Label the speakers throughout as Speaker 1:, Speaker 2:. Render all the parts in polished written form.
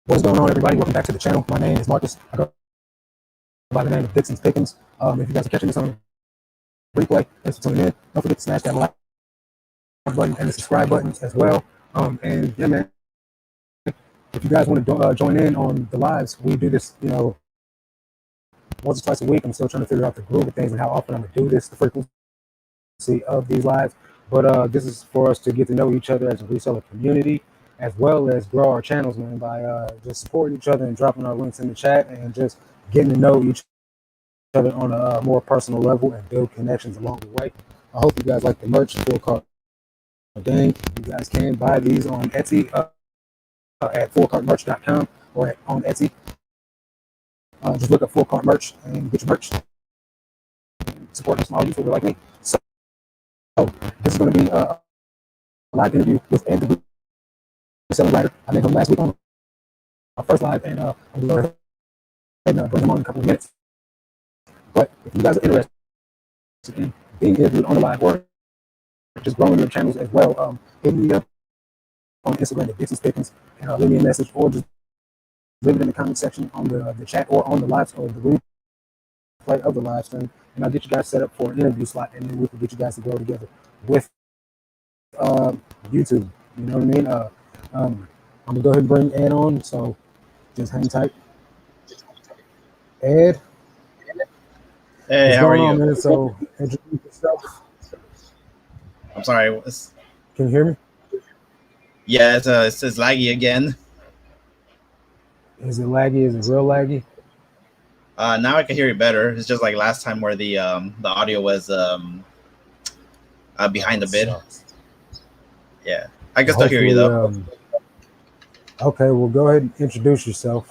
Speaker 1: What is going on, everybody? Welcome back to the channel. My name is Marcus. I go by the name of Dixon's Pickins. If you guys are catching this on replay, thanks for tuning in. Don't forget to smash that like button and the subscribe button as well. And yeah, man, if you guys want to join in on the lives, we do this, once or twice a week. I'm still trying to figure out the groove of things and how often I'm gonna do this, the frequency of these lives. But this is for us to get to know each other as a reseller community, as well as grow our channels, man, by just supporting each other and dropping our links in the chat and just getting to know each other on a more personal level and build connections along the way. I hope you guys like the merch, Full Cart Gang. You guys can buy these on Etsy at fullcartmerch.com or on Etsy. Just look up Full Cart Merch and get your merch. Support a small YouTuber like me. So this is going to be a live interview with Ed, the reselling writer. I met him last week on our first live, and I'm going to bring him on in a couple of minutes. But if you guys are interested in being interviewed on the live or just growing your channels as well, hit me up on Instagram at Dixon's Pickins and leave me a message, or just leave it in the comment section on the chat or on the live or the replay of the live stream, and I'll get you guys set up for an interview slot, and then we can get you guys to grow together with YouTube. You know what I mean? I'm gonna go ahead and bring Ed on, so just hang tight. Ed,
Speaker 2: hey, how are you?
Speaker 1: Man? So introduce yourself.
Speaker 2: I'm sorry.
Speaker 1: Can you hear me?
Speaker 2: Yeah, it's laggy again.
Speaker 1: Is it laggy? Is it real laggy?
Speaker 2: Now I can hear you better. It's just like last time where the audio was behind a bit. Yeah, I can still hear you though.
Speaker 1: Okay, well, go ahead and introduce yourself.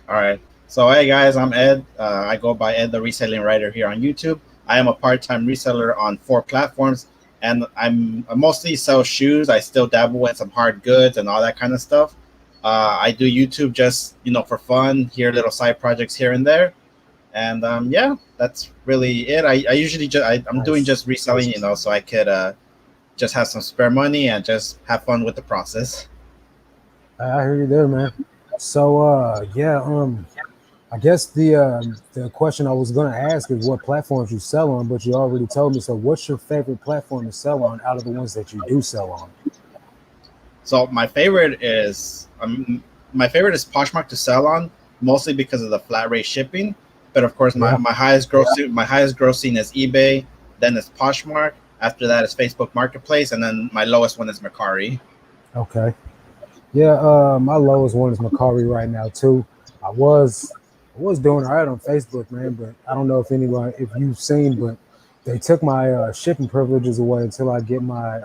Speaker 2: All right. So hey guys, I'm Ed. I go by Ed, the reselling writer here on YouTube. I am a part-time reseller on 4 platforms, and I mostly sell shoes. I still dabble in some hard goods and all that kind of stuff. I do YouTube just for fun, here little side projects here and there, and yeah, that's really it. I usually I'm doing just reselling, so I could just have some spare money and just have fun with the process.
Speaker 1: I hear you there, man. So yeah, I guess the question I was going to ask is what platforms you sell on, but you already told me. So what's your favorite platform to sell on out of the ones that you do sell on?
Speaker 2: So my favorite is Poshmark to sell on, mostly because of the flat rate shipping. But of course, my highest grossing is eBay. Then it's Poshmark. After that is Facebook Marketplace, and then my lowest one is Mercari.
Speaker 1: Okay. Yeah, my lowest one is Mercari right now too. I was doing all right on Facebook, man, but I don't know if you've seen, but they took my shipping privileges away until I get my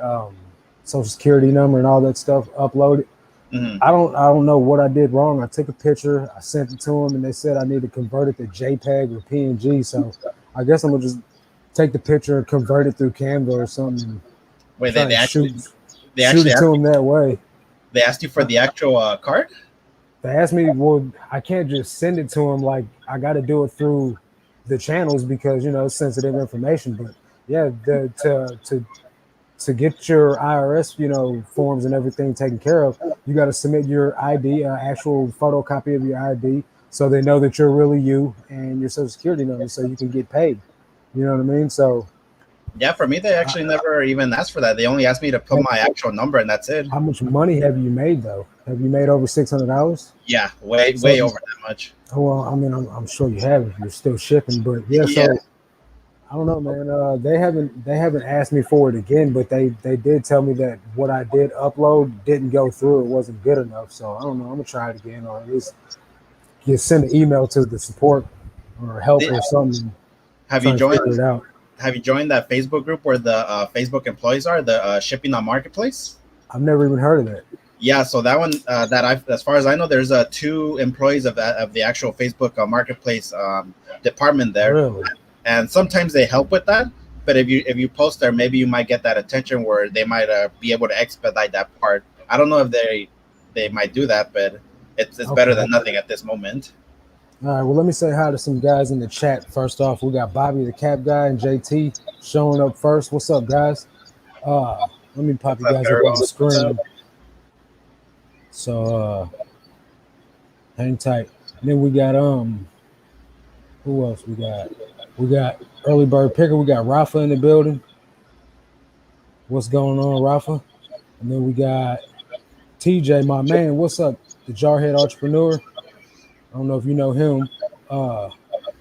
Speaker 1: social security number and all that stuff uploaded. Mm-hmm. I don't know what I did wrong. I took a picture, I sent it to them, and they said I need to convert it to JPEG or PNG. So I guess I'm gonna just take the picture and convert it through Canva or something.
Speaker 2: Wait, they actually
Speaker 1: shoot it to them that way.
Speaker 2: They asked you for the actual card?
Speaker 1: They asked me, well, I can't just send it to them. Like, I got to do it through the channels because, it's sensitive information. But yeah, to get your IRS, forms and everything taken care of, you got to submit your ID, actual photocopy of your ID, so they know that you're really you, and your social security number, so you can get paid. You know what I mean? So
Speaker 2: yeah, for me, they actually never even asked for that. They only asked me to put my actual number, and that's it.
Speaker 1: How much money have you made, though? Have you made over $600?
Speaker 2: Yeah, way over that much.
Speaker 1: Well, I mean, I'm sure you have if you're still shipping, but yeah. So I don't know, man. They haven't asked me for it again, but they did tell me that what I did upload didn't go through. It wasn't good enough. So I don't know. I'm gonna try it again, or at least send an email to the support or help or something.
Speaker 2: Have you joined it out? Have you joined that Facebook group where the Facebook employees are, the shipping on Marketplace?
Speaker 1: I've never even heard of that.
Speaker 2: Yeah, so that one, as far as I know, there's 2 employees of the actual Facebook Marketplace department there.
Speaker 1: Really?
Speaker 2: And sometimes they help with that. But if you post there, maybe you might get that attention where they might be able to expedite that part. I don't know if they might do that, but it's okay. Better than nothing at this moment.
Speaker 1: All right, well, let me say hi to some guys in the chat. First off, we got Bobby the Cap Guy and JT showing up first. What's up, guys? Let me pop you guys up on the screen. So Hang tight. And then we got who else we got? We got early bird picker. We got Rafa in the building. What's going on, Rafa? And then we got TJ, my man. What's up? The Jarhead Entrepreneur. I don't know if you know him. Uh,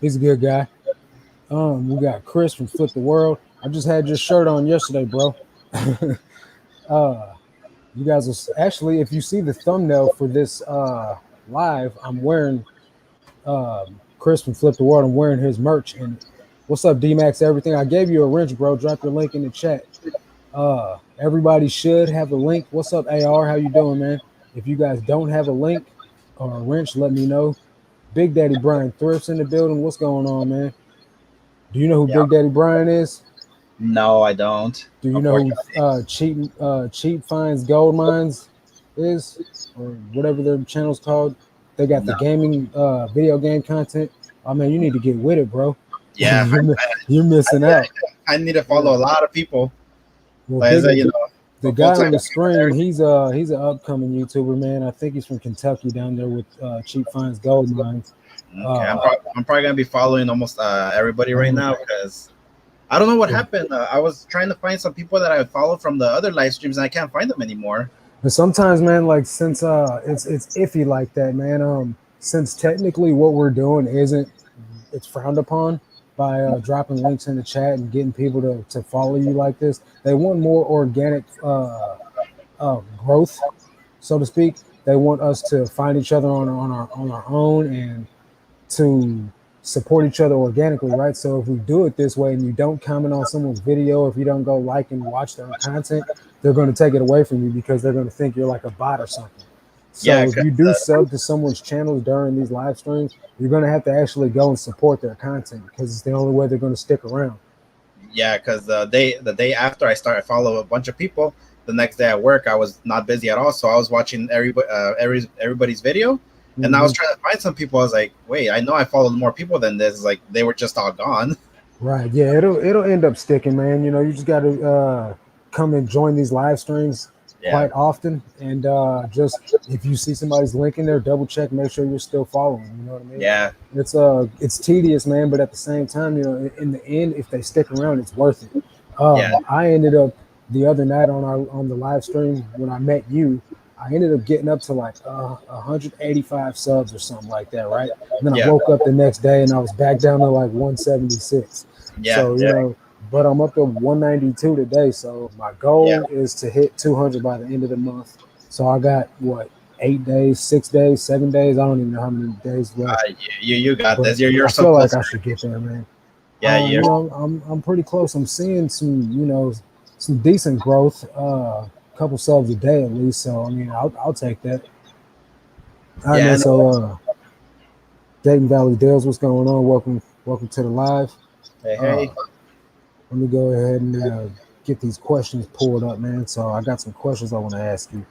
Speaker 1: he's a good guy. We got Chris from Flip the World. I just had your shirt on yesterday, bro. You guys will actually, if you see the thumbnail for this live, I'm wearing Chris from Flip the World. I'm wearing his merch. And what's up, D-Max? Everything. I gave you a wrench, bro. Drop your link in the chat. Everybody should have a link. What's up, AR? How you doing, man? If you guys don't have a link or a wrench, let me know. Big Daddy Brian Thrifts in the building. What's going on, man? Do you know who
Speaker 2: Yeah.
Speaker 1: Big Daddy Brian is?
Speaker 2: No, I don't.
Speaker 1: Do you know who Cheap Finds Gold Mines is, or whatever their channel's called? They got the
Speaker 2: No.
Speaker 1: gaming, video game content. Oh man, you need to get with it, bro.
Speaker 2: Yeah,
Speaker 1: you're missing out.
Speaker 2: I need to follow a lot of people.
Speaker 1: Well,
Speaker 2: Like I said, you know,
Speaker 1: the guy on the screen, he's an upcoming YouTuber, man. I think he's from Kentucky down there with Cheap Finds Gold Mines.
Speaker 2: Okay, I'm probably gonna be following almost everybody right now because I don't know what happened. I was trying to find some people that I followed from the other live streams and I can't find them anymore.
Speaker 1: But sometimes, man, like since it's iffy like that, man. Since technically what we're doing it's frowned upon by dropping links in the chat and getting people to follow you like this. They want more organic growth, so to speak. They want us to find each other on our own and to support each other organically, right? So if we do it this way and you don't comment on someone's video, if you don't go like and watch their content, they're going to take it away from you because they're going to think you're like a bot or something. So if you do sub to someone's channel during these live streams, you're going to have to actually go and support their content because it's the only way they're going to stick around.
Speaker 2: Yeah, because the day after I started follow a bunch of people, the next day at work I was not busy at all, so I was watching everybody's video. And I was trying to find some people. I was like, wait, I know I followed more people than this. Like they were just all gone.
Speaker 1: Right. Yeah, it'll end up sticking, man. You know, you just got to come and join these live streams quite often. And just if you see somebody's link in there, double check, make sure you're still following. You know what I mean?
Speaker 2: Yeah.
Speaker 1: It's tedious, man. But at the same time, you know, in the end, if they stick around, it's worth it. I ended up the other night on the live stream when I met you. I ended up getting up to like 185 subs or something like that, right? And then I woke up the next day and I was back down to like 176.
Speaker 2: Yeah.
Speaker 1: So, you know, but I'm up to 192 today. So my goal is to hit 200 by the end of the month. So I got what, 8 days, 6 days, 7 days? I don't even know how many days left.
Speaker 2: You got this. You're so
Speaker 1: feel
Speaker 2: close.
Speaker 1: like I should get there, man.
Speaker 2: Yeah,
Speaker 1: you know, I'm pretty close. I'm seeing some decent growth. Couple subs a day at least, so I mean I'll take that. All right, man, so Dayton Valley Dales, what's going on? Welcome to the live.
Speaker 2: Hey.
Speaker 1: Let me go ahead and get these questions pulled up, man. So I got some questions I want to ask you.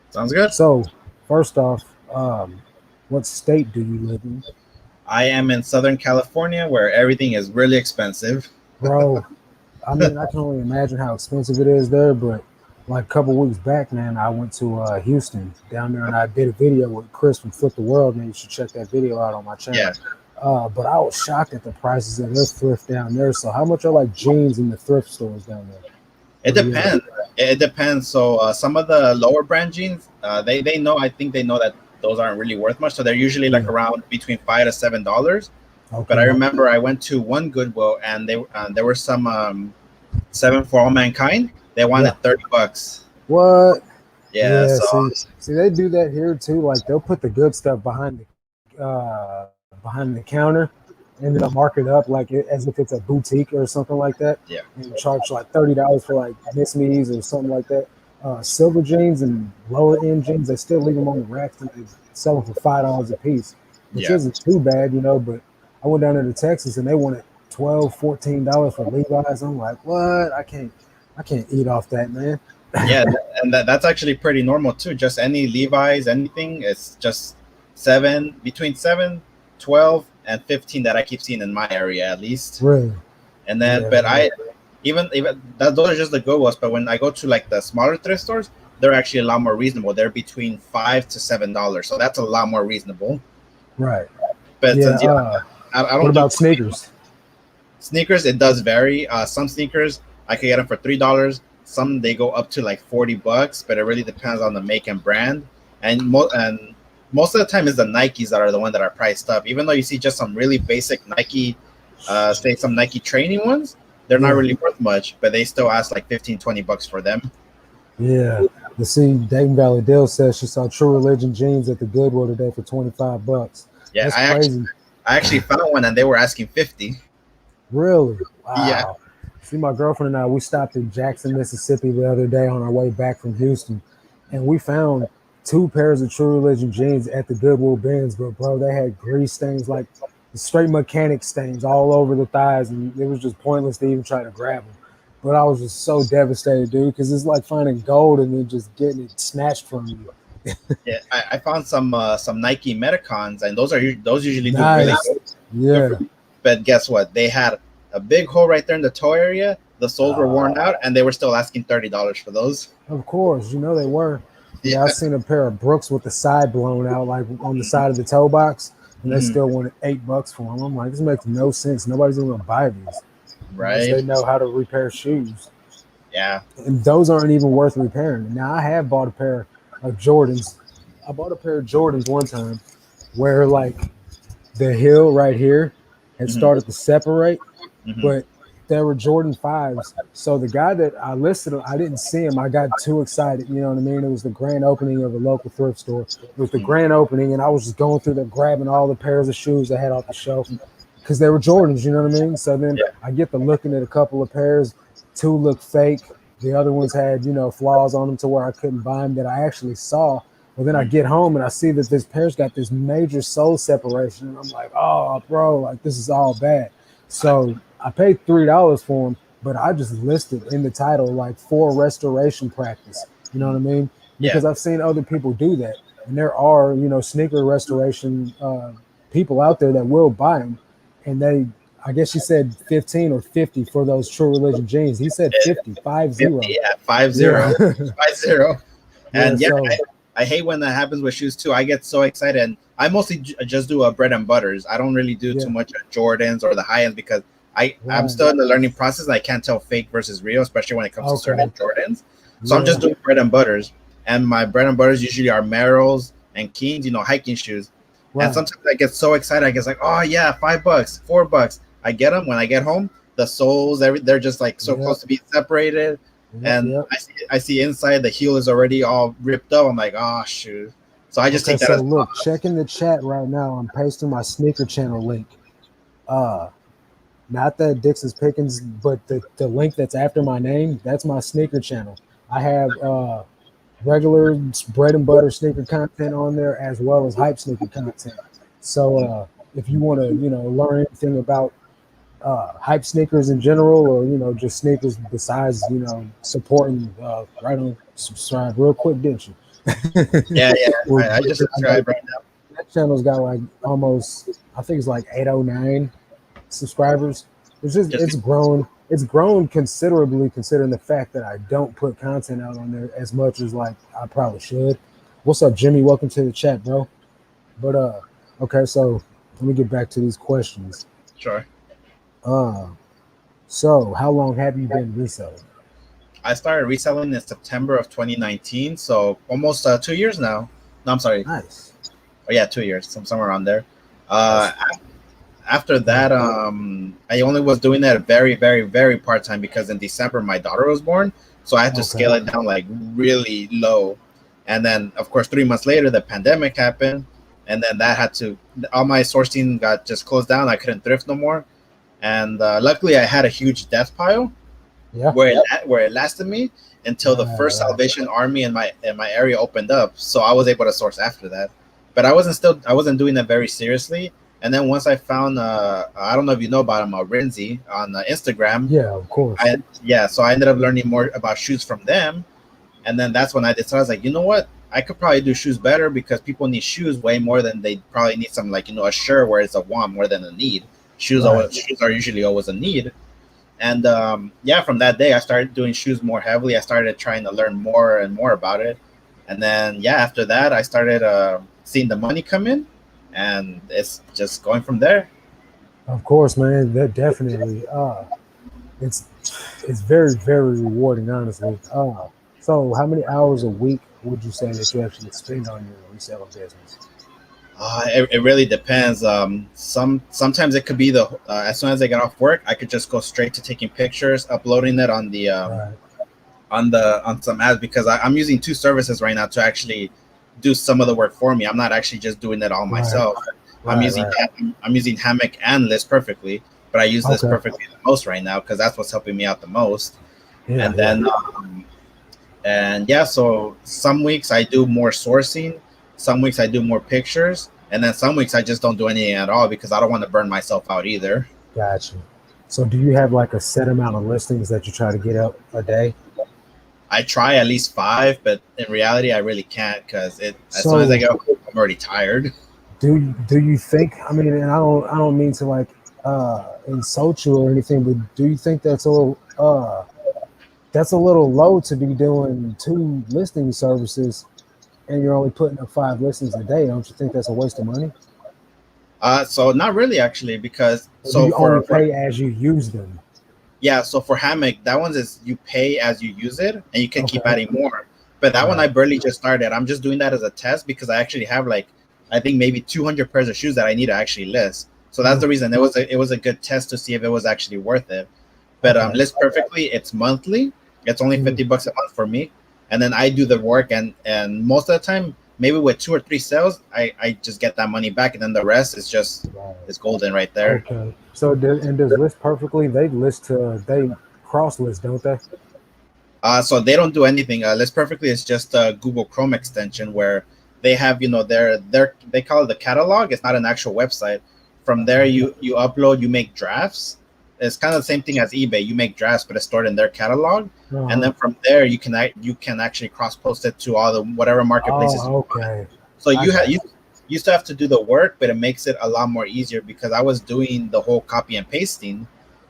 Speaker 2: Sounds good.
Speaker 1: So first off, what state do you live in?
Speaker 2: I am in Southern California, where everything is really expensive.
Speaker 1: Bro, I mean, I can only imagine how expensive it is there, but like a couple weeks back, man, I went to Houston down there and I did a video with Chris from Flip the World, man. You should check that video out on my channel.
Speaker 2: Yeah.
Speaker 1: But I was shocked at the prices of their thrift down there. So how much are like jeans in the thrift stores down there?
Speaker 2: It depends. It depends. So some of the lower brand jeans, they know. I think they know that those aren't really worth much. So they're usually like around between $5 to $7. Okay. But I remember I went to one Goodwill and there were some 7 for All Mankind. They wanted $30.
Speaker 1: What?
Speaker 2: Yeah. So,
Speaker 1: see, they do that here too. Like they'll put the good stuff behind the counter, and then they'll mark it up like as if it's a boutique or something like that.
Speaker 2: Yeah.
Speaker 1: And charge like $30 for like Miss Me's or something like that. Silver jeans and lower end jeans, they still leave them on the racks and they sell them for $5 a piece, which isn't too bad, you know. But I went down there to Texas and they wanted $12, $14 for Levi's. I'm like, what? I can't eat off that, man.
Speaker 2: Yeah, and that's actually pretty normal too. Just any Levi's, anything, it's just between 7, 12, and 15 that I keep seeing in my area at least.
Speaker 1: Really?
Speaker 2: And then, but I even those are just the good ones. But when I go to like the smaller thrift stores, they're actually a lot more reasonable. They're between $5 to $7, so that's a lot more reasonable.
Speaker 1: Right.
Speaker 2: But
Speaker 1: Yeah.
Speaker 2: since I
Speaker 1: What
Speaker 2: don't do
Speaker 1: about sneakers?
Speaker 2: sneakers, it does vary. Some sneakers I could get them for $3. Some they go up to like $40, but it really depends on the make and brand. And most of the time, it's the Nikes that are the one that are priced up. Even though you see just some really basic Nike, say some Nike training ones, they're not
Speaker 1: Yeah.
Speaker 2: really worth much, but they still ask like 15-20 bucks for them.
Speaker 1: Yeah. You see, Dayton Valley Dill says she saw True Religion jeans at the Goodwill today for $25.
Speaker 2: Yeah,
Speaker 1: That's crazy.
Speaker 2: I actually found one and they were asking 50.
Speaker 1: Really?
Speaker 2: Yeah.
Speaker 1: Wow. See, my girlfriend and I, we stopped in Jackson, Mississippi the other day on our way back from Houston, and we found two pairs of True Religion jeans at the Goodwill bins. But, bro, they had grease stains, like straight mechanic stains all over the thighs, and it was just pointless to even try to grab them. But I was just so devastated, dude, because it's like finding gold and then just getting it snatched from you.
Speaker 2: Yeah, I found some Nike Metacons, and those usually do really
Speaker 1: Nice.
Speaker 2: good for
Speaker 1: Yeah.
Speaker 2: me. But guess what? They had a big hole right there in the toe area. The soles were worn out, and they were still asking $30 for those.
Speaker 1: Of course, you know they were. Yeah, I
Speaker 2: Yeah.
Speaker 1: seen a pair of Brooks with the side blown out, like on the side of the toe box, and they
Speaker 2: Mhm.
Speaker 1: still wanted $8 for them. I'm like, this makes no sense. Nobody's even gonna buy these unless
Speaker 2: Right.
Speaker 1: they know how to repair shoes,
Speaker 2: Yeah.
Speaker 1: and those aren't even worth repairing. Now, I have bought a pair of Jordans. I bought a pair of Jordans one time where like the heel right here had
Speaker 2: Mhm.
Speaker 1: started to separate,
Speaker 2: Mhm.
Speaker 1: but there were Jordan 5s. So the guy that I listed, I didn't see him. I got too excited. You know what I mean? It was the grand opening of a local thrift store. It was the
Speaker 2: Mhm.
Speaker 1: grand opening, and I was just going through there grabbing all the pairs of shoes I had off the shelf because they were Jordans. You know what I mean? So then
Speaker 2: Yeah.
Speaker 1: I get to looking at a couple of pairs. Two looked fake. The other ones had, flaws on them to where I couldn't buy them that I actually saw. Well, then I
Speaker 2: Mhm.
Speaker 1: get home and I see that this pair's got this major sole separation. And I'm like, oh, bro, like this is all bad. So I paid $3 for them, but I just listed in the title like for restoration practice. You know what I mean?
Speaker 2: Yeah.
Speaker 1: Because I've seen other people do that. And there are, sneaker restoration people out there that will buy them. And I guess she said 15 or 50 for those True Religion jeans. He said 50, 50.
Speaker 2: 50 at 50,
Speaker 1: Yeah.
Speaker 2: 50.
Speaker 1: Yeah.
Speaker 2: And yeah,
Speaker 1: So,
Speaker 2: I hate when that happens with shoes too. I get so excited, and I mostly just do a bread and butters. I don't really do too
Speaker 1: yeah.
Speaker 2: much Jordans or the high ends because I'm
Speaker 1: Right.
Speaker 2: still in the learning process and I can't tell fake versus real, especially when it comes to certain
Speaker 1: Okay.
Speaker 2: Jordans. So I'm
Speaker 1: Yeah.
Speaker 2: just doing bread and butters, and my bread and butters usually are Merrells and Keens, hiking shoes. And
Speaker 1: Right.
Speaker 2: sometimes I get so excited, I get like, oh yeah, $5, $4. I get them when I get home. The soles, they're just like so
Speaker 1: Yep.
Speaker 2: close to being separated,
Speaker 1: Yep.
Speaker 2: and
Speaker 1: Yep.
Speaker 2: I see inside the heel is already all ripped up. I'm like, oh shoot. So I just
Speaker 1: Okay.
Speaker 2: take that
Speaker 1: So
Speaker 2: as
Speaker 1: look, check in the chat right now. I'm pasting my sneaker channel link. Uh, Not that Dixon's Pickins, but the link that's after my name, that's my sneaker channel. I have regular bread and butter sneaker content on there as well as hype sneaker content. So if you want to, learn anything about hype sneakers in general, or just sneakers besides, supporting, right on subscribe real quick, didn't you?
Speaker 2: yeah, yeah.
Speaker 1: Well,
Speaker 2: I just subscribe right now.
Speaker 1: that channel's got like almost, I think it's like 809 subscribers.
Speaker 2: Just
Speaker 1: It's grown. It's grown considerably considering the fact that I don't put content out on there as much as like I probably should. What's up, Jimmy? Welcome to the chat, bro. But okay, so let me get back to these questions.
Speaker 2: sure.
Speaker 1: Uh so how long have you been reselling?
Speaker 2: I started reselling in September of 2019, so almost 2 years now. No, I'm sorry.
Speaker 1: Nice.
Speaker 2: Oh yeah, 2 years, somewhere around there.
Speaker 1: Nice.
Speaker 2: Uh, After that, I only was doing that very, very, very part time because in December my daughter was born, so I had to
Speaker 1: Okay.
Speaker 2: scale it down like really low. And then, of course, 3 months later, the pandemic happened, and then that had to all my sourcing got just closed down. I couldn't thrift no more, and luckily I had a huge death pile
Speaker 1: Yeah.
Speaker 2: where it lasted me until the first
Speaker 1: Right.
Speaker 2: Salvation Army in my area opened up. So I was able to source after that, but I wasn't doing that very seriously. And then once I found I don't know if you know about him, Renzi on Instagram.
Speaker 1: Yeah, of course.
Speaker 2: So I ended up learning more about shoes from them, and then that's when I decided I was like, you know what, I could probably do shoes better because people need shoes way more than they probably need some like a shirt where it's a want more than a need.
Speaker 1: Right.
Speaker 2: Shoes are usually always a need. And yeah, from that day, I started doing shoes more heavily. I started trying to learn more and more about it. And then, yeah, after that, I started seeing the money come in. and it's just going from there.
Speaker 1: Of course, man. That definitely. It's it's very very rewarding, honestly. So how many hours a week would you say that you actually spend on your reselling business?
Speaker 2: It really depends. Sometimes it could be the as soon as I get off work, I could just go straight to taking pictures, uploading it on the
Speaker 1: Right,
Speaker 2: on some ads because I'm using two services right now to actually do some of the work for me. I'm not actually just doing it all
Speaker 1: right,
Speaker 2: myself. I'm
Speaker 1: right,
Speaker 2: using
Speaker 1: right.
Speaker 2: I'm using Hammock and List Perfectly, but I use List
Speaker 1: Okay.
Speaker 2: Perfectly the most right now because that's what's helping me out the most.
Speaker 1: Yeah,
Speaker 2: And
Speaker 1: yeah.
Speaker 2: then and yeah, so some weeks I do more sourcing, some weeks I do more pictures, and then some weeks I just don't do anything at all because I don't want to burn myself out either.
Speaker 1: Gotcha. So do you have like a set amount of listings that you try to get up a day?
Speaker 2: I try at least five, but in reality, I really can't because it as soon as I
Speaker 1: So
Speaker 2: get home, I'm already tired.
Speaker 1: do you think? I mean, and I don't mean to like insult you or anything, but do you think that's a little low to be doing two listing services and you're only putting up five listings a day? Don't you think that's a waste of money?
Speaker 2: So not really actually because
Speaker 1: Or do
Speaker 2: so
Speaker 1: you only
Speaker 2: for
Speaker 1: pay as you use them?
Speaker 2: yeah, so for Hammock, that one is you pay as you use it and you can keep
Speaker 1: Okay.
Speaker 2: adding more. But that one
Speaker 1: Right.
Speaker 2: I barely just started. I'm just doing that as a test because I actually have like I think maybe 200 pairs of shoes that I need to actually list. So that's the
Speaker 1: Mm,
Speaker 2: reason it was a good test to see if it was actually worth it. But
Speaker 1: okay.
Speaker 2: list perfectly, it's monthly. It's only
Speaker 1: Mm,
Speaker 2: $50 a month for me, and then I do the work and most of the time, maybe with two or three sales, I just get that money back, and then the rest is just
Speaker 1: right.
Speaker 2: is golden right there.
Speaker 1: Okay. So and does list perfectly? They cross list, don't they?
Speaker 2: So they don't do anything. List perfectly is just a Google Chrome extension where they have their they call it the catalog. It's not an actual website. From there,
Speaker 1: Okay.
Speaker 2: you upload, you make drafts. It's kind of the same thing as eBay. You make drafts, but it's stored in their catalog, and
Speaker 1: Uh-huh.
Speaker 2: then from there you can actually cross post it to all the whatever marketplaces you
Speaker 1: Oh,
Speaker 2: want.
Speaker 1: okay.
Speaker 2: So
Speaker 1: I got
Speaker 2: you still have to do the work, but it makes it a lot more easier because I was doing the whole copy and pasting,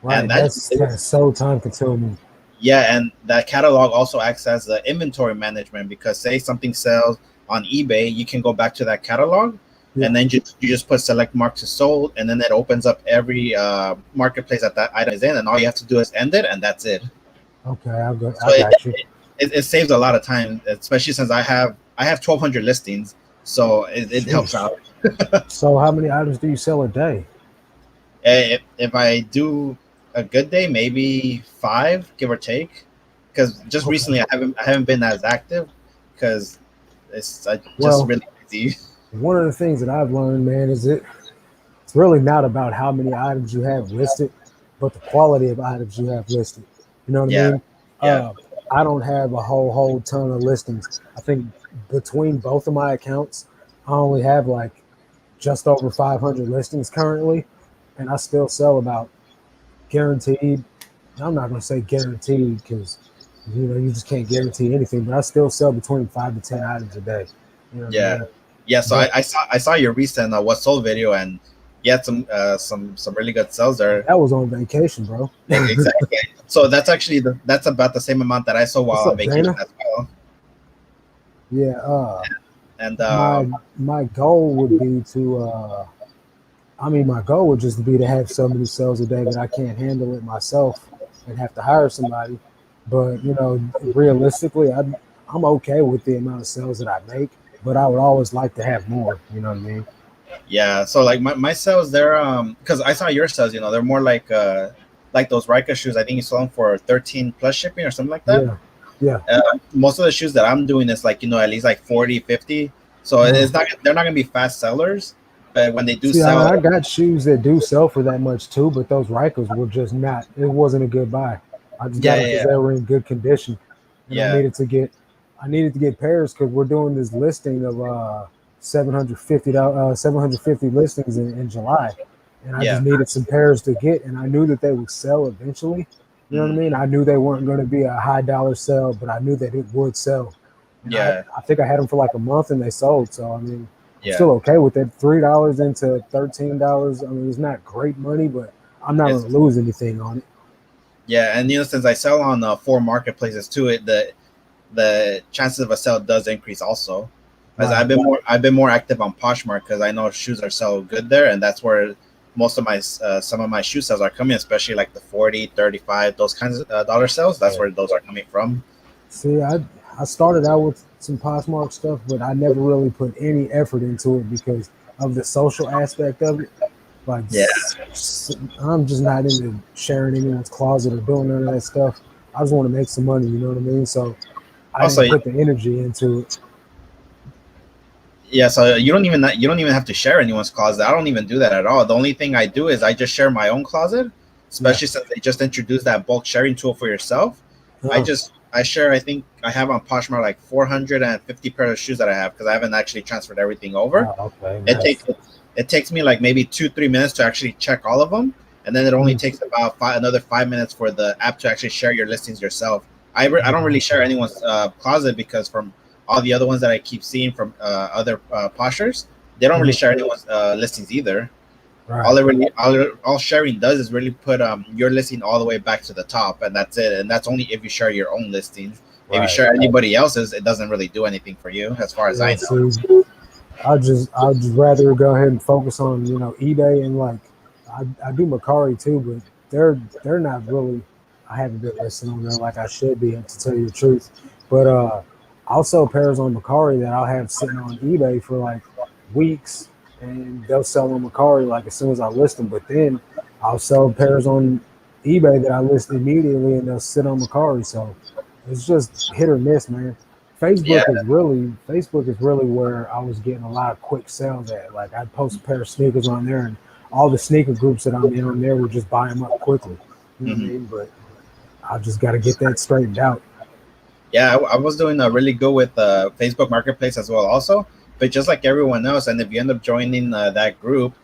Speaker 2: and
Speaker 1: right. That's so time consuming.
Speaker 2: yeah, and that catalog also acts as the inventory management because say something sells on eBay, you can go back to that catalog and
Speaker 1: Yeah.
Speaker 2: then you just put select mark to sold and then it opens up every marketplace that item is in and all you have to do is end it and that's it.
Speaker 1: Okay.
Speaker 2: So
Speaker 1: I got you.
Speaker 2: it saves a lot of time, especially since I have 1,200 listings, so it helps
Speaker 1: Sheesh.
Speaker 2: out.
Speaker 1: So how many items do you sell a day?
Speaker 2: If I do a good day, maybe five, give or take. Because just
Speaker 1: Okay.
Speaker 2: recently I haven't been as active because just
Speaker 1: Well,
Speaker 2: really busy.
Speaker 1: one of the things that I've learned, man, is it's really not about how many items you have listed, but the quality of items you have listed. You know what I
Speaker 2: Yeah,
Speaker 1: mean?
Speaker 2: yeah,
Speaker 1: Uh, I don't have a whole ton of listings. I think between both of my accounts, I only have like just over 500 listings currently, and I still sell about guaranteed. I'm not going to say guaranteed because you just can't guarantee anything, but I still sell between 5 to 10 items a day. You know what I
Speaker 2: yeah,
Speaker 1: mean?
Speaker 2: yeah. So
Speaker 1: But
Speaker 2: I saw your recent what sold video and you had some really good sales there.
Speaker 1: that was on vacation, bro.
Speaker 2: Exactly. So that's actually that's about the same amount that I saw
Speaker 1: What's
Speaker 2: while on
Speaker 1: up,
Speaker 2: vacation
Speaker 1: Dana?
Speaker 2: as well.
Speaker 1: Yeah,
Speaker 2: And
Speaker 1: my goal would be to my goal would just be to have so many sales a day that I can't handle it myself and have to hire somebody. But realistically, I'm okay with the amount of sales that I make, but I would always like to have more. You know what I mean?
Speaker 2: yeah, so like my sales, they're because I saw your sales, they're more like those Rika shoes. I think you sold them for 13 plus shipping or something like that.
Speaker 1: Yeah, yeah.
Speaker 2: Most of the shoes that I'm doing is like at least like 40, 50. So
Speaker 1: Uh,
Speaker 2: it's not they're not gonna be fast sellers, but when they do
Speaker 1: See,
Speaker 2: sell,
Speaker 1: I got shoes that do sell for that much too, but those Rikers were just not. It wasn't a good buy. I just got
Speaker 2: yeah,
Speaker 1: them because
Speaker 2: yeah,
Speaker 1: they were in good condition, and
Speaker 2: yeah,
Speaker 1: I needed to get pairs because we're doing this listing of 750 listings in July, and I just
Speaker 2: yeah,
Speaker 1: needed some pairs to get, and I knew that they would sell eventually. You know what I
Speaker 2: mhm,
Speaker 1: mean? I knew they weren't going to be a high dollar sell, but I knew that it would sell, and
Speaker 2: yeah,
Speaker 1: I think I had them for like a month and they sold. So I mean, I'm
Speaker 2: yeah.
Speaker 1: still okay with it. $3 into $13. I mean, it's not great money, but I'm not going
Speaker 2: It's
Speaker 1: to lose anything on it.
Speaker 2: yeah, and since I sell on four marketplaces too, the chances of a sale does increase also. As
Speaker 1: Right.
Speaker 2: I've been more active on Poshmark because I know shoes are so good there, and that's where most of my some of my shoe sales are coming, especially like the 40, 35, those kinds of dollar sales. That's
Speaker 1: Yeah.
Speaker 2: where those are coming from.
Speaker 1: See, I started out with some Poshmark stuff, but I never really put any effort into it because of the social aspect of it. Like,
Speaker 2: Yeah.
Speaker 1: I'm just not into sharing anyone's closet or doing none of that stuff. I just want to make some money, you know what I mean? So I
Speaker 2: Also,
Speaker 1: didn't put the energy into it.
Speaker 2: yeah, so you don't even have to share anyone's closet. I don't even do that at all. The only thing I do is I just share my own closet,
Speaker 1: Yeah.
Speaker 2: especially since they just introduced that bulk sharing tool for yourself.
Speaker 1: Uh,
Speaker 2: I share. I think I have on Poshmark like 450 pairs of shoes that I have because I haven't actually transferred everything over.
Speaker 1: oh, okay,
Speaker 2: It
Speaker 1: nice.
Speaker 2: takes it takes me like maybe 2 3 minutes to actually check all of them, and then it only
Speaker 1: Mm,
Speaker 2: takes about another 5 minutes for the app to actually share your listings yourself. I don't really
Speaker 1: mhm.
Speaker 2: share anyone's closet because from all the other ones that I keep seeing from other poshers, they don't really
Speaker 1: Mhm.
Speaker 2: share anyone's listings either.
Speaker 1: Right.
Speaker 2: All sharing does is really put your listing all the way back to the top, and that's it. And that's only if you share your own listings. If you
Speaker 1: Right.
Speaker 2: share anybody else's, it doesn't really do anything for you, as far as
Speaker 1: Yeah.
Speaker 2: I know.
Speaker 1: See, I'd just rather go ahead and focus on eBay and like I do Macari too, but they're not really. I haven't been listing on there like I should be to tell you the truth. But I'll sell pairs on Macari that I'll have sitting on eBay for like weeks, and they'll sell on Macari like as soon as I list them. But then I'll sell pairs on eBay that I list immediately, and they'll sit on Macari. So it's just hit or miss, man.
Speaker 2: Yeah,
Speaker 1: Facebook is really where I was getting a lot of quick sales at. Like I'd post a pair of sneakers on there, and all the sneaker groups that I'm in on there would just buy them up quickly. You know what I
Speaker 2: hmm
Speaker 1: mean? But I just got to get that straightened out.
Speaker 2: yeah. I was doing really good with Facebook Marketplace as well, also. But just like everyone else, and if you end up joining that group,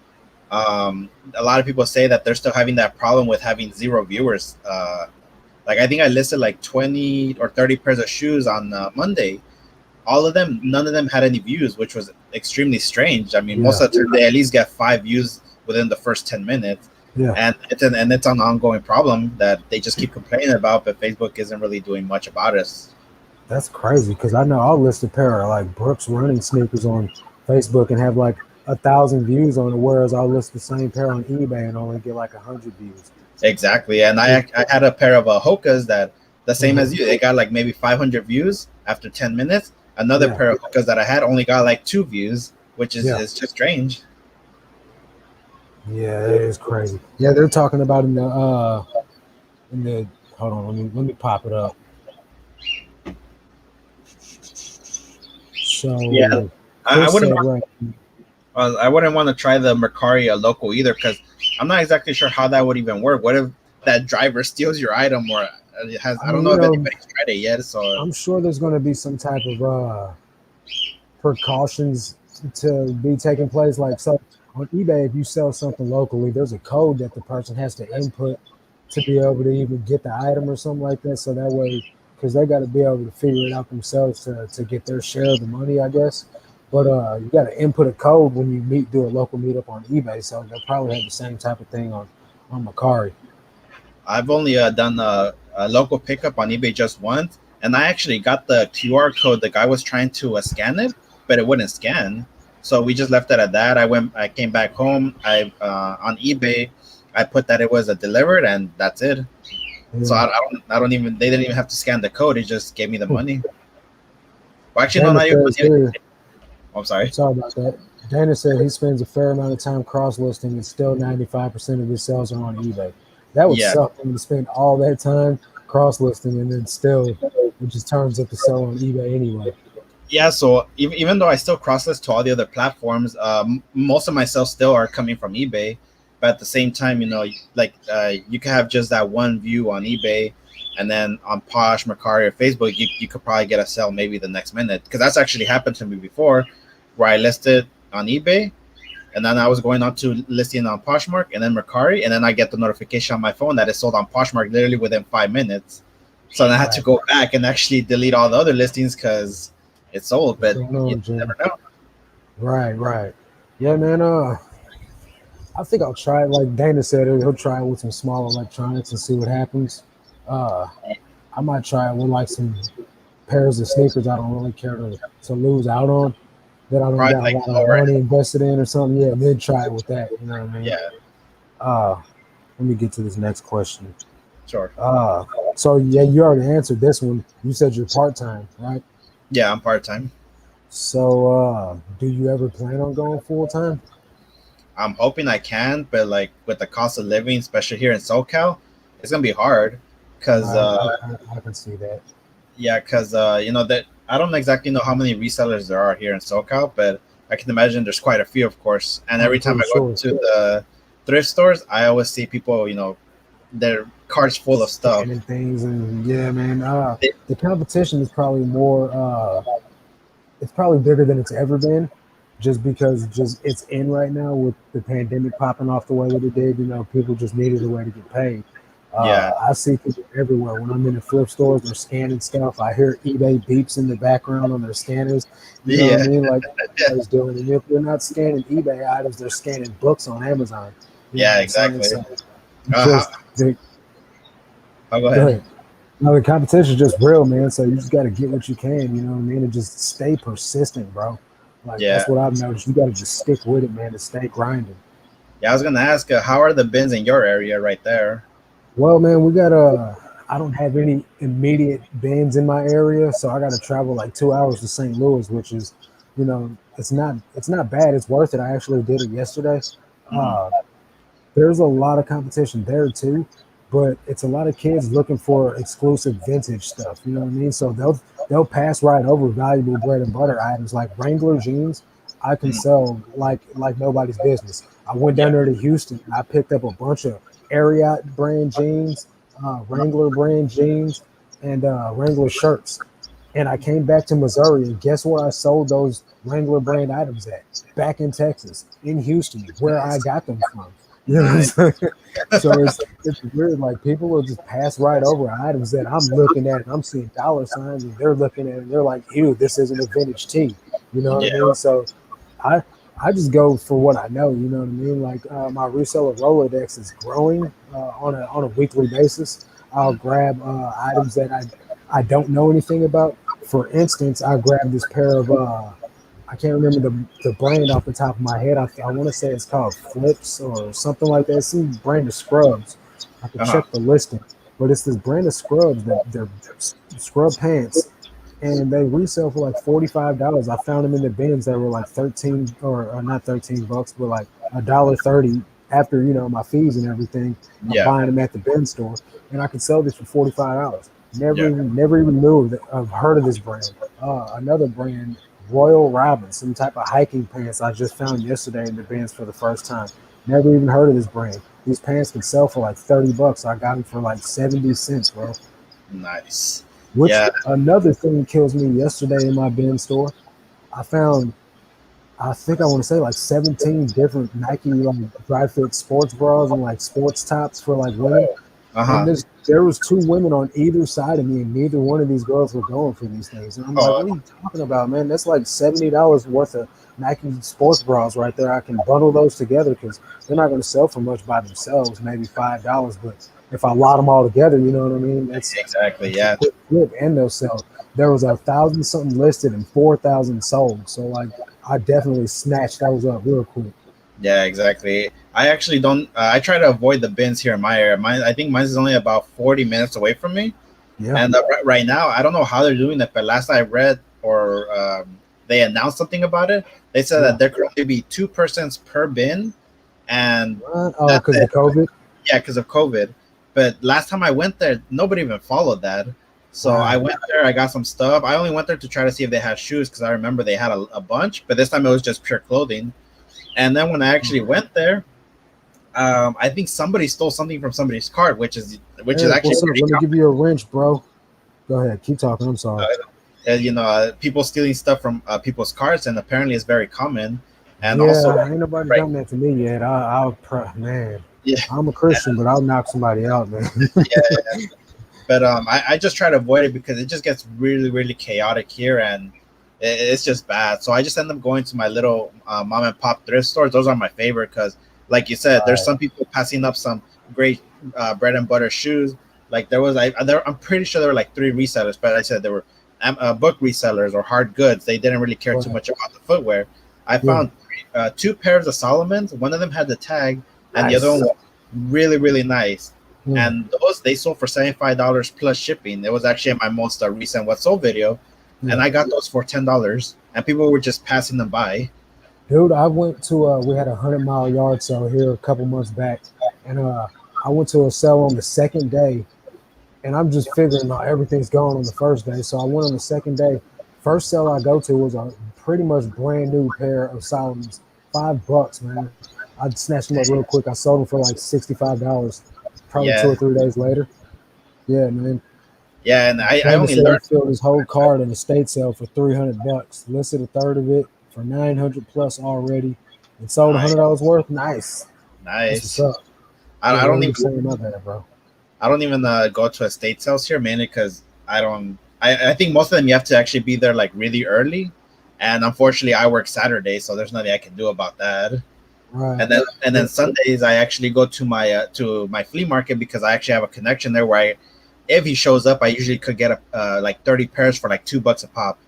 Speaker 2: a lot of people say that they're still having that problem with having zero viewers. Like I think I listed like 20 or 30 pairs of shoes on Monday. All of them, none of them had any views, which was extremely strange. I mean, most
Speaker 1: Yeah,
Speaker 2: of the time they at least get 5 views within the first 10 minutes,
Speaker 1: yeah,
Speaker 2: and it's an ongoing problem that they just keep complaining about, but Facebook isn't really doing much about it.
Speaker 1: that's crazy. Because I know I'll list a pair of like Brooks running sneakers on Facebook and have like 1,000 views on it, whereas I'll list the same pair on eBay and only get like 100 views.
Speaker 2: Exactly, and I had a pair of Hokas that the same
Speaker 1: Mhm.
Speaker 2: as you. They got like maybe 500 views after 10 minutes. Another
Speaker 1: Yeah,
Speaker 2: pair of Hokas that I had only got like 2 views, which
Speaker 1: yeah,
Speaker 2: is just strange.
Speaker 1: yeah. It is crazy. Yeah, they're talking about in the hold on, let me pop it up.
Speaker 2: Yeah,
Speaker 1: So
Speaker 2: I
Speaker 1: Chris
Speaker 2: wouldn't
Speaker 1: said right.
Speaker 2: I wouldn't want to try the Mercari local either because I'm not exactly sure how that would even work. What if that driver steals your item or it has?
Speaker 1: I
Speaker 2: I don't
Speaker 1: mean,
Speaker 2: know if anybody's tried it yet. So
Speaker 1: I'm sure there's going to be some type of precautions to be taking place. Like, so on eBay, if you sell something locally, there's a code that the person has to input to be able to even get the item or something like that. So that way, because they got to be able to figure it out themselves to get their share of the money, I guess. But you got to input a code when you do a local meetup on eBay. So they'll probably have the same type of thing on Macari.
Speaker 2: I've only done a local pickup on eBay just once, and I actually got the QR code. The guy was trying to scan it, but it wouldn't scan. So we just left it at that. I came back home. I on eBay, I put that it was a delivered, and that's it. So
Speaker 1: Yeah.
Speaker 2: I don't even they didn't even have to scan the code. It just gave me the money. Well, actually, no,
Speaker 1: Dana
Speaker 2: not even
Speaker 1: says
Speaker 2: money.
Speaker 1: here,
Speaker 2: Oh, I'm sorry.
Speaker 1: sorry about that. Dana said he spends a fair amount of time cross listing and still 95% of his sales are on eBay. That would
Speaker 2: Yeah,
Speaker 1: suck when you spend all that time cross listing and then still it just turns up to sell on eBay anyway.
Speaker 2: yeah. So even though I still cross list to all the other platforms, most of my sales still are coming from eBay. But at the same time, like you can have just that one view on eBay, and then on Posh, Mercari, or Facebook, you could probably get a sale maybe the next minute because that's actually happened to me before, where I listed on eBay, and then I was going on to listing on Poshmark and then Mercari, and then I get the notification on my phone that it's sold on Poshmark literally within 5 minutes. So then I had to
Speaker 1: Right.
Speaker 2: go back and actually delete all the other listings because it's sold,
Speaker 1: What's
Speaker 2: but
Speaker 1: going
Speaker 2: you
Speaker 1: on, Jim?
Speaker 2: never know.
Speaker 1: Right, right. Yeah, man. I think I'll try it. Like Dana said, he'll try it with some small electronics and see what happens. Uh, I might try it with like some pairs of sneakers I don't really care to lose out on. that I don't
Speaker 2: Probably
Speaker 1: got a
Speaker 2: like
Speaker 1: lot of
Speaker 2: lower
Speaker 1: money
Speaker 2: end.
Speaker 1: invested in or something, yeah, then try it with that. You know what I mean?
Speaker 2: Yeah,
Speaker 1: Uh, Let me get to this next question.
Speaker 2: sure.
Speaker 1: Uh, so yeah, you already answered this one. You said you're part time, right?
Speaker 2: Yeah, I'm part time.
Speaker 1: So do you ever plan on going full time?
Speaker 2: I'm hoping I can, but like with the cost of living, especially here in SoCal, it's gonna be hard. Cause
Speaker 1: I can see that.
Speaker 2: yeah, cause you know that I don't exactly know how many resellers there are here in SoCal, but I can imagine there's quite a few, of course. And
Speaker 1: I'm
Speaker 2: every time
Speaker 1: pretty
Speaker 2: I go
Speaker 1: sure.
Speaker 2: to the thrift stores, I always see people, you know, their carts full of stuff.
Speaker 1: Scanning things and yeah, man.
Speaker 2: They-
Speaker 1: The competition is probably more. It's probably bigger than it's ever been, just because just it's in right now with the pandemic popping off the way that it did. You know, people just needed a way to get paid.
Speaker 2: yeah,
Speaker 1: I see people everywhere. When I'm in the flip stores, they're scanning stuff. I hear eBay beeps in the background on their scanners. You know what I
Speaker 2: yeah,
Speaker 1: mean? Like everybody's doing. And if they're not scanning eBay items, they're scanning books on Amazon. You know
Speaker 2: yeah,
Speaker 1: what I'm saying?
Speaker 2: exactly.
Speaker 1: So
Speaker 2: How,
Speaker 1: just the,
Speaker 2: I'll go
Speaker 1: go
Speaker 2: ahead.
Speaker 1: ahead. No, the competition is just real, man. So you just got to get what you can, you know what I mean, and just stay persistent, bro. Like
Speaker 2: Yeah,
Speaker 1: that's what I've noticed. You got to just stick with it, man, and stay grinding.
Speaker 2: yeah. I was gonna ask, how are the bins in your area right there?
Speaker 1: Well, man, we got I don't have any immediate bins in my area, so I got to travel like 2 hours to St. Louis, which is, it's not bad. It's worth it. I actually did it yesterday.
Speaker 2: Hmm.
Speaker 1: Uh, there's a lot of competition there too, but it's a lot of kids looking for exclusive vintage stuff. You know what I mean? So they'll pass right over valuable bread and butter items like Wrangler jeans. I can
Speaker 2: Hmm.
Speaker 1: sell like nobody's business. I went
Speaker 2: Yeah.
Speaker 1: down there to Houston. I picked up a bunch of Ariat brand jeans, Wrangler brand jeans, and Wrangler shirts. And I came back to Missouri, and guess where I sold those Wrangler brand items at? Back in Texas, in Houston, where I
Speaker 2: Nice,
Speaker 1: got them from. You know what I'm
Speaker 2: nice.
Speaker 1: saying? So it's weird. Like people will just pass right over items that I'm looking at, and I'm seeing dollar signs, and they're looking at it, and they're like, "Ew, this isn't a vintage tee." You know what I
Speaker 2: Yeah.
Speaker 1: mean? So I I just go for what I know. You know what I mean? Like my reseller Rolodex is growing on a weekly basis. I'll grab items that I don't know anything about. For instance, I grabbed this pair of I can't remember the brand off the top of my head. I want to say it's called Flips or something like that. It's some brand of scrubs. I could
Speaker 2: Uh-huh.
Speaker 1: check the listing, but it's this brand of scrubs that they're scrub pants, and they resell for like $45. I found them in the bins that were like 13 or not 13 bucks, but like $1.30 after my fees and everything. I'm
Speaker 2: Yeah.
Speaker 1: buying them at the bin store, and I could sell this for $45.
Speaker 2: Yeah.
Speaker 1: Never even knew of heard of this brand. Another brand, Royal Robin, some type of hiking pants I just found yesterday in the bins for the first time. Never even heard of this brand. These pants could sell for like $30. I got them for like 70 cents, bro.
Speaker 2: Nice.
Speaker 1: Which
Speaker 2: Yeah.
Speaker 1: another thing kills me yesterday in my bin store. I found, I think I want to say like 17 different Nike like dry fit sports bras and like sports tops for like women. And
Speaker 2: Uh-huh.
Speaker 1: there was two women on either side of me, and neither one of these girls were going for these things. And I'm like,
Speaker 2: Oh,
Speaker 1: what are you talking about, man? That's like $70 worth of Nike sports bras right there. I can bundle those together because they're not going to sell for much by themselves, maybe $5. But if I lot them all together, you know what I mean?
Speaker 2: exactly.
Speaker 1: That's a
Speaker 2: Yeah.
Speaker 1: quick flip, and they'll sell. There was 1,000 something listed and 4,000 sold. So like, I definitely snatched those up real quick.
Speaker 2: Yeah, exactly. I actually don't. I try to avoid the bins here in my area. I think mine is only about 40 minutes away from me.
Speaker 1: Yeah.
Speaker 2: And right now, I don't know how they're doing it, but last I read or they announced something about it. They said that
Speaker 1: Yeah.
Speaker 2: there could only be two persons per bin, and
Speaker 1: What? Oh,
Speaker 2: that's
Speaker 1: because
Speaker 2: it.
Speaker 1: of COVID.
Speaker 2: Yeah, because of COVID. But last time I went there, nobody even followed that. So I
Speaker 1: Wow.
Speaker 2: went there. I got some stuff. I only went there to try to see if they had shoes because I remember they had a bunch. But this time it was just pure clothing. And then when I actually went there, I think somebody stole something from somebody's cart, which is
Speaker 1: Eric,
Speaker 2: actually
Speaker 1: what's up?
Speaker 2: pretty
Speaker 1: Let me
Speaker 2: common.
Speaker 1: give you a wrench, bro. Go ahead. Keep talking. I'm sorry.
Speaker 2: People stealing stuff from people's carts, and apparently it's very common. And also,
Speaker 1: Yeah, ain't nobody
Speaker 2: right?
Speaker 1: done that to me yet. Man,
Speaker 2: Yeah,
Speaker 1: I'm a Christian, but I'll knock somebody out, man.
Speaker 2: yeah. But I just try to avoid it because it just gets really, really chaotic here, and it's just bad. So I just end up going to my little mom and pop thrift stores. Those are my favorite because, like you said, there's
Speaker 1: Right.
Speaker 2: some people passing up some great bread and butter shoes. Like I'm pretty sure there were like three resellers, but I said there were, book resellers or hard goods. They didn't really care too
Speaker 1: Right.
Speaker 2: much about the footwear. I
Speaker 1: Yeah.
Speaker 2: found two pairs of Solomons. One of them had the tag, and the other one
Speaker 1: Nice.
Speaker 2: was really really nice.
Speaker 1: Mm.
Speaker 2: And those they sold for $75 plus shipping. It was actually my most recent what sold video, and
Speaker 1: Yeah.
Speaker 2: I got those for $10, and people were just passing them by.
Speaker 1: Dude, I went to we had a 100-mile yard sale here a couple months back, and I went to a sale on the second day, and I'm just figuring out everything's gone on the first day. So I went on the second day. First sale I go to was a pretty much brand new pair of Solomons, $5, man. I snatched them up real quick. I sold them for like $65, probably two
Speaker 2: Yeah,
Speaker 1: or 3 days later. Yeah, man.
Speaker 2: yeah, and I
Speaker 1: Brandon
Speaker 2: only
Speaker 1: said he
Speaker 2: learned.
Speaker 1: filled his whole card in a estate sale for $300. Listed a third of it for 900 plus already, and sold
Speaker 2: Nice,
Speaker 1: $100 worth. Nice. That's what's
Speaker 2: nice.
Speaker 1: up. Yeah,
Speaker 2: I
Speaker 1: what
Speaker 2: don't
Speaker 1: were
Speaker 2: even
Speaker 1: you saying about that, bro?
Speaker 2: I don't even go to estate sales here mainly because I don't. I think most of them you have to actually be there like really early, and unfortunately I work Saturday, so there's nothing I can do about that.
Speaker 1: Right.
Speaker 2: And
Speaker 1: Yeah.
Speaker 2: then Sundays I actually go to my flea market because I actually have a connection there where if he shows up, I usually could get like 30 pairs for like $2 a pop.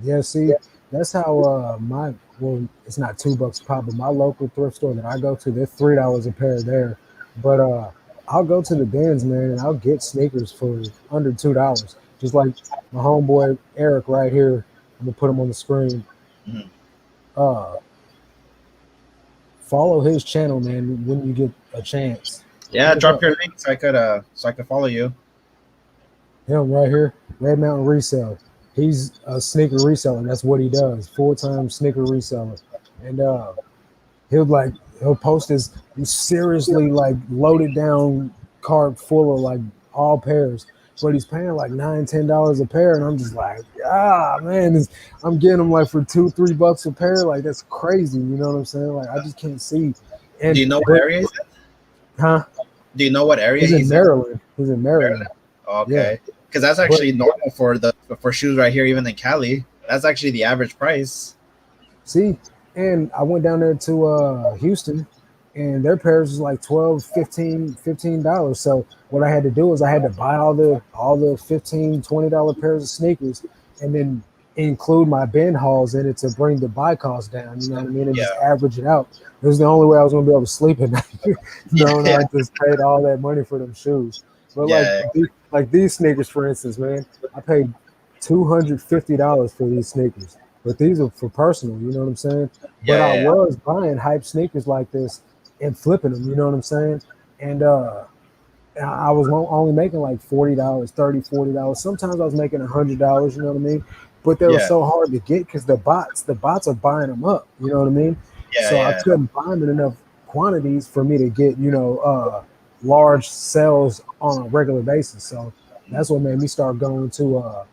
Speaker 1: Yeah, see, that's how my well, it's not $2 a pop, but my local thrift store that I go to, they're $3 a pair there. But I'll go to the bins, man, and I'll get sneakers for under $2. Just like my homeboy Eric right here. I'm gonna put him on the screen.
Speaker 2: Mhm.
Speaker 1: Uh, Follow his channel, man, when you get a chance.
Speaker 2: Yeah,
Speaker 1: Look
Speaker 2: drop
Speaker 1: up
Speaker 2: your link so I could follow you.
Speaker 1: him right here, Red Mountain Resale. He's a sneaker reseller. That's what he does, full time sneaker reseller. And he'll like he'll post his seriously like loaded down cart full of like all pairs, but he's paying like $9-10 a pair, and I'm just like, man, I'm getting them like for $2-3 a pair. Like that's crazy. You know what I'm saying? Like I just can't see.
Speaker 2: Do
Speaker 1: And
Speaker 2: you know what
Speaker 1: but
Speaker 2: area he's in?
Speaker 1: huh?
Speaker 2: Do you know what area
Speaker 1: He's in
Speaker 2: he's in?
Speaker 1: Maryland. He's in Maryland.
Speaker 2: Maryland.
Speaker 1: Yeah,
Speaker 2: Okay, because that's
Speaker 1: but
Speaker 2: actually normal for shoes right here, even in Cali. That's actually the average price.
Speaker 1: see, and I went down there to Houston, and their pairs was like 12, $15. So what I had to do is I had to buy all the $15-20 pairs of sneakers, and then include my bin hauls in it to bring the buy cost down. You know what I mean? And just
Speaker 2: Yeah,
Speaker 1: average it out. It was the only way I was gonna be able to sleep at night, knowing
Speaker 2: yeah,
Speaker 1: I just paid all that money for them shoes. But
Speaker 2: yeah,
Speaker 1: like these sneakers, for instance, man, I paid $250 for these sneakers, but these are for personal. You know what I'm saying? But I
Speaker 2: yeah,
Speaker 1: was buying hype sneakers like this and flipping them. You know what I'm saying? And I was only making like $40, 30, $40. Sometimes I was making $100. You know what I mean? But they were
Speaker 2: yeah,
Speaker 1: so hard to get because the bots are buying them up. You know what I mean?
Speaker 2: yeah,
Speaker 1: So I
Speaker 2: yeah,
Speaker 1: couldn't buy them in enough quantities for me to get large sales on a regular basis. So that's what made me start going to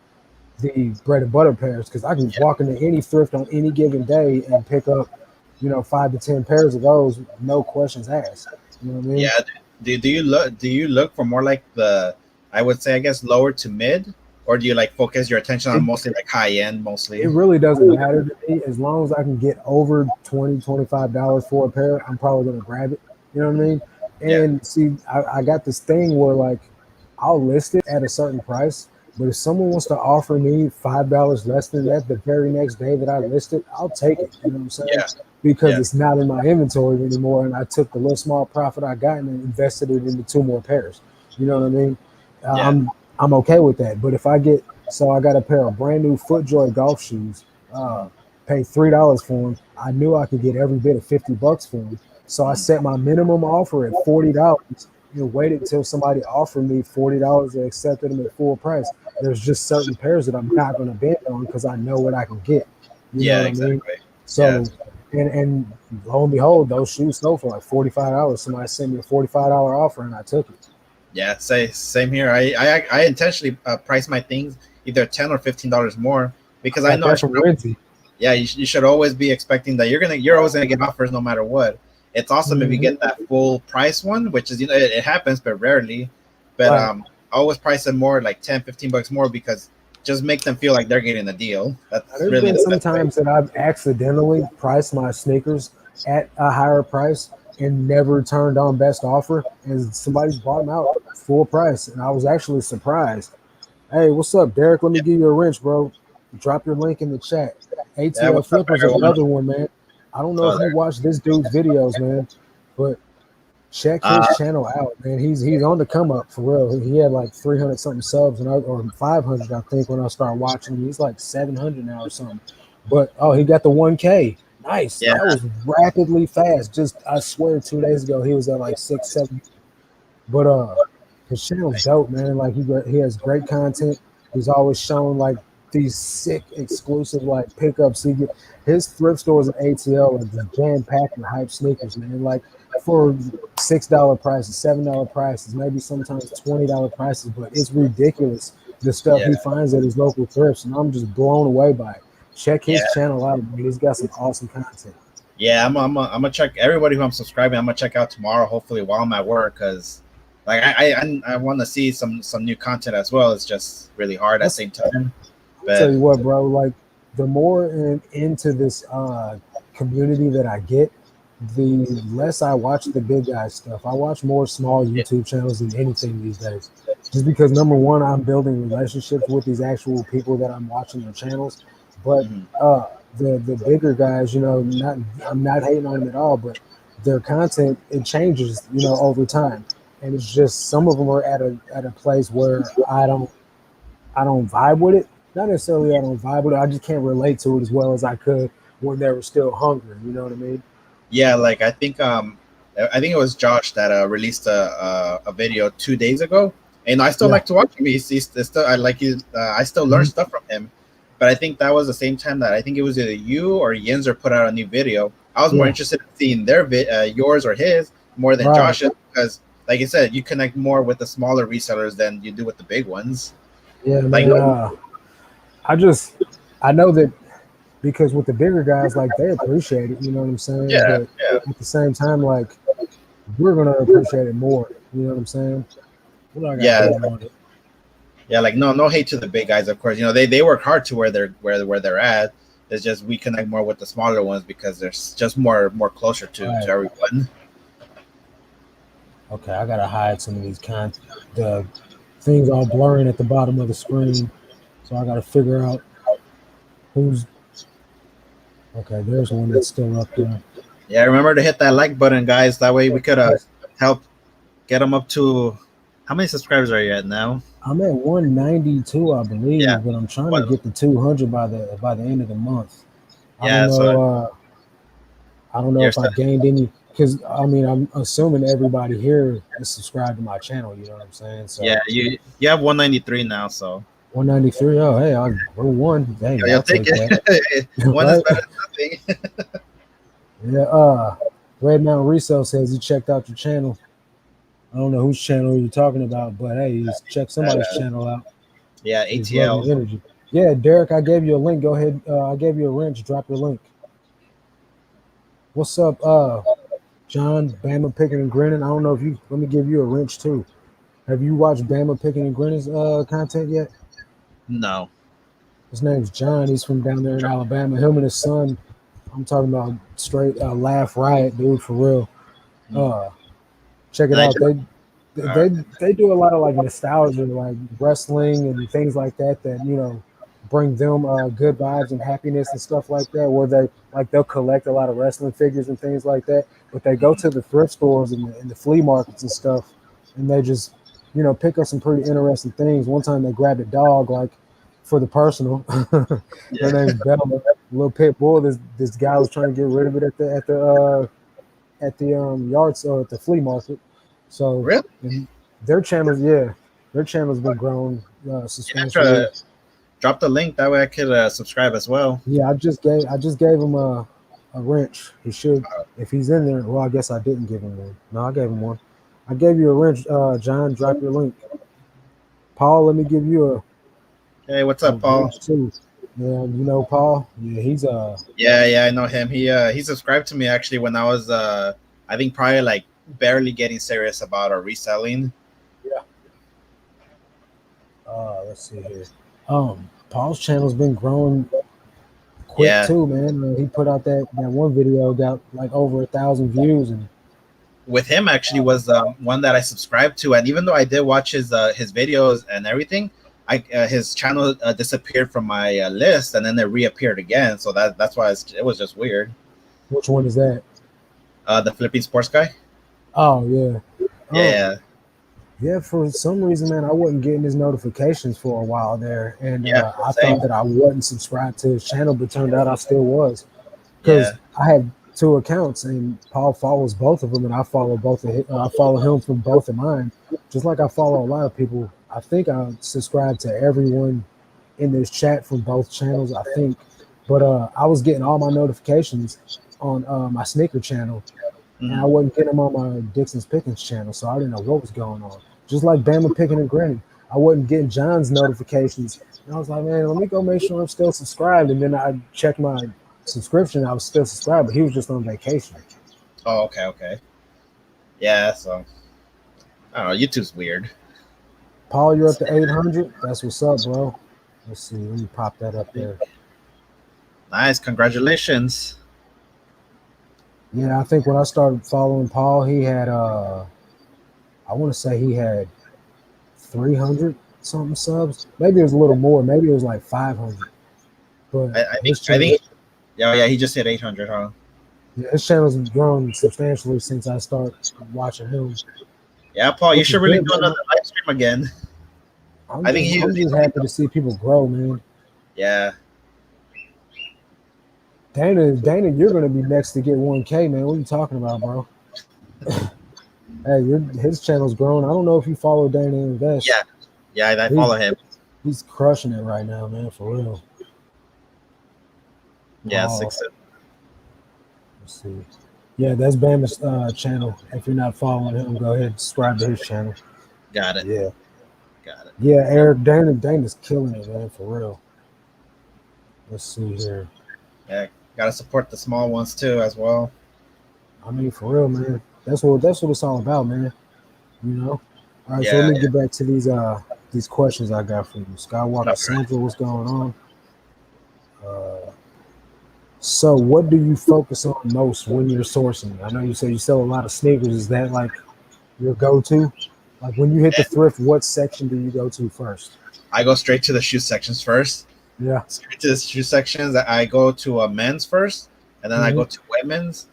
Speaker 1: the bread and butter pairs because I can
Speaker 2: yeah,
Speaker 1: walk into any thrift on any given day and pick up 5 to 10 pairs of those, no questions asked. You know what I mean?
Speaker 2: yeah. Do you look for more like the I would say I guess lower to mid, or do you like focus your attention on
Speaker 1: It,
Speaker 2: mostly like high end
Speaker 1: it
Speaker 2: mostly?
Speaker 1: really doesn't matter to me as long as I can get over $20-25 for a pair. I'm probably gonna grab it. You know what I mean?
Speaker 2: Yeah,
Speaker 1: And see, I got this thing where like I'll list it at a certain price, but if someone wants to offer me $5 less than that the very next day that I list it, I'll take it. You know what I'm saying?
Speaker 2: yeah,
Speaker 1: Because
Speaker 2: yeah,
Speaker 1: it's not in my inventory anymore, and I took the little small profit I got and invested it into two more pairs. You know what I mean?
Speaker 2: yeah,
Speaker 1: I'm okay with that. But if I get so I got a pair of brand new FootJoy golf shoes,
Speaker 2: mhm,
Speaker 1: paid $3 for them. I knew I could get every bit of $50 for them. So I
Speaker 2: mhm.
Speaker 1: set my minimum offer at $40 and waited until somebody offered me $40 and accepted them at full price. There's just certain pairs that I'm not going to bend on because I know what I can get. You know
Speaker 2: Yeah,
Speaker 1: what I mean?
Speaker 2: exactly. Yeah,
Speaker 1: So, and lo and behold, those shoes sold for like $45. Somebody sent me a $45 offer and I took it.
Speaker 2: yeah. Same here. I intentionally price my things either $10 or $15 more because
Speaker 1: I
Speaker 2: I
Speaker 1: got
Speaker 2: know I
Speaker 1: that
Speaker 2: should.
Speaker 1: from Renzi.
Speaker 2: Yeah, you should always be expecting that you're always gonna get offers no matter what. It's awesome if you
Speaker 1: Mhm.
Speaker 2: get that full price one, which is it happens but rarely. But
Speaker 1: Right.
Speaker 2: I always price them more like 10-15 bucks more because just make them feel like they're getting a deal.
Speaker 1: Now,
Speaker 2: That's
Speaker 1: there's
Speaker 2: really
Speaker 1: been
Speaker 2: the
Speaker 1: some
Speaker 2: best way.
Speaker 1: times that I've accidentally priced my sneakers at a higher price and never turned on best offer, and somebody's bought them out full price, and I was actually surprised. Hey, what's up, Derek? Let me give you a wrench, bro. Drop your link in the chat.
Speaker 2: Yeah,
Speaker 1: ATL
Speaker 2: what's up,
Speaker 1: Flipper's
Speaker 2: everyone?
Speaker 1: another one, man. I don't know
Speaker 2: Oh,
Speaker 1: if you
Speaker 2: there.
Speaker 1: watch this dude's videos, man, but check his
Speaker 2: Uh,
Speaker 1: channel out, man. He's on the come up for real. He had like 300 something subs, and or 500, I think, when I started watching him. He's like 700 now or something. But oh, he got the 1K. Nice.
Speaker 2: yeah,
Speaker 1: That was rapidly fast. Just I swear, 2 days ago he was at like 6, 7. But his channel's dope, man. Like he has great content. He's always showing like these sick exclusive like pickups. His thrift stores in ATL are just jam packed with hype sneakers, man. Like for $6 prices, $7 prices, maybe sometimes $20 prices, but it's ridiculous the stuff
Speaker 2: yeah,
Speaker 1: he finds at his local thrifts, and I'm just blown away by it. Check
Speaker 2: yeah,
Speaker 1: his channel out, man. He's got some awesome content.
Speaker 2: yeah. I'm gonna check everybody who I'm subscribing. I'm gonna check out tomorrow, hopefully while I'm at work, because like I want to see some new content as well. It's just really hard at the
Speaker 1: That's
Speaker 2: same time.
Speaker 1: tell
Speaker 2: But
Speaker 1: you what, bro, like the more into this community that I get, the less I watch the big guy stuff. I watch more small
Speaker 2: yeah,
Speaker 1: YouTube channels than anything these days. Just because number one, I'm building relationships with these actual people that I'm watching their channels. But
Speaker 2: mhm.
Speaker 1: uh the bigger guys, not I'm not hating on them at all, but their content it changes, over time. And it's just some of them are at a place where I don't vibe with it. Not necessarily I don't vibe with it. I just can't relate to it as well as I could when they were still hungry. You know what I mean?
Speaker 2: Yeah, like I think it was Josh that released a video 2 days ago, and I still
Speaker 1: Yeah.
Speaker 2: like to watch him. He's still I like you. I still learn
Speaker 1: Mhm.
Speaker 2: stuff from him. But I think that was the same time that I think it was either you or Yenzer put out a new video. I was more
Speaker 1: Yeah.
Speaker 2: interested in seeing yours or his more than
Speaker 1: Right.
Speaker 2: Josh's because, like you said, you connect more with the smaller resellers than you do with the big ones.
Speaker 1: Yeah,
Speaker 2: Like,
Speaker 1: man. I just I know that because with the bigger guys, like they appreciate it. You know what I'm saying?
Speaker 2: yeah,
Speaker 1: But
Speaker 2: yeah,
Speaker 1: at the same time, like we're gonna appreciate it more. You know what I'm saying? What do I got
Speaker 2: yeah.
Speaker 1: going on it?
Speaker 2: Yeah, like no hate to the big guys, of course. They work hard to where they're at. It's just we connect more with the smaller ones because they're just more closer
Speaker 1: All
Speaker 2: to
Speaker 1: right.
Speaker 2: everyone.
Speaker 1: Okay, I gotta hide some of these the things all blurring at the bottom of the screen. So I gotta figure out who's okay. There's one that's still up there.
Speaker 2: Yeah, remember to hit that like button, guys. That way we could help get them up to how many subscribers are you at now?
Speaker 1: I'm at 192, I
Speaker 2: Yeah,
Speaker 1: believe, but I'm trying to
Speaker 2: what?
Speaker 1: get to 200 by the end of the month. I don't
Speaker 2: Yeah, so
Speaker 1: know. I don't know
Speaker 2: you're
Speaker 1: if I've gained any because I mean I'm assuming everybody here is subscribed to my channel. You know what I'm saying?
Speaker 2: yeah
Speaker 1: So
Speaker 2: you have 193 now, so
Speaker 1: 193. Oh, hey, we're one. Dang,
Speaker 2: you'll
Speaker 1: I'll
Speaker 2: take
Speaker 1: take that.
Speaker 2: it. One is
Speaker 1: Right?
Speaker 2: better than nothing.
Speaker 1: Yeah. Red Mountain Resale says he checked out your channel. I don't know whose channel you're talking about, but hey, he's checked somebody's channel out.
Speaker 2: Yeah,
Speaker 1: He's loving
Speaker 2: ATL.
Speaker 1: the energy. Yeah, Derek, I gave you a link. Go ahead. I gave you a wrench. Drop your link. What's up, John? Bama picking and grinning. I don't know if you. Let me give you a wrench too. Have you watched Bama picking and grinning's content yet?
Speaker 2: No.
Speaker 1: His name's John. He's from down there in Alabama. Him and his son. I'm talking about straight laugh riot, dude, for real.
Speaker 2: Mm.
Speaker 1: Uh, check it
Speaker 2: Nice.
Speaker 1: out. They
Speaker 2: All right.
Speaker 1: they they do a lot of like nostalgia, like wrestling and things like that. That bring them good vibes and happiness and stuff like that. Where they'll collect a lot of wrestling figures and things like that. But they go to the thrift stores and the flea markets and stuff, and they just pick up some pretty interesting things. One time they grabbed a dog like for the personal. Her
Speaker 2: Yeah.
Speaker 1: name's Bella, a little pit bull. This guy was trying to get rid of it at the yards or at the flea market. So
Speaker 2: Really?
Speaker 1: and their channels, yeah, their channel's been grown
Speaker 2: Yeah, try to
Speaker 1: substantially.
Speaker 2: drop the link that way I could subscribe as well.
Speaker 1: Yeah, I just gave him a wrench. He should if he's in there. Well, I guess I didn't give him one. No, I gave him one. I gave you a wrench, John. Drop your link. Paul, let me give you
Speaker 2: Hey, what's
Speaker 1: a
Speaker 2: up, Paul?
Speaker 1: wrench too. Yeah, you know Paul. Yeah, he's
Speaker 2: Yeah, I know him. He subscribed to me actually when I was I think probably like barely getting serious about reselling.
Speaker 1: yeah. Let's see here. Paul's channel's been growing quick
Speaker 2: Yeah,
Speaker 1: too, man. He put out that one video, got like over 1,000 views, and
Speaker 2: with him actually was one that I subscribed to, and even though I did watch his videos and everything, his channel disappeared from my list, and then it reappeared again. So that's why it was just weird.
Speaker 1: Which one is that?
Speaker 2: The flipping sports guy.
Speaker 1: Oh yeah.
Speaker 2: Yeah.
Speaker 1: Yeah, for some reason, man, I wasn't getting his notifications for a while there, and
Speaker 2: Yeah.
Speaker 1: I
Speaker 2: Same.
Speaker 1: thought that I wasn't subscribed to his channel, but turned out I still was, because
Speaker 2: Yeah.
Speaker 1: I had two accounts, and Paul follows both of them, and I follow both of I follow him from both of mine, just like I follow a lot of people. I think I subscribe to everyone in this chat from both channels, I think, but I was getting all my notifications on my sneaker channel, and I
Speaker 2: Mhm.
Speaker 1: wasn't getting them on my Dixon's Pickins channel, so I didn't know what was going on. Just like Bama Picking and Granny, I wasn't getting John's notifications, and I was like, man, let me go make sure I'm still subscribed. And then I checked my subscription, I was still subscribed, but he was just on vacation.
Speaker 2: Oh, okay, okay. Yeah, so I don't know. YouTube's weird.
Speaker 1: Paul, you're up to 800. That's what's up, bro. Let's see. Let me pop that up there.
Speaker 2: Nice, congratulations.
Speaker 1: Yeah, I think when I started following Paul, he had I want to say he had 300 something subs. Maybe it was a little more. Maybe it was like 500. But
Speaker 2: I think, yeah, yeah, he just hit 800, huh?
Speaker 1: yeah, his channel's grown substantially since I started watching him.
Speaker 2: Yeah, Paul, you
Speaker 1: Which is
Speaker 2: should really
Speaker 1: good,
Speaker 2: do
Speaker 1: man.
Speaker 2: another live stream again. I think
Speaker 1: I'm
Speaker 2: he's
Speaker 1: just
Speaker 2: only
Speaker 1: happy to see people grow, man.
Speaker 2: yeah.
Speaker 1: Dana, you're gonna be next to get 1K, man. What are you talking about, bro? Hey, his channel's grown. I don't know if you follow Dana Invest.
Speaker 2: Yeah, yeah, I follow him.
Speaker 1: He's crushing it right now, man, for real.
Speaker 2: Yeah,
Speaker 1: Oh,
Speaker 2: 6.
Speaker 1: let's see. Yeah, that's Bama's channel. If you're not following him, go ahead and subscribe to his channel.
Speaker 2: Got it.
Speaker 1: Yeah.
Speaker 2: Got it.
Speaker 1: Yeah, Eric, Dana's killing it, man, for real. Let's see here.
Speaker 2: Yeah, gotta support the small ones too as well.
Speaker 1: I mean, for real, man. That's what it's all about, man. You know. All right, so
Speaker 2: Yeah,
Speaker 1: let me get back to these questions I got for you. Skywalker Sandra, what's going on? So, what do you focus on most when you're sourcing? I know you say you sell a lot of sneakers. Is that like your go-to? Like when you hit the thrift, what section do you go to first?
Speaker 2: I go straight to the shoe sections first.
Speaker 1: Yeah.
Speaker 2: Straight to the shoe sections. I go to men's first, and then I go to women's.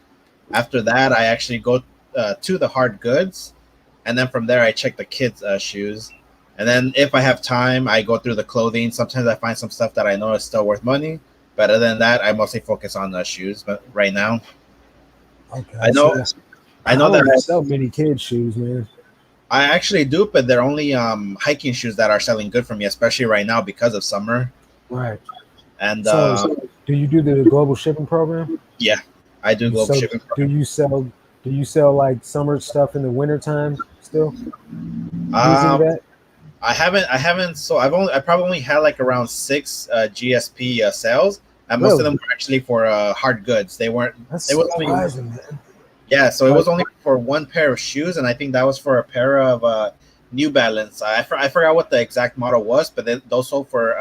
Speaker 2: After that, I actually go to the hard goods, and then from there I check the kids' shoes. And then if I have time, I go through the clothing. Sometimes I find some stuff that I know is still worth money. But other than that, I mostly focus on the shoes. But right now,
Speaker 1: Okay.
Speaker 2: I know
Speaker 1: I don't sell many kids' shoes, man.
Speaker 2: I actually do, but they're only hiking shoes that are selling good for me, especially right now because of summer.
Speaker 1: Right.
Speaker 2: And
Speaker 1: So, do you do the global shipping program?
Speaker 2: yeah, I do global shipping.
Speaker 1: Do you sell like summer stuff in the wintertime still? Using that?
Speaker 2: I haven't. So I probably only had like around 6 GSP sales, and most of them were actually for hard goods. They weren't.
Speaker 1: That's
Speaker 2: it was
Speaker 1: surprising,
Speaker 2: only,
Speaker 1: man.
Speaker 2: yeah, so it was only for one pair of shoes, and I think that was for a pair of New Balance. I forgot what the exact model was, but those sold for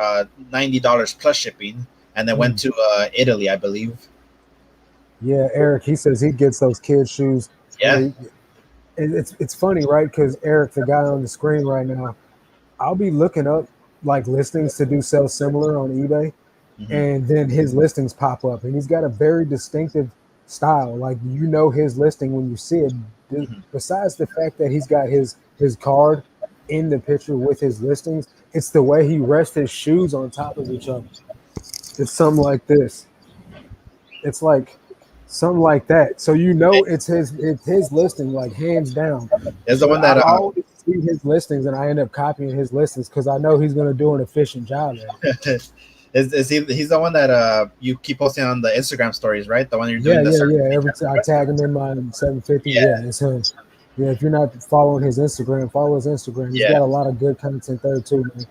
Speaker 2: $90 plus shipping, and they went to Italy, I believe.
Speaker 1: Yeah, Eric, he says he gets those kids' shoes.
Speaker 2: Yeah.
Speaker 1: It's funny, right? Because Eric, the guy on the screen right now, I'll be looking up like listings to do sell similar on eBay, and then his listings pop up, and he's got a very distinctive style. Like his listing when you see it. Besides the fact that he's got his card in the picture with his listings, it's the way he rests his shoes on top of each other. It's something like this. It's like something like that. So it's his listing, like hands down.
Speaker 2: It's the one that
Speaker 1: I always see his listings, and I end up copying his listings because I know he's going to do an efficient job at it.
Speaker 2: He's the one that you keep posting on the Instagram stories, right? The one you're doing.
Speaker 1: Yeah. Every time I tag him in my 750, yeah, it's him. Yeah, if you're not following his Instagram, follow his Instagram. He's got a lot of good content there too, man.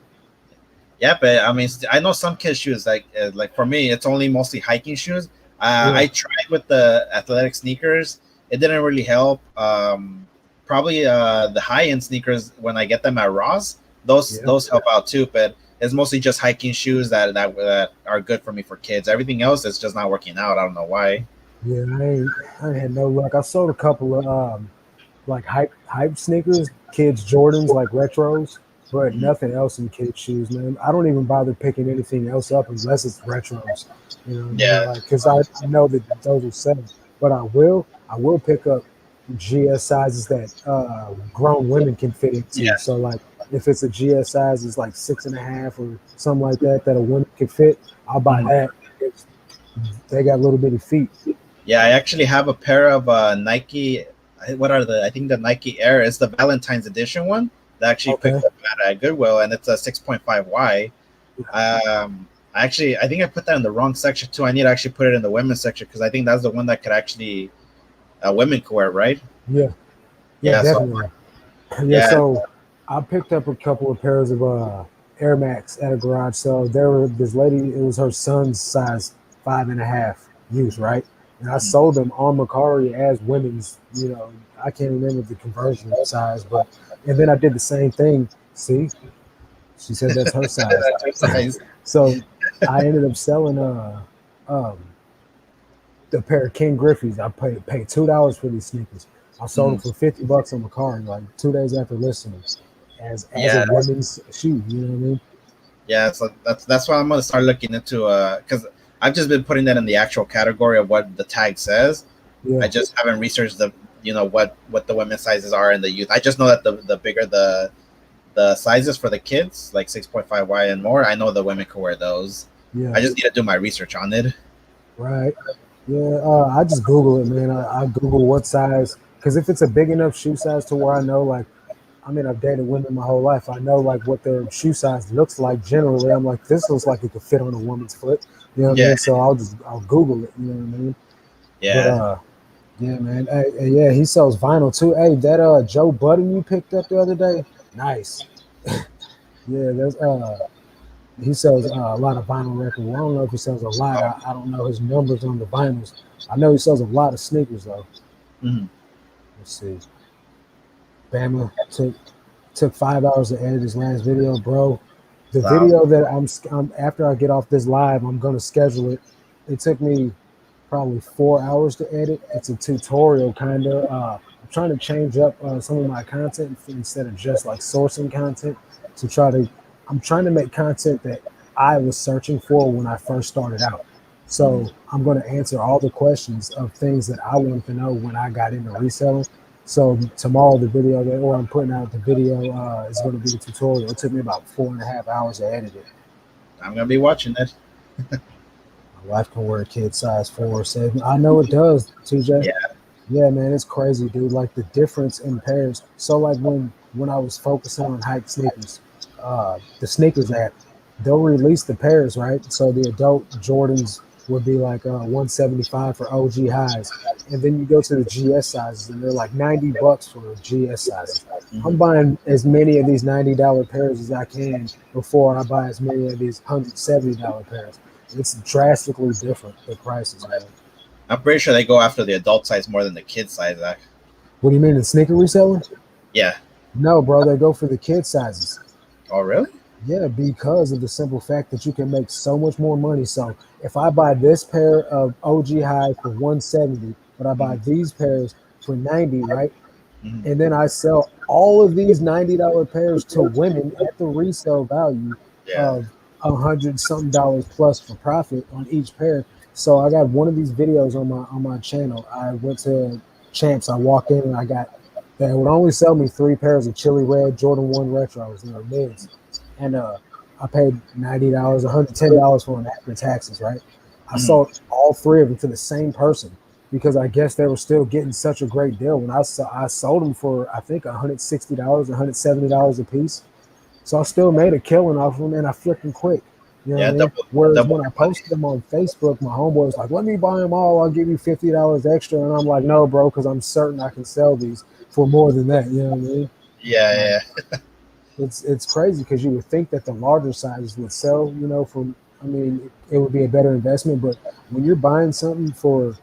Speaker 2: Yeah, but I mean, I know some kids' shoes. Like for me, it's only mostly hiking shoes. I tried with the athletic sneakers. It didn't really help. Probably the high-end sneakers when I get them at Ross, those help out too. But it's mostly just hiking shoes that are good for me for kids. Everything else is just not working out. I don't know why.
Speaker 1: Yeah, I had no luck. I sold a couple of like hype sneakers, kids Jordans, like retros, but
Speaker 2: Mhm.
Speaker 1: nothing else in kids shoes, man. I don't even bother picking anything else up unless it's retros. You know what I mean?
Speaker 2: Yeah.
Speaker 1: Like, because I know that those will sell. But I will pick up GS sizes that grown women can fit into.
Speaker 2: Yeah.
Speaker 1: So like if it's a GS size is like 6.5 or something like that that a woman can fit, I'll buy
Speaker 2: Mhm.
Speaker 1: that. If they got little bitty feet.
Speaker 2: Yeah, I actually have a pair of Nike. What are the? I think the Nike Air is the Valentine's edition one that I actually
Speaker 1: Okay.
Speaker 2: picked up at Goodwill, and it's a 6.5Y. I think I put that in the wrong section too. I need to actually put it in the women's section because I think that's the one that could actually women could wear, right?
Speaker 1: Yeah. Yeah,
Speaker 2: Yeah. So
Speaker 1: definitely. Yeah,
Speaker 2: yeah.
Speaker 1: so I picked up a couple of pairs of Air Max at a garage sale. There were this lady, it was her son's size 5.5 use, right? And I
Speaker 2: Mhm.
Speaker 1: sold them on Macari as women's, I can't remember the conversion size, but and then I did the same thing. See, she said that's her size.
Speaker 2: That's her size.
Speaker 1: So I ended up selling um the pair of King Griffey's. I paid $2 for these sneakers. I sold them
Speaker 2: Mhm.
Speaker 1: for $50 on Macari like 2 days after listing them as a
Speaker 2: Yeah.
Speaker 1: women's shoe. You know what I mean?
Speaker 2: Yeah, so that's why I'm gonna start looking into because I've just been putting that in the actual category of what the tag says. I
Speaker 1: Yeah,
Speaker 2: just haven't researched the what the women's sizes are in the youth. I just know that the bigger the sizes for the kids, like 6.5Y and more, I know the women can wear those.
Speaker 1: yeah,
Speaker 2: I just need to do my research on it.
Speaker 1: right. Yeah, I just Google it, man. I Google what size because if it's a big enough shoe size to where I know, like, I mean, I've dated women my whole life. I know like what their shoe size looks like. Generally, I'm like, this looks like it could fit on a woman's foot. You know what I
Speaker 2: Yeah,
Speaker 1: mean? So I'll Google it. You know what I mean? But
Speaker 2: yeah.
Speaker 1: yeah, man. Yeah, he sells vinyl too. Hey, that Joe Budden you picked up the other day, nice. Yeah, there's he sells a lot of vinyl records. Well, I don't know if he sells a lot.
Speaker 2: Oh,
Speaker 1: I don't know his numbers on the vinyls. I know he sells a lot of sneakers though.
Speaker 2: mhm.
Speaker 1: Let's see. Bama took 5 hours to edit his last video, bro. The
Speaker 2: Wow.
Speaker 1: video that I'm after I get off this live, I'm gonna schedule it. It took me probably 4 hours to edit. It's a tutorial kind of. I'm trying to change up some of my content instead of just like sourcing content to try to. I'm trying to make content that I was searching for when I first started out.
Speaker 2: Mhm.
Speaker 1: So I'm going to answer all the questions of things that I wanted to know when I got into reselling. So tomorrow, the video that, or I'm putting out the video is going to be a tutorial. It took me about 4.5 hours to edit it.
Speaker 2: I'm gonna be watching it.
Speaker 1: My wife can wear a kid size 4. Save me. I know it does, TJ.
Speaker 2: Yeah.
Speaker 1: Yeah, man, it's crazy, dude. Like the difference in pairs. So like when I was focusing on hype sneakers, the sneakers app, they'll release the pairs, right? So the adult Jordans would be like 175 for OG highs, and then you go to the GS sizes, and they're like $90 for the GS sizes. I'm
Speaker 2: Mhm.
Speaker 1: buying as many of these $90 pairs as I can before I buy as many of these $170 pairs. It's drastically different the prices, man.
Speaker 2: I'm pretty sure they go after the adult size more than the kid size.
Speaker 1: What do you mean, the sneaker reselling?
Speaker 2: Yeah.
Speaker 1: No, bro, they go for the kid sizes.
Speaker 2: Oh, really?
Speaker 1: Yeah, because of the simple fact that you can make so much more money. So if I buy this pair of OG highs for 170, but I buy
Speaker 2: Mhm.
Speaker 1: these pairs for 90, right?
Speaker 2: Mhm.
Speaker 1: And then I sell all of these $90 pairs to women at the resale value
Speaker 2: Yeah.
Speaker 1: of 100 something dollars plus for profit on each pair. So I got one of these videos on my channel. I went to Champs. I walked in and I got they would only sell me 3 pairs of Chili Red Jordan 1 retros, mids. And I paid $90, $110 for them after taxes, right? I
Speaker 2: Mhm.
Speaker 1: sold all 3 of them to the same person because I guess they were still getting such a great deal. When I sold them for I think $160, $170 a piece. So I still made a killing off them and I flipped them quick. You know
Speaker 2: Yeah.
Speaker 1: what I mean?
Speaker 2: Double
Speaker 1: Whereas
Speaker 2: double
Speaker 1: when I
Speaker 2: your money.
Speaker 1: posted them on Facebook, my homeboy was like, "Let me buy them all. I'll give you $50 extra." And I'm like, "No, bro, because I'm certain I can sell these for more than that." You know what I mean? Like
Speaker 2: Yeah.
Speaker 1: it's crazy because you would think that the larger sizes would sell. For I mean, it would be a better investment. But when you're buying something for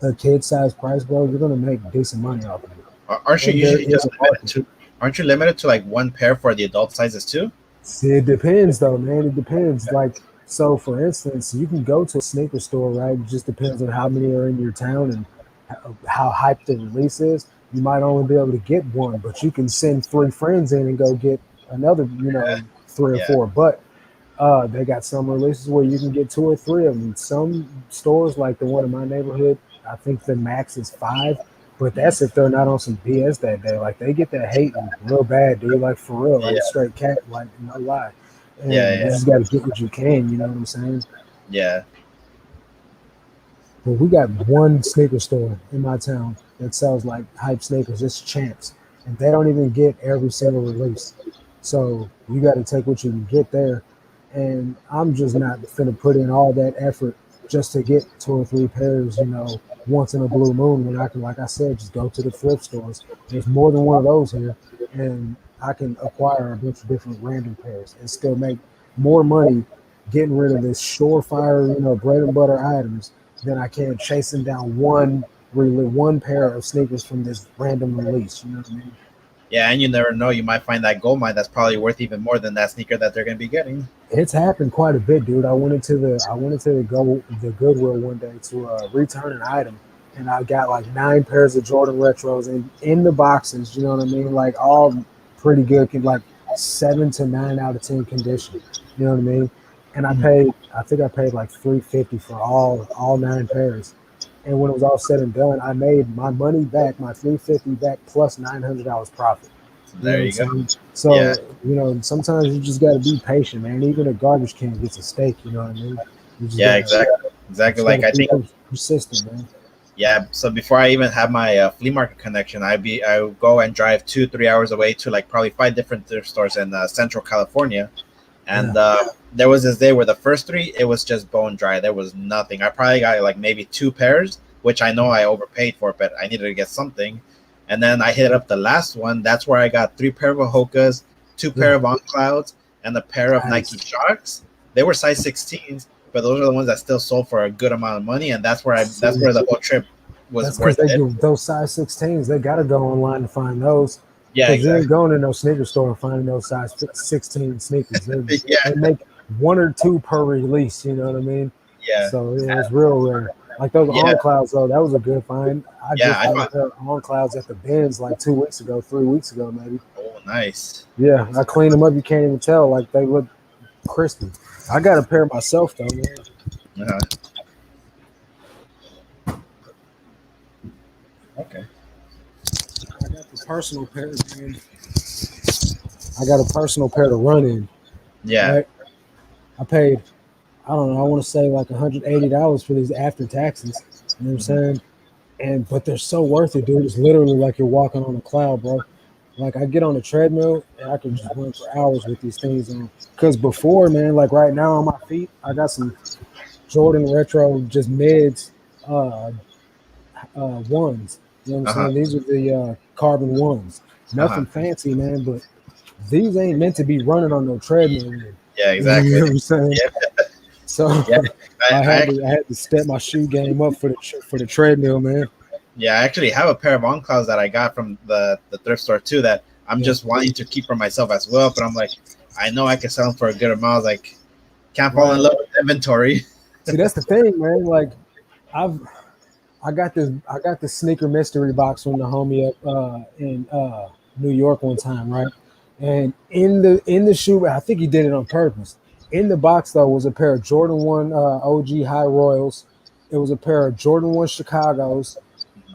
Speaker 1: a kid size price, bro, you're gonna make decent money off of it.
Speaker 2: Aren't you
Speaker 1: And there
Speaker 2: usually
Speaker 1: is
Speaker 2: just
Speaker 1: a
Speaker 2: limited
Speaker 1: market.
Speaker 2: to? Aren't you limited to like one pair for the adult sizes too?
Speaker 1: See, it depends though, man. It depends. Like, so for instance, you can go to a sneaker store, right? It just depends on how many are in your town and how hyped the release is. You might only be able to get one, but you can send 3 friends in and go get another, three or
Speaker 2: Yeah.
Speaker 1: four. But they got some releases where you can get two or three of them. Some stores, like the one in my neighborhood, I think the max is five. But
Speaker 2: Mhm.
Speaker 1: that's if they're not on some BS that day. Like they get that hating real bad, dude. Like for real, like
Speaker 2: Yeah.
Speaker 1: straight cat, like no lie.
Speaker 2: Yeah.
Speaker 1: And you
Speaker 2: Yeah.
Speaker 1: just got to get what you can. You know what I'm saying?
Speaker 2: Yeah.
Speaker 1: But we got one sneaker store in my town that sells like hype sneakers. It's Champs, and they don't even get every single release. So you got to take what you can get there. And I'm just not finna put in all that effort just to get two or three pairs, once in a blue moon when I can, like I said, just go to the thrift stores. There's more than one of those here, and I can acquire a bunch of different random pairs and still make more money getting rid of this surefire, bread and butter items than I can chasing down one pair of sneakers from this random release. You know what I mean?
Speaker 2: Yeah. And you never know. You might find that gold mine that's probably worth even more than that sneaker that they're going to be getting.
Speaker 1: It's happened quite a bit, dude. I went into the Goodwill one day to return an item, and I got like nine pairs of Jordan retros in the boxes. You know what I mean? Like all pretty good, like 7 to 9 out of 10 condition. You know what I mean? And
Speaker 2: Mhm.
Speaker 1: I think I paid like $350 for all nine pairs. And when it was all said and done, I made my money back, my $350 back plus $900 profit.
Speaker 2: So
Speaker 1: You know
Speaker 2: there
Speaker 1: what I'm
Speaker 2: you go.
Speaker 1: saying?
Speaker 2: Yeah.
Speaker 1: So, sometimes you just got to be patient, man. Even a garbage can gets a steak. You know what I mean? You just
Speaker 2: Yeah.
Speaker 1: gotta,
Speaker 2: Exactly. Exactly.
Speaker 1: just gotta
Speaker 2: Like I
Speaker 1: be
Speaker 2: think.
Speaker 1: persistent, man.
Speaker 2: Yeah. So before I even have my flea market connection, I would go and drive 2 3 hours away to like probably five different thrift stores in Central California. And
Speaker 1: Yeah,
Speaker 2: there was this day where the first three, it was just bone dry. There was nothing. I probably got like maybe two pairs, which I know I overpaid for, but I needed to get something. And then I hit up the last one. That's where I got three pair of Hokas, two pair
Speaker 1: yeah,
Speaker 2: of On Clouds, and a pair of Nike
Speaker 1: nice.
Speaker 2: Sharks. They were size 16s, but those are the ones that still sold for a good amount of money. And that's
Speaker 1: See,
Speaker 2: where the whole trip was
Speaker 1: that's because
Speaker 2: worth
Speaker 1: they
Speaker 2: it.
Speaker 1: give those size 16s. They got to go online to find those.
Speaker 2: Yeah,
Speaker 1: Because you ain't
Speaker 2: exactly.
Speaker 1: going to no sneaker store and finding those size 16 sneakers.
Speaker 2: Yeah,
Speaker 1: They make one or two per release. You know what I mean?
Speaker 2: yeah,
Speaker 1: So yeah, it's real rare. Like those
Speaker 2: yeah,
Speaker 1: on clouds though, that was a good find. I
Speaker 2: yeah.
Speaker 1: just
Speaker 2: I
Speaker 1: found a
Speaker 2: found.
Speaker 1: pair of on clouds at the bins like 2 weeks ago, 3 weeks ago maybe.
Speaker 2: Oh, nice.
Speaker 1: Yeah, I cleaned them up. You can't even tell. Like they look crispy. I got a pair myself though, man.
Speaker 2: Uh-huh. Okay.
Speaker 1: I got the personal pair, man. I got a personal pair to run in.
Speaker 2: Yeah.
Speaker 1: Right. I paid. I don't know. I want to say like $180 for these after taxes. You know what I'm
Speaker 2: Mhm.
Speaker 1: saying? But they're so worth it, dude. It's literally like you're walking on a cloud, bro. Like I get on a treadmill and I can just run for hours with these things on. Cause before, man, like right now on my feet, I got some Jordan retro just mids, uh, ones. You know what I'm
Speaker 2: Uh-huh.
Speaker 1: saying? These are the carbon ones.
Speaker 2: Uh-huh.
Speaker 1: Nothing fancy, man, but these ain't meant to be running on no treadmill in.
Speaker 2: Yeah,
Speaker 1: You
Speaker 2: exactly.
Speaker 1: know what I'm saying?
Speaker 2: Yeah,
Speaker 1: So
Speaker 2: yeah. I
Speaker 1: I
Speaker 2: actually,
Speaker 1: had to step my shoe game up for the treadmill, man.
Speaker 2: yeah, I actually have a pair of On Clouds that I got from the thrift store too. That I'm
Speaker 1: Yeah,
Speaker 2: just wanting to keep for myself as well. But I'm like, I know I can sell them for a good amount. I was like, can't fall in
Speaker 1: right.
Speaker 2: love with inventory.
Speaker 1: See, that's the thing, man. Like I've I got this sneaker mystery box from the homie up in New York one time, right? And in the shoe, I think he did it on purpose. In the box though was a pair of Jordan One OG High Royals. It was a pair of Jordan One Chicago's.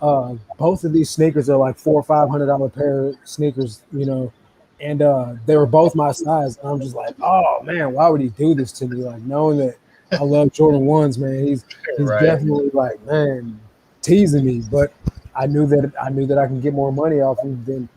Speaker 1: Both of these sneakers are like $400 or $500 pair of sneakers, and they were both my size. And I'm just like, oh man, why would he do this to me? Like knowing that I love Jordan ones, man. He's
Speaker 2: Right.
Speaker 1: definitely like, man, teasing me. But I knew that I can get more money off him than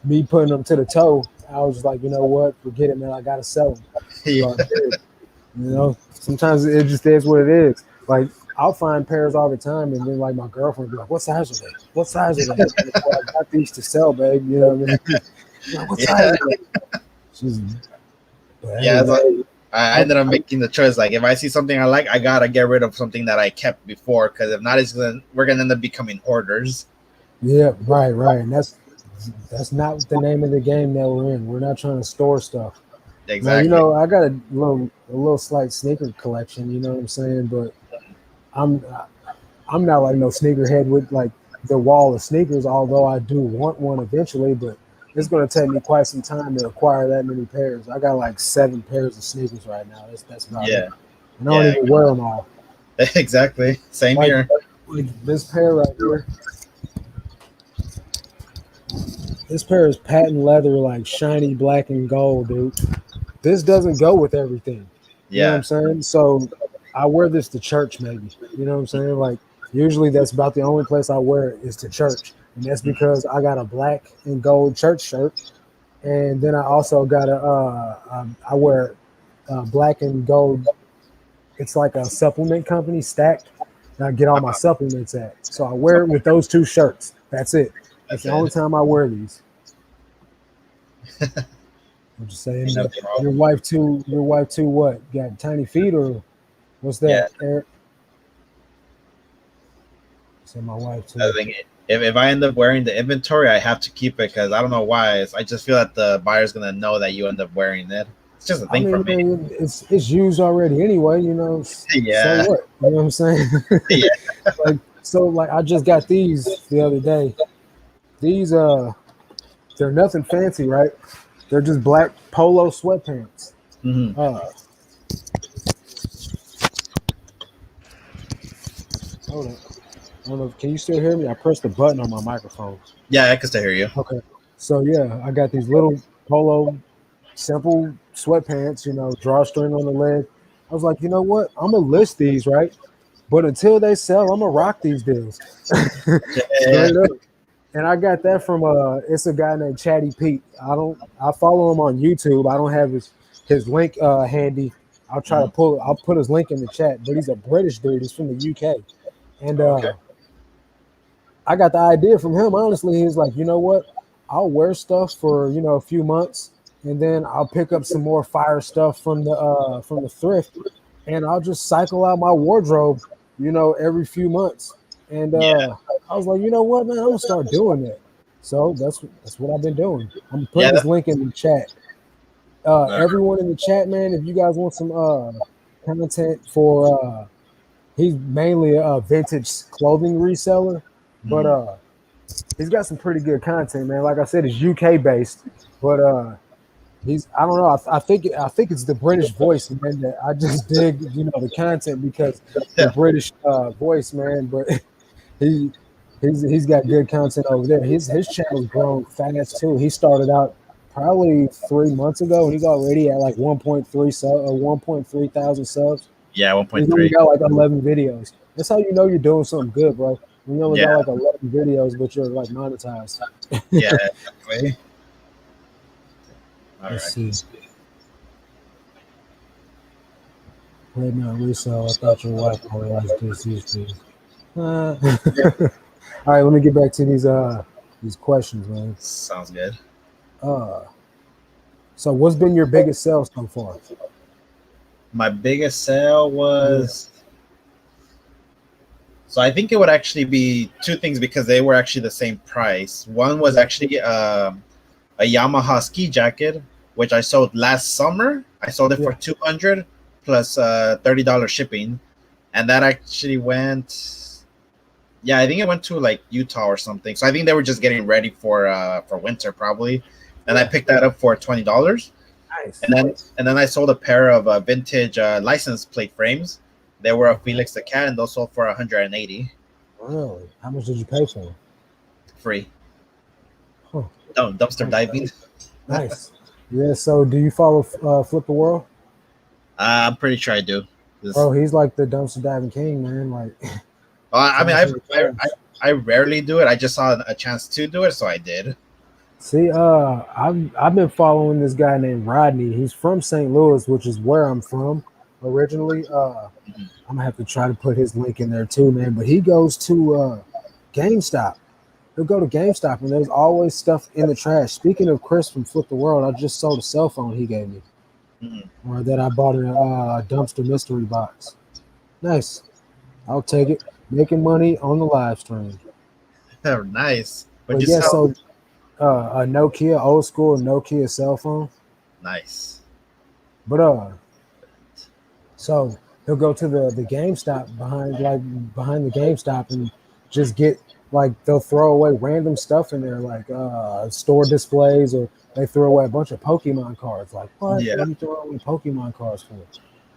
Speaker 1: me putting them to the toe. I was just like, you know what, forget it, man. I gotta sell them.
Speaker 2: Yeah.
Speaker 1: So I did. Sometimes it just is what it is. Like I'll find pairs all the time, and then like my girlfriend will be like, "What size are they? What size are they?" I'm like, well, I got these to sell, babe. You know what I mean? She's like, what size
Speaker 2: Yeah.
Speaker 1: are they? She's, but hey,
Speaker 2: Yeah.
Speaker 1: man,
Speaker 2: So I
Speaker 1: I,
Speaker 2: ended up making the choice. Like, if I see something I like, I gotta get rid of something that I kept before. Because if not, we're gonna end up becoming hoarders.
Speaker 1: yeah, right, and that's not the name of the game that we're in. We're not trying to store stuff. Now,
Speaker 2: Exactly.
Speaker 1: I got a little slight sneaker collection. You know what I'm saying? But I'm I'm not like no sneakerhead with like the wall of sneakers, although I do want one eventually. But it's gonna take me quite some time to acquire that many pairs. I got like 7 pairs of sneakers right now. That's about it.
Speaker 2: Yeah,
Speaker 1: And I don't
Speaker 2: yeah,
Speaker 1: even wear them all.
Speaker 2: exactly. Same
Speaker 1: Like,
Speaker 2: here.
Speaker 1: like this pair right here. This pair is patent leather, like shiny black and gold, dude. This doesn't go with everything. You know what I'm
Speaker 2: Yeah,
Speaker 1: saying? So I wear this to church, maybe. You know what I'm saying? Like usually that's about the only place I wear it is to church, and that's because I got a black and gold church shirt, and then I also got I wear black and gold. It's like a supplement company stacked. And I get all my supplements at. So I wear it with those 2 shirts. That's it. That's
Speaker 2: that's
Speaker 1: the only
Speaker 2: it.
Speaker 1: time I wear these. I'm just saying
Speaker 2: No
Speaker 1: that your
Speaker 2: problem.
Speaker 1: wife too. Your wife too. What got tiny feet or what's
Speaker 2: Yeah,
Speaker 1: that? Eric said my wife
Speaker 2: I
Speaker 1: too.
Speaker 2: think if I end up wearing the inventory, I have to keep it because I don't know why. I just feel that the buyer's gonna know that you end up wearing it. It's just a
Speaker 1: I
Speaker 2: thing for
Speaker 1: mean,
Speaker 2: me.
Speaker 1: man, it's used already anyway. You know, so
Speaker 2: Yeah,
Speaker 1: what? You know what I'm saying?
Speaker 2: yeah.
Speaker 1: like I just got these the other day. These they're nothing fancy, right? They're just black polo sweatpants.
Speaker 2: Hmm.
Speaker 1: Uh, hold on. I don't know. Can you still hear me? I pressed the button on my microphone.
Speaker 2: Yeah, I can still hear you.
Speaker 1: Okay. So yeah, I got these little polo, simple sweatpants. You know, drawstring on the leg. I was like, you know what? I'm gonna list these, right? But until they sell, I'm gonna rock these deals.
Speaker 2: Yeah.
Speaker 1: Straight up. And I got that from it's a guy named Chatty Pete. I follow him on YouTube. I don't have his link handy.
Speaker 2: Mhm.
Speaker 1: I'll put his link in the chat. But he's a British dude. He's from the UK. And
Speaker 2: Okay.
Speaker 1: I got the idea from him. Honestly, he's like, you know what? I'll wear stuff for a few months, and then I'll pick up some more fire stuff from the thrift, and I'll just cycle out my wardrobe, every few months. And
Speaker 2: Yeah.
Speaker 1: I was like, you know what, man, I'm gonna start doing that. So that's what I've been doing. I'm
Speaker 2: Yeah.
Speaker 1: putting his link in the chat.
Speaker 2: All right.
Speaker 1: Everyone in the chat, man, if you guys want some content for he's mainly a vintage clothing reseller, but
Speaker 2: Mhm.
Speaker 1: he's got some pretty good content, man. Like I said, it's UK based, but he's I don't know. I think it's the British voice, man. That I just dig, the content because the
Speaker 2: Yeah.
Speaker 1: British voice, man. But he he's got good content over there. His channel's grown fast too. He started out probably 3 months ago, and he's already at like 1.3 thousand subs.
Speaker 2: Yeah.
Speaker 1: He's only
Speaker 2: 1.3.
Speaker 1: got like 11 videos. That's how you know you're doing something good, bro. When you only got
Speaker 2: Yeah.
Speaker 1: like 11 videos, but you're like monetized.
Speaker 2: Yeah. Exactly. All
Speaker 1: Let's
Speaker 2: right.
Speaker 1: see. Right now, resale. I thought your wife only likes this history. All right, let me get back to these questions, man.
Speaker 2: Sounds good.
Speaker 1: Uh, so what's been your biggest sale so far?
Speaker 2: My biggest sale
Speaker 1: Yeah,
Speaker 2: was. So I think it would actually be two things because they were actually the same price. One was actually a Yamaha ski jacket, which I sold last summer. I sold it for
Speaker 1: yeah,
Speaker 2: 200 plus $30 shipping, and that actually went. Yeah, I think it went to like Utah or something. So I think they were just getting ready for winter probably, and I
Speaker 1: yeah.
Speaker 2: picked that up for $20.
Speaker 1: Nice.
Speaker 2: And then I sold a pair of vintage license plate frames. They were a Felix the Cat, and those sold for 180
Speaker 1: Really? How much did you pay for them?
Speaker 2: free.
Speaker 1: Huh.
Speaker 2: Dumpster diving.
Speaker 1: Nice. Yeah. So, do you follow Flip the World?
Speaker 2: I'm pretty sure I do.
Speaker 1: Bro, he's like the dumpster diving king, man. Like,
Speaker 2: I mean,
Speaker 1: thousands of times.
Speaker 2: I rarely do it. I just saw a chance to do it, so I did.
Speaker 1: See, I've been following this guy named Rodney. He's from St. Louis, which is where I'm from originally.
Speaker 2: Mhm.
Speaker 1: I'm gonna have to try to put his link in there too, man. But he goes to GameStop. He'll go to GameStop, and there's always stuff in the trash. Speaking of Chris from Flip the World, I just sold a cell phone he gave me,
Speaker 2: Mhm.
Speaker 1: or that I bought in a dumpster mystery box. Nice. I'll take it. Making money on the live stream.
Speaker 2: Nice. Would
Speaker 1: But
Speaker 2: you
Speaker 1: yeah,
Speaker 2: sell?
Speaker 1: so a Nokia, old school Nokia cell phone.
Speaker 2: Nice.
Speaker 1: But so he'll go to the GameStop behind the GameStop and just get like they'll throw away random stuff in there, like store displays, or they throw away a bunch of Pokemon cards. Like, what?
Speaker 2: Yeah.
Speaker 1: What are you throwing away Pokemon cards for?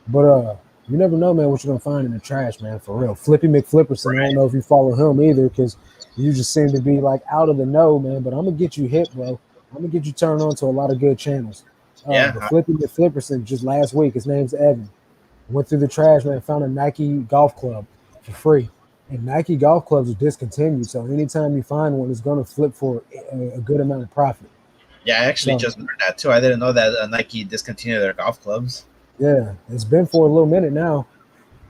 Speaker 1: But you never know, man, what you're gonna find in the trash, man. For real. Flippy McFlipperson. I don't know if you follow him either, because you just seem to be like out of the know, man. But I'm gonna get you hip, bro. I'm gonna get you turned on to a lot of good channels. But
Speaker 2: Yeah.
Speaker 1: Flippy McFlipperson just last week, his name's Evan. Went through the trash, man, found a Nike golf club for free. And Nike golf clubs are discontinued, so anytime you find one, it's gonna flip for a good amount of profit.
Speaker 2: Yeah, I actually
Speaker 1: So
Speaker 2: just learned that too. I didn't know that Nike discontinued their golf clubs.
Speaker 1: yeah, it's been for a little minute now.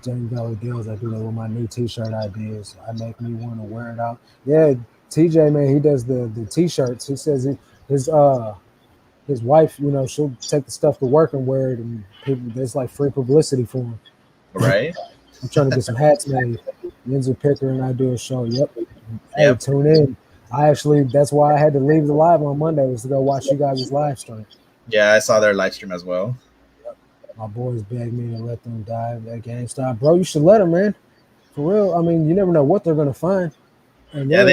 Speaker 1: $10 deals. I do that with my new T-shirt ideas. I make me want to wear it out. Yeah, TJ, man, he does the T-shirts. He says his wife, she'll take the stuff to work and wear it, and people there's like free publicity for him.
Speaker 2: Right?
Speaker 1: I'm trying to get some hats made. Yinzer Picker and I do a show. Yep. Hey,
Speaker 2: Yep.
Speaker 1: tune in. That's why I had to leave the live on Monday, was to go watch you guys' live stream.
Speaker 2: Yeah, I saw their live stream as well.
Speaker 1: My boys begged me to let them die at GameStop. Bro, you should let them, man. For real. I mean, you never know what they're gonna find. And
Speaker 2: Yeah,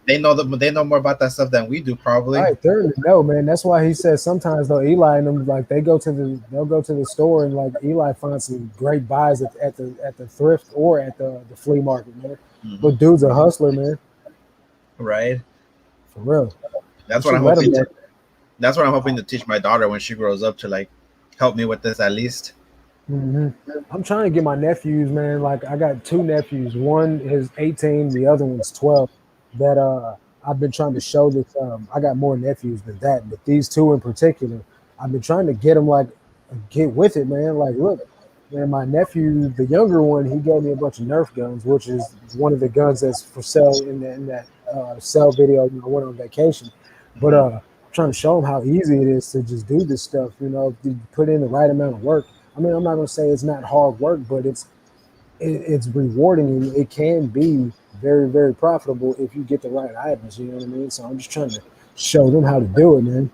Speaker 2: they know more about that stuff than we do probably.
Speaker 1: right, they're in the know, man. That's why he says sometimes though Eli and them, like they'll go to the store, and like Eli finds some great buys at the thrift or at the flea market, man.
Speaker 2: Mhm.
Speaker 1: But dude's a hustler, man.
Speaker 2: Right.
Speaker 1: For real. You
Speaker 2: That's what
Speaker 1: should
Speaker 2: I'm
Speaker 1: let him,
Speaker 2: hoping
Speaker 1: man.
Speaker 2: to. That's what I'm hoping to teach my daughter when she grows up to like help me with this at least.
Speaker 1: I'm trying to get my nephews, man. Like I got two nephews. One is 18, the other one's 12. That I've been trying to show this. I got more nephews than that, but these two in particular, I've been trying to get them like get with it, man. Like, look, man, my nephew, the younger one, he gave me a bunch of Nerf guns, which is one of the guns that's for sale in that sell video. I went on vacation, but
Speaker 2: Mhm.
Speaker 1: trying to show him how easy it is to just do this stuff. If you put in the right amount of work. I mean, I'm not going to say it's not hard work, but it's rewarding, and it can be very, very profitable if you get the right items. You know what I mean? So I'm just trying to show them how to do it, man.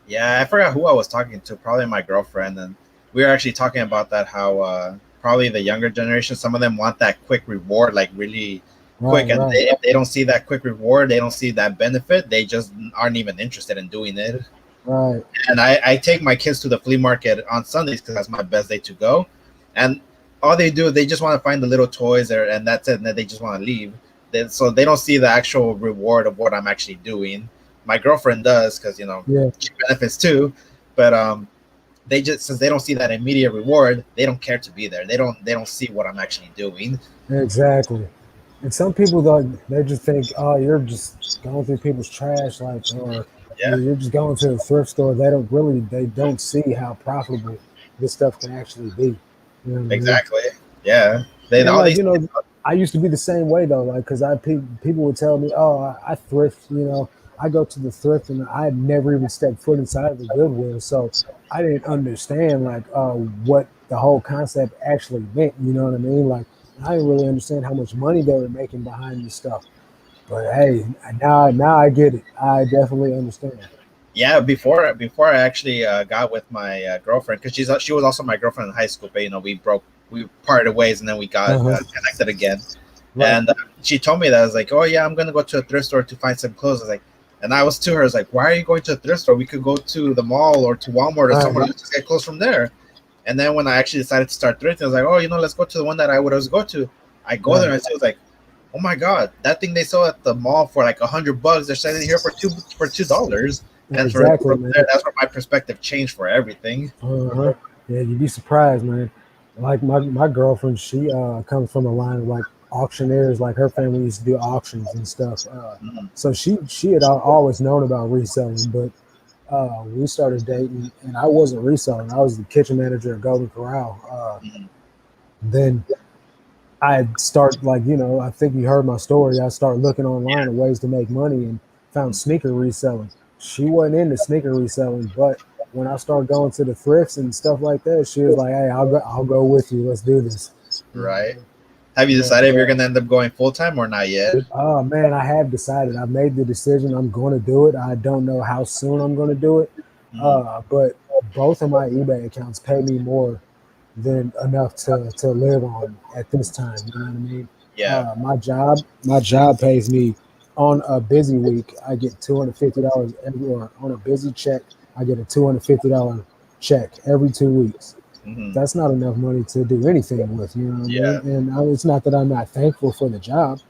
Speaker 2: Yeah, I forgot who I was talking to. Probably my girlfriend, and we were actually talking about that. How probably the younger generation, some of them want that quick reward, like really
Speaker 1: Right,
Speaker 2: quick, and
Speaker 1: right,
Speaker 2: if they don't see that quick reward, they don't see that benefit. They just aren't even interested in doing it.
Speaker 1: right.
Speaker 2: And I take my kids to the flea market on Sundays because that's my best day to go. And all they do, they just want to find the little toys there, and that's it. And then they just want to leave. So they don't see the actual reward of what I'm actually doing. My girlfriend does because
Speaker 1: Yeah,
Speaker 2: she benefits too, but they just since they don't see that immediate reward, they don't care to be there. They don't see what I'm actually doing.
Speaker 1: exactly. And some people though, they just think, oh, you're just going through people's trash, like, or
Speaker 2: Yeah,
Speaker 1: you're just going to the thrift store. They don't see how profitable this stuff can actually be. You know what I mean?
Speaker 2: exactly. Yeah, they
Speaker 1: And
Speaker 2: all
Speaker 1: like
Speaker 2: these.
Speaker 1: I used to be the same way though, like because people would tell me, "Oh, I thrift," I go to the thrift, and I had never even stepped foot inside of the Goodwill, so I didn't understand like what the whole concept actually meant. You know what I mean? Like I didn't really understand how much money they were making behind this stuff. But hey, now I get it. I definitely understand.
Speaker 2: Yeah, before I actually got with my girlfriend, because she was also my girlfriend in high school, but we parted ways, and then we got
Speaker 1: Uh huh.
Speaker 2: connected again.
Speaker 1: Right.
Speaker 2: And she told me that. I was like, oh yeah, I'm gonna go to a thrift store to find some clothes. I was like, and I was to her, I was like, why are you going to a thrift store? We could go to the mall or to Walmart or somewhere.
Speaker 1: Right.
Speaker 2: Let's just get clothes from there. And then when I actually decided to start thrifting, I was like, oh, let's go to the one that I would always go to. I go there
Speaker 1: Right.
Speaker 2: and I see, it was like, oh my god, that thing they sell at the mall for like $100, they're selling it here for $2. And
Speaker 1: Exactly,
Speaker 2: from
Speaker 1: man.
Speaker 2: there, that's where my perspective changed for everything.
Speaker 1: Uh-huh. Yeah, you'd be surprised, man. Like my girlfriend, she comes from a line of like auctioneers. Like her family used to do auctions and stuff.
Speaker 2: Mhm.
Speaker 1: So she had always known about reselling, but we started dating, and I wasn't reselling. I was the kitchen manager at Golden Corral.
Speaker 2: Mhm.
Speaker 1: Then I start like I think you heard my story. I start looking online at ways to make money and found sneaker reselling. She wasn't into sneaker reselling, but when I started going to the thrifts and stuff like that, she was like, "Hey, I'll go with you. Let's do this." You know what I
Speaker 2: Right.
Speaker 1: mean?
Speaker 2: Have you
Speaker 1: Yeah.
Speaker 2: decided if you're going to end up going full time or not yet?
Speaker 1: Oh man, I have decided. I've made the decision. I'm going to do it. I don't know how soon I'm going to do it,
Speaker 2: Mhm.
Speaker 1: but both of my eBay accounts pay me more than enough to live on at this time. You know what I mean?
Speaker 2: Yeah.
Speaker 1: My job pays me on a busy week. I get $250 every, or on a busy check, I get a $250 check every 2 weeks.
Speaker 2: Hmm.
Speaker 1: That's not enough money to do anything with. You know what I
Speaker 2: Yeah.
Speaker 1: mean? And it's not that I'm not thankful for the job,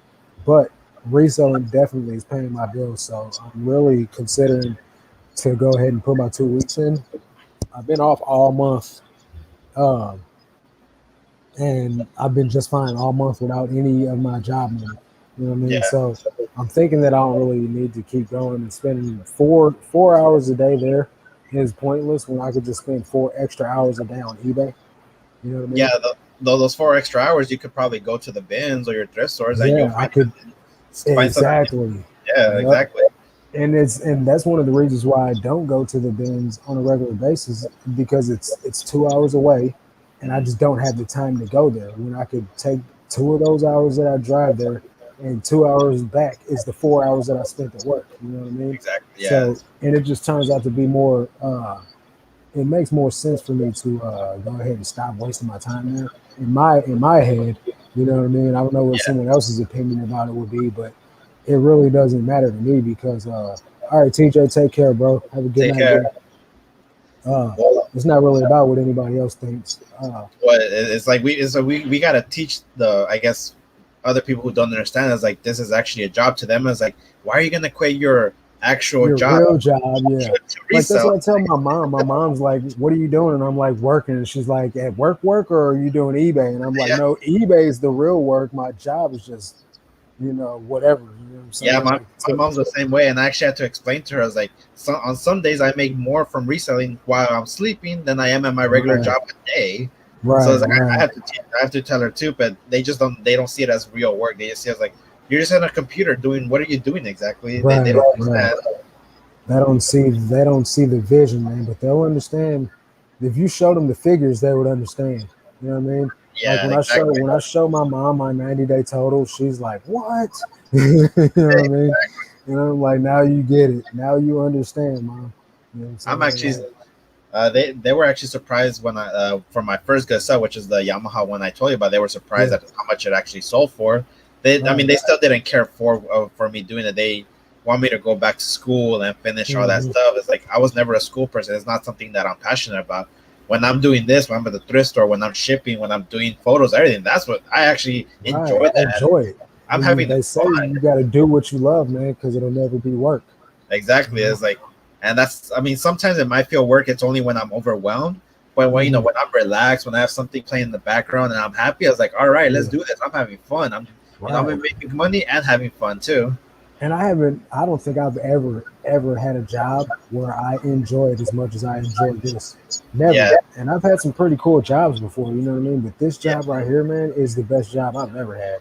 Speaker 1: but reselling definitely is paying my bills. So I'm really considering to go ahead and put my 2 weeks in. I've been off all month. Um, and I've been just fine all month without any of my job money. You know what I mean?
Speaker 2: Yeah.
Speaker 1: So I'm thinking that I don't really need to keep going and spending four hours a day there is pointless when I could just spend 4 extra hours a day on eBay. You know what I
Speaker 2: Yeah.
Speaker 1: mean?
Speaker 2: Those 4 extra hours, you could probably go to the bins or your thrift stores, and you'll
Speaker 1: Yeah, I
Speaker 2: find
Speaker 1: could
Speaker 2: find something.
Speaker 1: exactly.
Speaker 2: Yeah.
Speaker 1: Yep.
Speaker 2: Exactly.
Speaker 1: And that's one of the reasons why I don't go to the bins on a regular basis because it's 2 hours away, and I
Speaker 2: Mhm.
Speaker 1: just don't have the time to go there. When I could take 2 of those hours that I drive there, and 2 hours back is the 4 hours that I spent at work. You know what I mean?
Speaker 2: Exactly. Yeah.
Speaker 1: So and it just turns out to be more. It makes more sense for me to go ahead and stop wasting my time there. In my head, you know what I mean. I don't know what
Speaker 2: Yeah.
Speaker 1: someone else's opinion about it would be, but it really doesn't matter to me because all right, TJ, take care, bro. Have a good
Speaker 2: Take
Speaker 1: night,
Speaker 2: care.
Speaker 1: man. Uh,
Speaker 2: Well,
Speaker 1: it's not really about what anybody else thinks.
Speaker 2: it's like we gotta teach the, I guess, other people who don't understand. It's like this is actually a job to them. It's like, why are you gonna quit your actual
Speaker 1: Your
Speaker 2: job
Speaker 1: real job, yeah.
Speaker 2: to
Speaker 1: Like that's
Speaker 2: resell?
Speaker 1: what I tell my mom. My mom's like, "What are you doing?" And I'm like, "Working." And she's like, "At work, or are you doing eBay?" And I'm like,
Speaker 2: Yeah.
Speaker 1: "No, eBay is the real work. My job is just, whatever." You know what I'm
Speaker 2: Yeah,
Speaker 1: saying?
Speaker 2: my,
Speaker 1: Like,
Speaker 2: my
Speaker 1: to,
Speaker 2: mom's the same way, and I actually had to explain to her. I was like, on some days I make more from reselling while I'm sleeping than I am at my regular
Speaker 1: right,
Speaker 2: job a day. So
Speaker 1: right,
Speaker 2: it's like I
Speaker 1: right,
Speaker 2: have to I have to tell her too, but they don't see it as real work. They just see it as like you're just on a computer doing, what are you doing exactly? They
Speaker 1: right,
Speaker 2: don't
Speaker 1: right.
Speaker 2: understand.
Speaker 1: They don't see the vision, man, but they'll understand. If you showed them the figures, they would understand. You know what I mean? Like
Speaker 2: Yeah, exactly.
Speaker 1: when I show my mom my 90-day total, she's like, "What?" You know what I mean? I'm like, now you get it. Now you understand, mom. You know what I'm
Speaker 2: I'm
Speaker 1: saying?
Speaker 2: actually
Speaker 1: Like,
Speaker 2: they were actually surprised when I for my first Gazelle, which is the Yamaha one I told you about. They were surprised
Speaker 1: yeah,
Speaker 2: at how much it actually sold for. I mean,
Speaker 1: right.
Speaker 2: they still didn't care for me doing it. They want me to go back to school and finish all that
Speaker 1: Hmm.
Speaker 2: stuff. It's like I was never a school person. It's not something that I'm passionate about. When I'm doing this, when I'm at the thrift store, when I'm shipping, when I'm doing photos, everything, that's what I actually
Speaker 1: Right.
Speaker 2: enjoy. That
Speaker 1: Enjoy it.
Speaker 2: I'm having
Speaker 1: They say
Speaker 2: fun.
Speaker 1: you got to do what you love, man, because it'll never be work. You
Speaker 2: Exactly.
Speaker 1: know?
Speaker 2: It's like, and that's, I mean, sometimes it might feel work. It's only when I'm overwhelmed. But when,
Speaker 1: Hmm.
Speaker 2: when I'm relaxed, when I have something playing in the background and I'm happy, I was like, all right, let's
Speaker 1: Yeah.
Speaker 2: do this. I'm having fun. I'm
Speaker 1: Right.
Speaker 2: making money and having fun too.
Speaker 1: And I don't think I've ever had a job where I enjoyed as much as I enjoyed this.
Speaker 2: Yeah.
Speaker 1: Never. And I've had some pretty cool jobs before, you know what I mean? But this
Speaker 2: Yeah.
Speaker 1: job right here, man, is the best job I've ever had.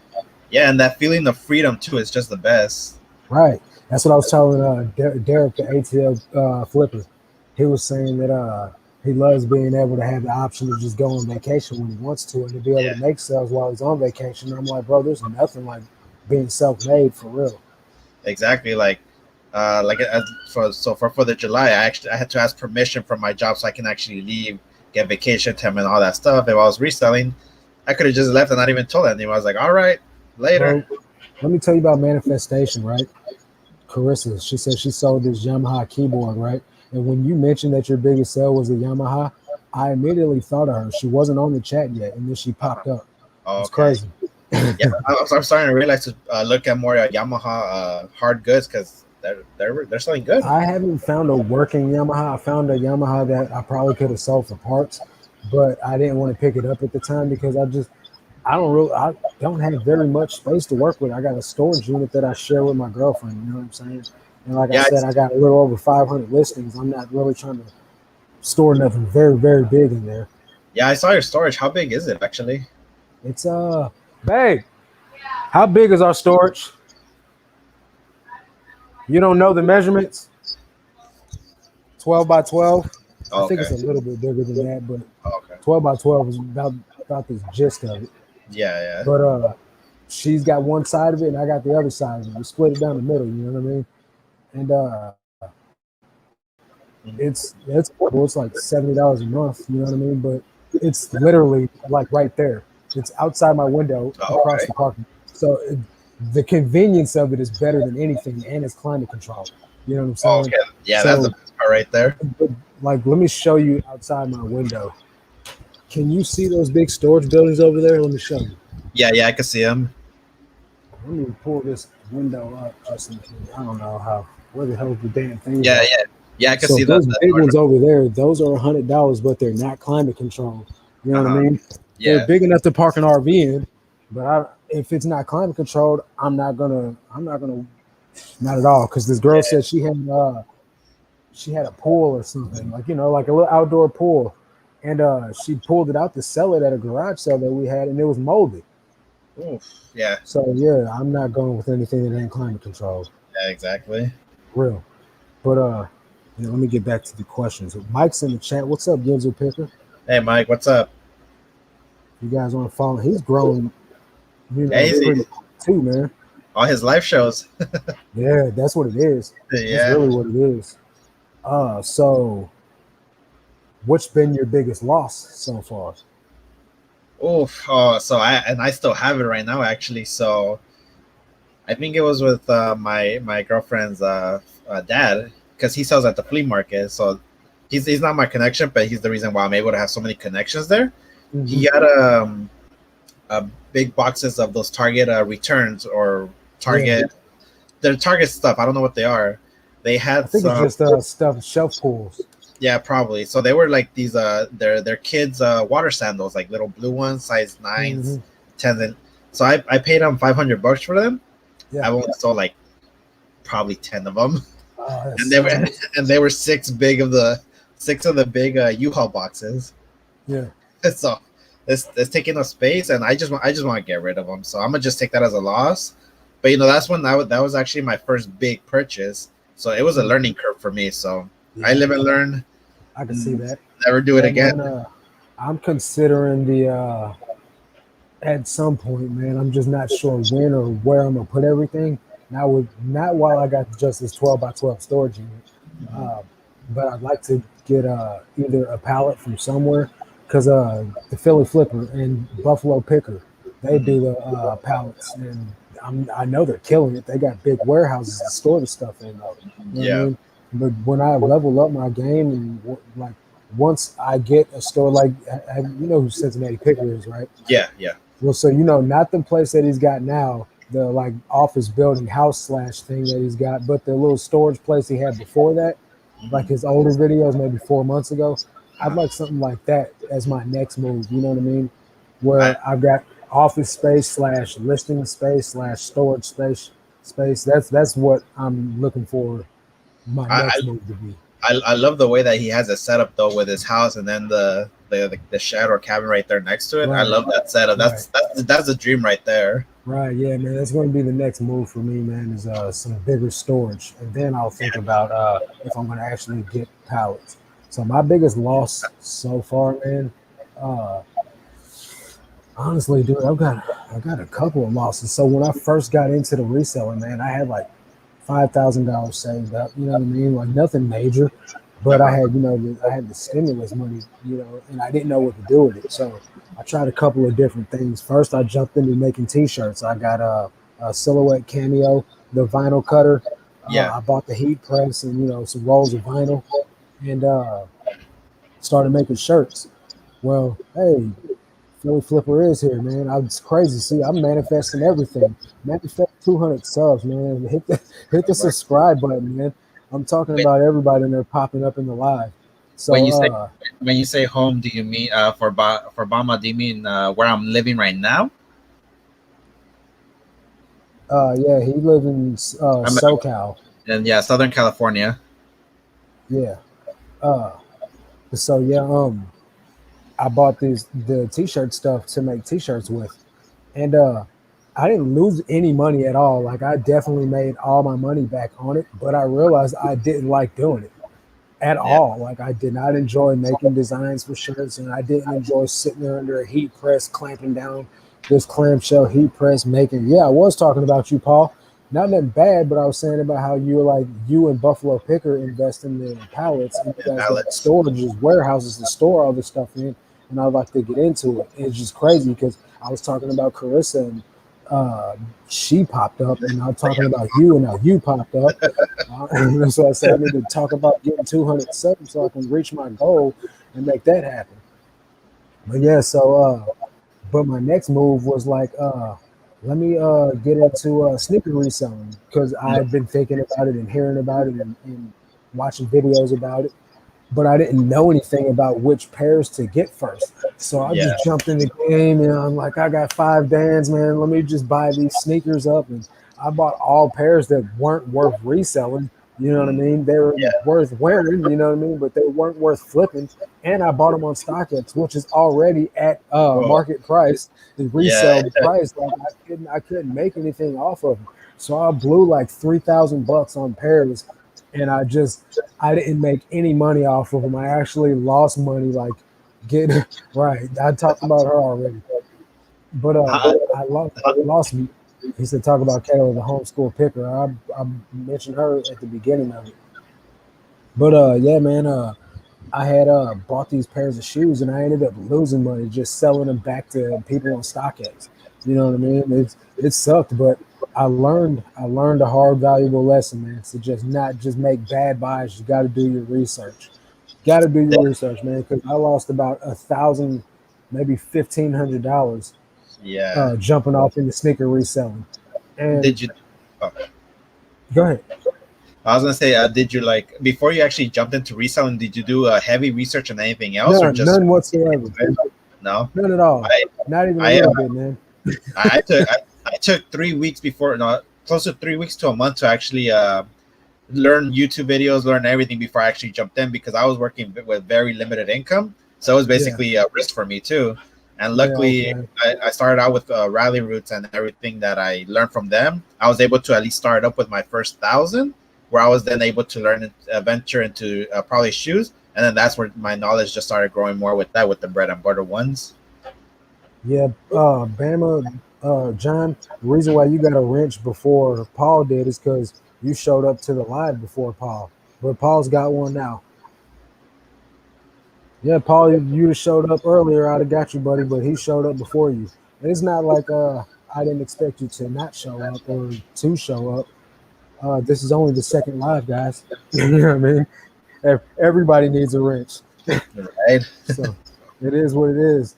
Speaker 2: Yeah. And that feeling of freedom too is just the best.
Speaker 1: Right. That's what I was telling Derek, the ATL flipper. He was saying that he loves being able to have the option to just go on vacation when he wants to and to be able to
Speaker 2: Yeah.
Speaker 1: make sales while he's on vacation. I'm like, bro, there's nothing like being self-made for real.
Speaker 2: Exactly. Like for the July, I had to ask permission from my job so I can actually leave, get vacation time and all that stuff. If I was reselling, I could have just left and not even told anyone. I was like, all right, later.
Speaker 1: Bro, let me tell you about manifestation, right? Carissa, she said she sold this Yamaha keyboard, right? And when you mentioned that your biggest sale was the Yamaha, I immediately thought of her. She wasn't on the chat yet, and then she
Speaker 2: Uh-huh.
Speaker 1: popped up.
Speaker 2: Oh,
Speaker 1: It's
Speaker 2: okay.
Speaker 1: crazy.
Speaker 2: Yeah, I'm starting to realize to look at more Yamaha hard goods because they're selling good.
Speaker 1: I haven't found a working Yamaha. I found a Yamaha that I probably could have sold for parts, but I didn't want to pick it up at the time because I don't have very much space to work with. I got a storage unit that I share with my girlfriend. You know what I'm saying? And like I
Speaker 2: Yeah,
Speaker 1: said, I got a little over 500 listings. I'm not really trying to store nothing very, very big in there.
Speaker 2: yeah, I saw your storage. How big is it actually?
Speaker 1: It's babe, how big is our storage? You don't know the measurements? 12 by 12. I
Speaker 2: Oh,
Speaker 1: think
Speaker 2: okay.
Speaker 1: it's a little bit bigger than that, but
Speaker 2: Oh, okay.
Speaker 1: 12 by 12 is about the gist of it.
Speaker 2: Yeah, yeah.
Speaker 1: But she's got one side of it and I got the other side of it. We split it down the middle, you know what I mean? And
Speaker 2: Mhm.
Speaker 1: it's affordable. It's like $70 a month, you know what I mean? But it's literally like right there. It's outside my window
Speaker 2: Oh,
Speaker 1: across
Speaker 2: okay.
Speaker 1: the parking. So the convenience of it is better than anything, and it's climate controlled. You know what I'm
Speaker 2: Oh,
Speaker 1: saying?
Speaker 2: okay. Yeah, that's the
Speaker 1: So,
Speaker 2: best part right there.
Speaker 1: like, let me show you outside my window. Can you see those big storage buildings over there? Let me show you.
Speaker 2: Yeah, yeah, I can see him.
Speaker 1: Let me pull this window up just in case. I don't know how. Where the hell the damn things
Speaker 2: Yeah,
Speaker 1: are?
Speaker 2: yeah, yeah, I can
Speaker 1: So
Speaker 2: see that.
Speaker 1: those big ones over there, those are $100, but they're not climate controlled. You know what I
Speaker 2: Uh-huh.
Speaker 1: mean? They're
Speaker 2: Yeah.
Speaker 1: big enough to park an RV in, but if it's not climate controlled, I'm not gonna, not at all. Because this girl
Speaker 2: Yeah.
Speaker 1: said she had a pool or something, like like a little outdoor pool, and she pulled it out to sell it at a garage sale that we had, and it was moldy.
Speaker 2: Oof. Yeah.
Speaker 1: So yeah, I'm not going with anything that ain't climate controlled,
Speaker 2: Yeah. Exactly.
Speaker 1: real. But let me get back to the questions. Mike's in the chat. What's up, Genzel Picker?
Speaker 2: Hey, Mike, what's up?
Speaker 1: You guys want to follow? He's grown,
Speaker 2: Yeah,
Speaker 1: pretty quick too, man.
Speaker 2: all his live shows.
Speaker 1: Yeah, that's what it is. That's
Speaker 2: Yeah.
Speaker 1: really what it is. So what's been your biggest loss so far?
Speaker 2: Oof. Oh, so I still have it right now, actually. So I think it was with my girlfriend's dad, because he sells at the flea market. So he's not my connection, but he's the reason why I'm able to have so many connections there.
Speaker 1: Mm-hmm.
Speaker 2: He got big boxes of those Target returns or
Speaker 1: Yeah,
Speaker 2: Target. They're Target stuff. I don't know what they are. They
Speaker 1: I
Speaker 2: had
Speaker 1: think it's
Speaker 2: some.
Speaker 1: just stuff shelf pools.
Speaker 2: Yeah, probably. So they were like these their kids water sandals, like little blue ones, size 9s,
Speaker 1: Mm-hmm.
Speaker 2: 10s. And so I paid them $500 for them.
Speaker 1: Yeah.
Speaker 2: I only sold like probably 10 of them.
Speaker 1: Oh, that
Speaker 2: And they were
Speaker 1: sucks.
Speaker 2: and they were six of the big U-Haul boxes.
Speaker 1: Yeah.
Speaker 2: So it's taking up space, and I just want to get rid of them. So I'm gonna just take that as a loss. But that's when that was actually my first big purchase. So it was a learning curve for me. So I
Speaker 1: Yeah,
Speaker 2: live and learn.
Speaker 1: I can see that.
Speaker 2: Never do it
Speaker 1: Yeah,
Speaker 2: again.
Speaker 1: man. I'm considering the at some point, man. I'm just not sure when or where I'm gonna put everything. Not while I got just this 12 by 12 storage unit, uh, but I'd like to get either a pallet from somewhere, because the Philly Flipper and Buffalo Picker, they do the pallets, and I know they're killing it. They got big warehouses to store the stuff in, though. You know what I
Speaker 2: Yeah.
Speaker 1: mean? But when I level up my game, and like once I get a store, like you know who Cincinnati Picker is, right?
Speaker 2: Yeah. Yeah.
Speaker 1: Well, so not the place that he's got now, the like office building house slash thing that he's got, but the little storage place he had before that, like his older videos, maybe 4 months ago. I'd like something like that as my next move. You know what I mean?
Speaker 2: I,
Speaker 1: Where I've got office space slash listing space slash storage space. That's what I'm looking for my
Speaker 2: I
Speaker 1: next move to be.
Speaker 2: I love the way that he has it set up though with his house, and then the shed or cabin right there next to it. I
Speaker 1: Right,
Speaker 2: love that setup.
Speaker 1: right.
Speaker 2: That's a dream right there.
Speaker 1: Right, yeah, man. That's going to be the next move for me, man. Is some bigger storage, and then I'll think about if I'm going to actually get pallets. So my biggest loss so far, man. Uh, honestly, dude, I got a couple of losses. So when I first got into the reselling, man, I had like $5,000 saved up. You know what I mean? Like nothing major, but I
Speaker 2: Uh-huh.
Speaker 1: had I had the stimulus money, and I didn't know what to do with it. So I tried a couple of different things. First, I jumped into making T-shirts. I got a silhouette cameo, the vinyl cutter.
Speaker 2: Yeah.
Speaker 1: I bought the heat press and some rolls of vinyl, and started making shirts. Well, hey, Philly Flipper is here, man. It's crazy. See, I'm manifesting everything. Manifest 200 subs, man. Hit the subscribe button, man. I'm talking
Speaker 2: Wait,
Speaker 1: about everybody and they're popping up in the live.
Speaker 2: when
Speaker 1: So,
Speaker 2: you say when you say home, do you mean for Bama? Do you mean where I'm living right now?
Speaker 1: yeah, he lives in
Speaker 2: I'm
Speaker 1: SoCal.
Speaker 2: in yeah, Southern California.
Speaker 1: Yeah. Uh, so yeah, I bought the t-shirt stuff to make t-shirts with, and I didn't lose any money at all. Like I definitely made all my money back on it, but I realized I didn't like doing it at
Speaker 2: Yeah.
Speaker 1: all. Like I did not enjoy making designs for shirts, and I didn't enjoy sitting there under a heat press, clamping down this clamshell heat press making. Yeah, I was talking about you, Paul. Not nothing bad, but I was saying about how you and Buffalo Picker invest in the pallets, and you guys got
Speaker 2: Alex.
Speaker 1: storages, warehouses to store all this stuff in. And I'd like to get into it. It's just crazy because I was talking about Carissa and uh, she popped up, and I'm talking about you, and now you popped up. So I said I need to talk about getting 200 subs so I can reach my goal and make that happen. But yeah, but my next move was like, let me get into sneaker reselling because I had been thinking about it and hearing about it and watching videos about it, but I didn't know anything about which pairs to get first. So I
Speaker 2: Yeah.
Speaker 1: just jumped in the game and I'm like, I got 5 bands, man. Let me just buy these sneakers up. And I bought all pairs that weren't worth reselling. You know what I
Speaker 2: Mm,
Speaker 1: mean? They were
Speaker 2: yeah.
Speaker 1: worth wearing, you know what I mean? But they weren't worth flipping. And I bought them on StockX, which is already at
Speaker 2: Well,
Speaker 1: market price, the
Speaker 2: yeah.
Speaker 1: resale price. Like I couldn't make anything off of them. So I blew like $3,000 on pairs, and I didn't make any money off of them. I actually lost money. Like, get right. I talked about her already, but
Speaker 2: How,
Speaker 1: I lost. He said, "Talk about Kayla, the homeschool picker." I mentioned her at the beginning of it, but yeah, man. I had bought these pairs of shoes, and I ended up losing money just selling them back to people on StockX. You know what I mean? It sucked, but I learned a hard, valuable lesson, man. To just not just make bad buys. You got to do your research. Got to do your research, man. Because I lost about 1,000, maybe $1,500
Speaker 2: yeah.
Speaker 1: jumping off into sneaker reselling. And
Speaker 2: Did you? Oh,
Speaker 1: go ahead.
Speaker 2: I was gonna say, did you like before you actually jumped into reselling? Did you do a heavy research on anything else, or
Speaker 1: None,
Speaker 2: just
Speaker 1: none whatsoever.
Speaker 2: no?
Speaker 1: None at all.
Speaker 2: I
Speaker 1: Not even a
Speaker 2: I
Speaker 1: little bit, man.
Speaker 2: I took 3 weeks before, no, close to 3 weeks to a month to actually learn YouTube videos, learn everything before I actually jumped in because I was working with very limited income. So it was
Speaker 1: Yeah,
Speaker 2: basically a risk for me too. And
Speaker 1: yeah,
Speaker 2: luckily,
Speaker 1: okay.
Speaker 2: I started out with rally routes and everything that I learned from them. I was able to at least start up with my first 1,000, where I was then able to learn venture into probably shoes. And then that's where my knowledge just started growing more with that, with the bread and butter ones.
Speaker 1: Yeah, Bama, John, the reason why you got a wrench before Paul did is because you showed up to the live before Paul. But Paul's got one now. Yeah, Paul, you showed up earlier. I'd have got you, buddy, but he showed up before you. And it's not like I didn't expect you to not show up or to show up. This is only the second live, guys. You know what I mean? Everybody needs a wrench.
Speaker 2: Right.
Speaker 1: So it is what it is.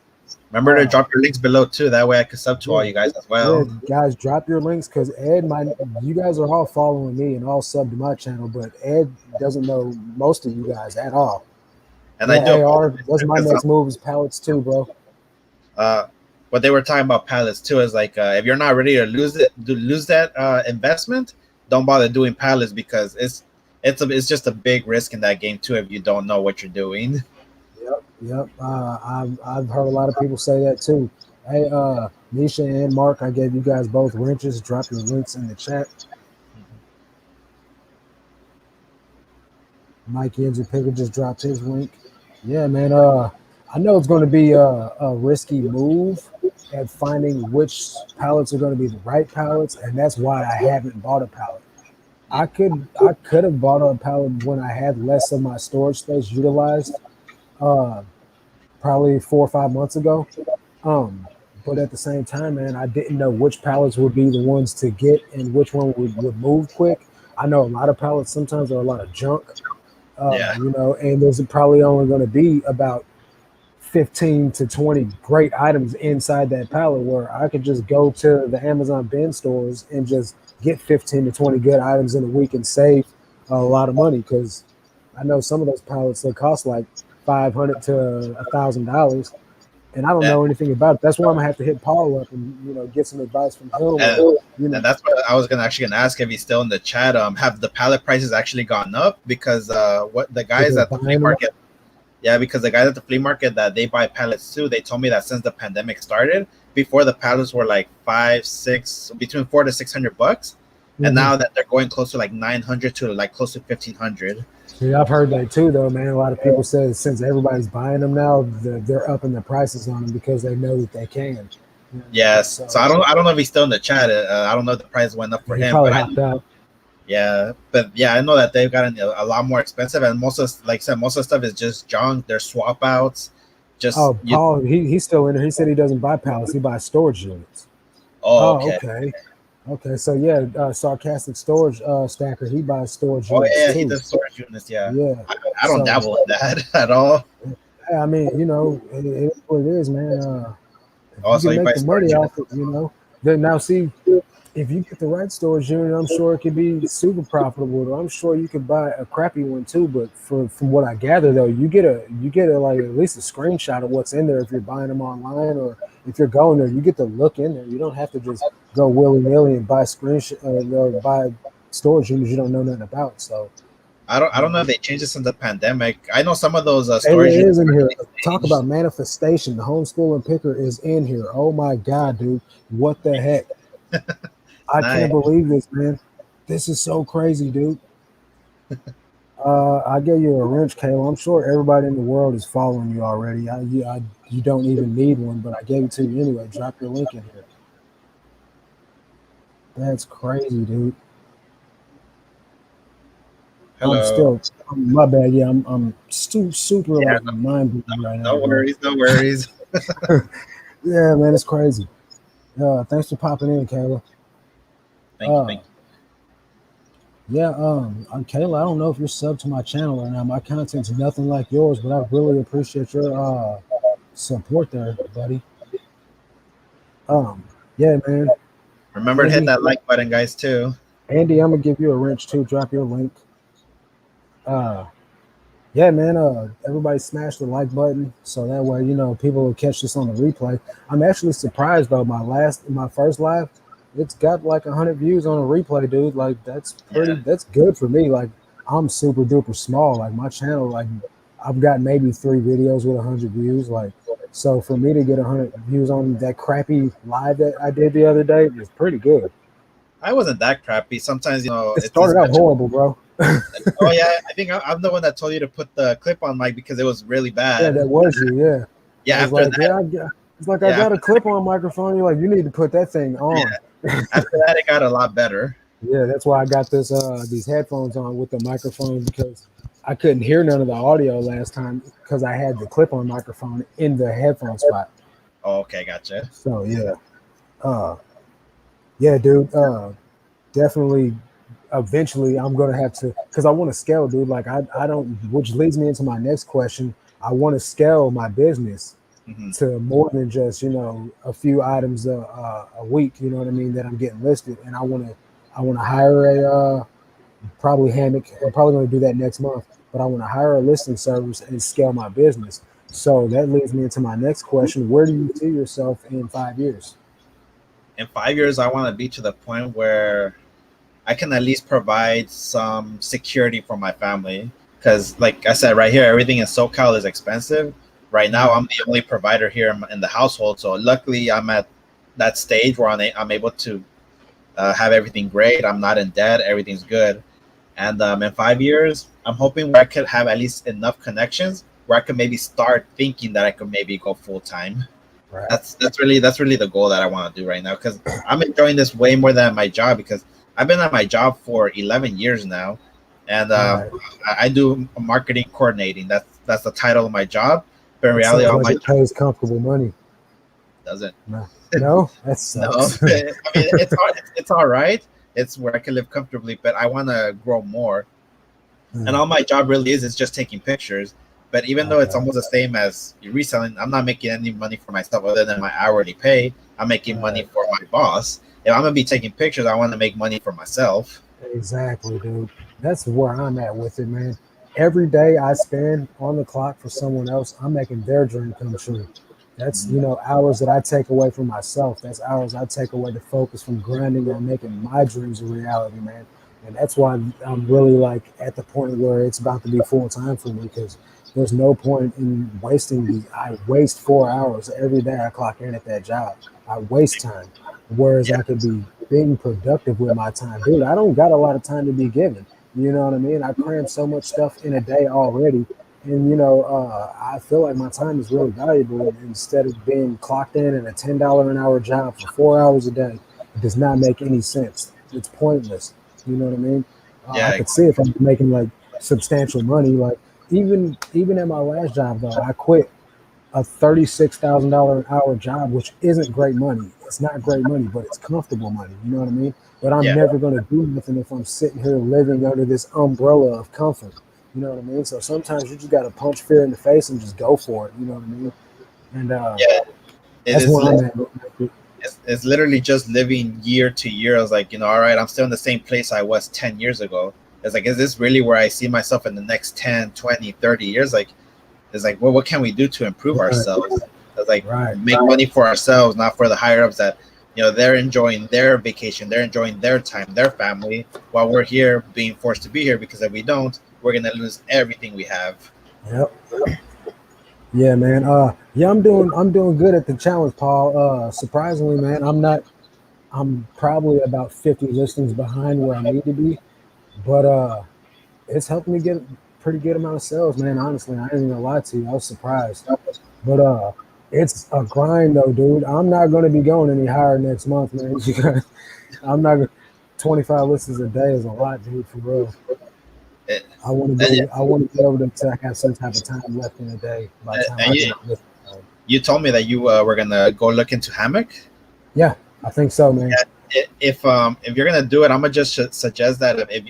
Speaker 2: Remember to
Speaker 1: Uh,
Speaker 2: drop your links below too. That way I can sub to all
Speaker 1: yeah.
Speaker 2: you guys as
Speaker 1: Yeah,
Speaker 2: well.
Speaker 1: guys, drop your links because you guys are all following me and all sub to my channel, but Ed doesn't know most of you guys at all.
Speaker 2: And I
Speaker 1: Yeah,
Speaker 2: do
Speaker 1: AR,
Speaker 2: apologize
Speaker 1: that's my
Speaker 2: because
Speaker 1: next move is pallets too, bro.
Speaker 2: uh, what they were talking about pallets too is like if you're not ready to lose that investment, don't bother doing pallets because it's just a big risk in that game too if you don't know what you're doing.
Speaker 1: Yep, yep. I've heard a lot of people say that too. Hey, Nisha and Mark, I gave you guys both wrenches. Drop your links in the chat. Mike Enzy Picker just dropped his link. Yeah, man. I know it's going to be a risky move at finding which pallets are going to be the right pallets, and that's why I haven't bought a pallet. I could have bought a pallet when I had less of my storage space utilized, uh, probably 4 or 5 months ago. Um, but at the same time, man, I didn't know which pallets would be the ones to get and which one would move quick. I know a lot of pallets sometimes are a lot of junk,
Speaker 2: Yeah,
Speaker 1: and there's probably only going to be about 15 to 20 great items inside that pallet where I could just go to the Amazon bin stores and just get 15 to 20 good items in a week and save a lot of money because I know some of those pallets they cost like $500 to $1,000 and I don't
Speaker 2: yeah.
Speaker 1: know anything about it. That's why I'm gonna have to hit Paul up and get some advice from him or
Speaker 2: And
Speaker 1: you
Speaker 2: and
Speaker 1: know
Speaker 2: that's what I was gonna ask if he's still in the chat. Have the pallet prices actually gone up because what the
Speaker 1: if
Speaker 2: guys
Speaker 1: they're
Speaker 2: at the flea
Speaker 1: buying them.
Speaker 2: market. Yeah, because the guys at the flea market that they buy pallets too, they told me that since the pandemic started, before the pallets were like 5, 6, between $400 to $600, and
Speaker 1: Mm-hmm.
Speaker 2: now that they're going close to like 900 to like close to 1,500.
Speaker 1: See, I've heard that too, though, man. A lot of people say since everybody's buying them now, they're upping the prices on them because they know that they can. You know what I mean?
Speaker 2: Yes, so
Speaker 1: So
Speaker 2: I don't know if he's still in the chat. I don't know if the price went up for
Speaker 1: he
Speaker 2: him,
Speaker 1: probably
Speaker 2: but I
Speaker 1: hopped out.
Speaker 2: yeah, I know that they've gotten a lot more expensive, and most of, like I said, most of the stuff is just junk. They're swap outs, just
Speaker 1: Oh, Paul, he's still in there. He said he doesn't buy pallets; he buys storage units.
Speaker 2: Oh,
Speaker 1: Oh,
Speaker 2: okay.
Speaker 1: okay. Okay, so yeah, sarcastic storage stacker. He buys storage
Speaker 2: Oh
Speaker 1: units
Speaker 2: yeah, he
Speaker 1: too.
Speaker 2: does storage units. Yeah,
Speaker 1: Yeah.
Speaker 2: I don't
Speaker 1: So
Speaker 2: dabble in that at all.
Speaker 1: I mean, it is what it is, man. If
Speaker 2: Oh,
Speaker 1: you
Speaker 2: so
Speaker 1: can
Speaker 2: you buy
Speaker 1: make the
Speaker 2: storage
Speaker 1: money off
Speaker 2: units?
Speaker 1: it, then now see, if you get the right storage unit, I'm sure it could be super profitable. I'm sure you could buy a crappy one too. But from what I gather, though, you get a like at least a screenshot of what's in there if you're buying them online, or if you're going there, you get to look in there. You don't have to just go willy nilly and buy buy storage units you don't know nothing about. So
Speaker 2: I don't know if they changed this in the pandemic. I know some of those
Speaker 1: It
Speaker 2: storage units
Speaker 1: is in here.
Speaker 2: are
Speaker 1: Talk
Speaker 2: changed.
Speaker 1: about manifestation. The homeschooling picker is in here. Oh my God, dude. What the heck? I can't
Speaker 2: Nice.
Speaker 1: believe this, man. This is so crazy, dude. I gave you a wrench, Kayla. I'm sure everybody in the world is following you already. You don't even need one, but I gave it to you anyway. Drop your link in here. That's crazy, dude. I'm
Speaker 2: Hello.
Speaker 1: still, my bad. Yeah, I'm super
Speaker 2: Yeah,
Speaker 1: like mind blown right now,
Speaker 2: no
Speaker 1: bro.
Speaker 2: worries, no worries.
Speaker 1: Yeah, man, it's crazy. Thanks for popping in, Kayla.
Speaker 2: Thank you,
Speaker 1: Uh,
Speaker 2: thank you.
Speaker 1: Yeah, Kayla, I don't know if you're sub to my channel or not. My content's nothing like yours, but I really appreciate your support there, buddy. Um, yeah, man.
Speaker 2: Remember to hit
Speaker 1: Andy,
Speaker 2: that like button, guys, too.
Speaker 1: I'm gonna give you a wrench too. Drop your link. Uh, yeah, man. Everybody smash the like button so that way people will catch this on the replay. I'm actually surprised though. My first live, it's got like 100 views on a replay, dude. Like
Speaker 2: Yeah,
Speaker 1: that's good for me. Like I'm super duper small. Like my channel, like I've got maybe 3 videos with 100 views. Like so for me to get 100 views on that crappy live that I did the other day is pretty good.
Speaker 2: I wasn't that crappy. Sometimes,
Speaker 1: It
Speaker 2: it's
Speaker 1: started out
Speaker 2: better.
Speaker 1: horrible, bro.
Speaker 2: Oh yeah, I think I'm the one that told you to put the clip on mic because it was really
Speaker 1: Yeah,
Speaker 2: bad.
Speaker 1: that was you. Yeah. I
Speaker 2: Yeah,
Speaker 1: was
Speaker 2: after
Speaker 1: like,
Speaker 2: that,
Speaker 1: it's like I
Speaker 2: yeah,
Speaker 1: got a clip on microphone. You're like, you need to put that thing on.
Speaker 2: after that, it got a lot better.
Speaker 1: Yeah, that's why I got these headphones on with the microphone because I couldn't hear none of the audio last time because I had the clip on microphone in the headphone spot.
Speaker 2: Oh, okay, gotcha.
Speaker 1: So uh, yeah, dude, definitely. Eventually, I'm gonna have to because I want to scale, dude. Like I don't, which leads me into my next question. I want to scale my business
Speaker 2: Hmm.
Speaker 1: to more than just a few items a week. You know what I mean? That I'm getting listed, and I want to hire probably hammock. I'm probably going to do that next month, but I want to hire a listing service and scale my business. So that leads me into my next question: where do you see yourself in 5 years?
Speaker 2: In 5 years, I want to be to the point where I can at least provide some security for my family. Because, like I said, right here, everything in SoCal is expensive. Right now,
Speaker 1: Right,
Speaker 2: I'm the only provider here in the household. So, luckily, I'm at that stage where I'm able to have everything great. I'm not in debt. Everything's good. And in 5 years, I'm hoping where I could have at least enough connections where I could maybe start thinking that I could maybe go full time.
Speaker 1: right,
Speaker 2: That's really the goal that I want to do right now because I'm enjoying this way more than my job because I've been at my job for 11 years now, and
Speaker 1: right.
Speaker 2: I do marketing coordinating. That's the title of my job, but in
Speaker 1: That
Speaker 2: reality,
Speaker 1: sounds
Speaker 2: all
Speaker 1: like
Speaker 2: my
Speaker 1: it
Speaker 2: job
Speaker 1: pays comfortable money.
Speaker 2: doesn't.
Speaker 1: No, no, that
Speaker 2: No,
Speaker 1: sucks.
Speaker 2: I mean it's all right. It's where I can live comfortably, but I want to grow more. And all my job really is just taking pictures. But even though it's
Speaker 1: Okay,
Speaker 2: almost the same as reselling, I'm not making any money for myself other than my hourly pay. I'm making money
Speaker 1: right.
Speaker 2: for my boss. If I'm gonna be taking pictures, I want to make money for myself.
Speaker 1: Exactly, dude. That's where I'm at with it, man. Every day I spend on the clock for someone else, I'm making their dream come true. That's, hours that I take away from myself. That's hours I take away the focus from grinding on making my dreams a reality, man. And that's why I'm really like at the point where it's about to be full time for me because there's no point in wasting I waste 4 hours every day I clock in at that job. I waste time. Whereas
Speaker 2: Yeah,
Speaker 1: I could be being productive with my time. Dude, I don't got a lot of time to be given. You know what I mean? I cram so much stuff in a day already. And, I feel like my time is really valuable. And instead of being clocked in at a $10 an hour job for 4 hours a day, it does not make any sense. It's pointless. You know what I mean? I
Speaker 2: yeah,
Speaker 1: could see if I'm making like substantial money. Like even at my last job, though, I quit a $36,000 an hour job, which isn't great money. it's not great money, but it's comfortable money. You know what I mean? But I'm
Speaker 2: Yeah.
Speaker 1: never going to do nothing if I'm sitting here living under this umbrella of comfort. You know what I mean? So sometimes you just got to punch fear in the face and just go for it. You know what I mean? And
Speaker 2: Yeah. It
Speaker 1: that's
Speaker 2: is.
Speaker 1: where I'm at.
Speaker 2: It's literally just living year to year. I was like, all right, I'm still in the same place I was 10 years ago. It's like, is this really where I see myself in the next 10, 20, 30 years? Like, it's like, well, what can we do to improve
Speaker 1: Right,
Speaker 2: ourselves? It's like,
Speaker 1: right.
Speaker 2: make money for ourselves, not for the higher ups that, they're enjoying their vacation, they're enjoying their time, their family, while we're here being forced to be here because if we don't, we're going to lose everything we have.
Speaker 1: Yep. Yeah, man. Yeah, I'm doing good at the challenge, Paul. Surprisingly, man, I'm probably about 50 listings behind where I need to be, but it's helping me get a pretty good amount of sales, man. Honestly, I ain't even gonna lie to you. I was surprised, but it's a grind though, dude. I'm not gonna be going any higher next month, man. I'm not gonna. 25 listings a day is a lot, dude. For real.
Speaker 2: It,
Speaker 1: I want to
Speaker 2: and,
Speaker 1: be. I want to be able to have some type of time left in the day by the time
Speaker 2: and
Speaker 1: I
Speaker 2: you,
Speaker 1: get my listing done.
Speaker 2: you told me that you were going to go look into hammock.
Speaker 1: Yeah, I think so, man.
Speaker 2: If you're gonna do it, I'm gonna just suggest that if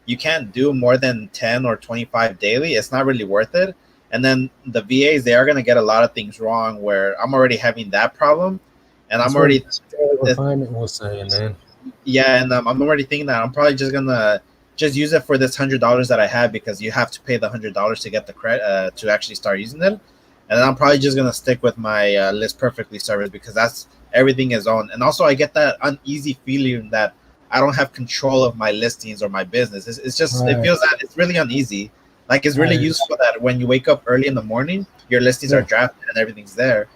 Speaker 2: you can't do more than 10 or 25 daily, it's not really worth it. And then the VAs, they are gonna get a lot of things wrong. Where I'm already having that problem, and
Speaker 1: That's
Speaker 2: I'm
Speaker 1: what
Speaker 2: already
Speaker 1: Daily Refinement was saying, man.
Speaker 2: yeah, and I'm already thinking that I'm probably just gonna just use it for this $100 that I have because you have to pay the $100 to get the credit to actually start using it. And then I'm probably just gonna stick with my list perfectly service because that's everything is on. And also, I get that uneasy feeling that I don't have control of my listings or my business. It's just it
Speaker 1: Right,
Speaker 2: feels that it's really uneasy. Like it's really
Speaker 1: right.
Speaker 2: useful that when you wake up early in the morning, your listings are
Speaker 1: Yeah.
Speaker 2: drafted and everything's there.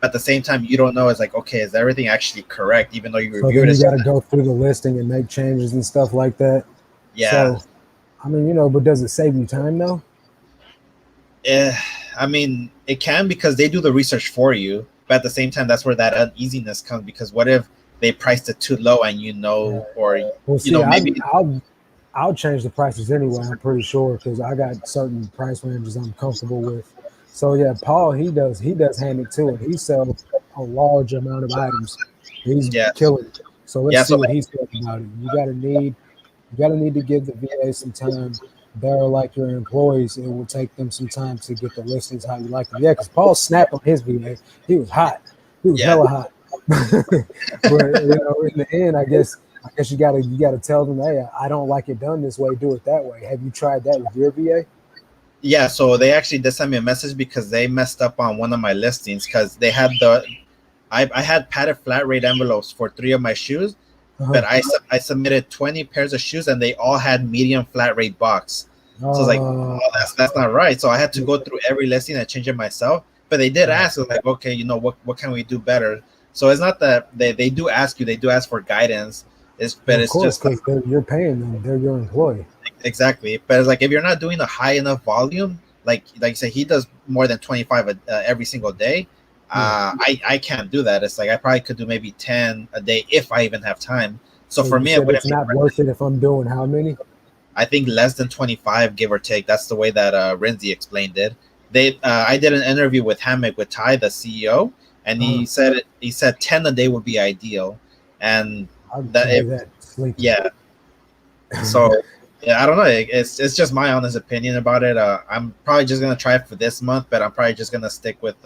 Speaker 2: At the same time, you don't know. It's like, okay, is everything actually correct? Even though you
Speaker 1: So
Speaker 2: review it,
Speaker 1: then you
Speaker 2: it's
Speaker 1: got
Speaker 2: just
Speaker 1: to go through the listing and make changes and stuff like that.
Speaker 2: yeah.
Speaker 1: So, I mean, but does it save you time though?
Speaker 2: Eh, I mean, it can because they do the research for you, but at the same time, that's where that uneasiness comes. Because what if they priced it too low and
Speaker 1: Yeah.
Speaker 2: or
Speaker 1: Well, see,
Speaker 2: maybe
Speaker 1: I'll change the prices anyway. I'm pretty sure because I got certain price ranges I'm comfortable with. So yeah, Paul he does hammock too, and he sells a large amount of items. He's
Speaker 2: yeah,
Speaker 1: killing it. So let's
Speaker 2: yeah.
Speaker 1: see
Speaker 2: So
Speaker 1: what he says about it. You gotta need to give the VA some time. They're like your employees. It will take them some time to get the listings how you like them. Yeah, because Paul snapped on his VA. He was hot. He was
Speaker 2: yeah,
Speaker 1: hella hot. But in the end, I guess you gotta tell them, hey, I don't like it done this way. Do it that way. Have you tried that with your VA?
Speaker 2: yeah. So they actually did send me a message because they messed up on one of my listings because they had I had padded flat rate envelopes for 3 of my shoes, but
Speaker 1: Uh-huh.
Speaker 2: I submitted 20 pairs of shoes and they all had medium flat rate box. So I was like,
Speaker 1: Uh,
Speaker 2: oh, that's not right. So I had to go through every listing and change it myself. But they did
Speaker 1: right.
Speaker 2: ask, like, okay, what can we do better? So it's not that they do ask you, they do ask for guidance.
Speaker 1: Well,
Speaker 2: But
Speaker 1: of
Speaker 2: it's
Speaker 1: course,
Speaker 2: just like
Speaker 1: because you're paying them. They're your employee.
Speaker 2: exactly. But it's like if you're not doing a high enough volume, like you say, he does more than 25 every single day.
Speaker 1: Yeah.
Speaker 2: I can't do that. It's like I probably could do maybe 10 a day if I even have time. So
Speaker 1: So
Speaker 2: for
Speaker 1: you
Speaker 2: me, it
Speaker 1: said
Speaker 2: wouldn't
Speaker 1: it's
Speaker 2: be.
Speaker 1: not worth it if I'm doing how many?
Speaker 2: I think less than 25, give or take. That's the way that Renzi explained it. I did an interview with Hammock with Ty, the CEO, and
Speaker 1: Uh,
Speaker 2: he said 10 a day would be ideal, and
Speaker 1: I
Speaker 2: that
Speaker 1: can
Speaker 2: it,
Speaker 1: do that sleeping.
Speaker 2: yeah. So yeah, I don't know. It's just my honest opinion about it. I'm probably just gonna try it for this month, but I'm probably just gonna stick with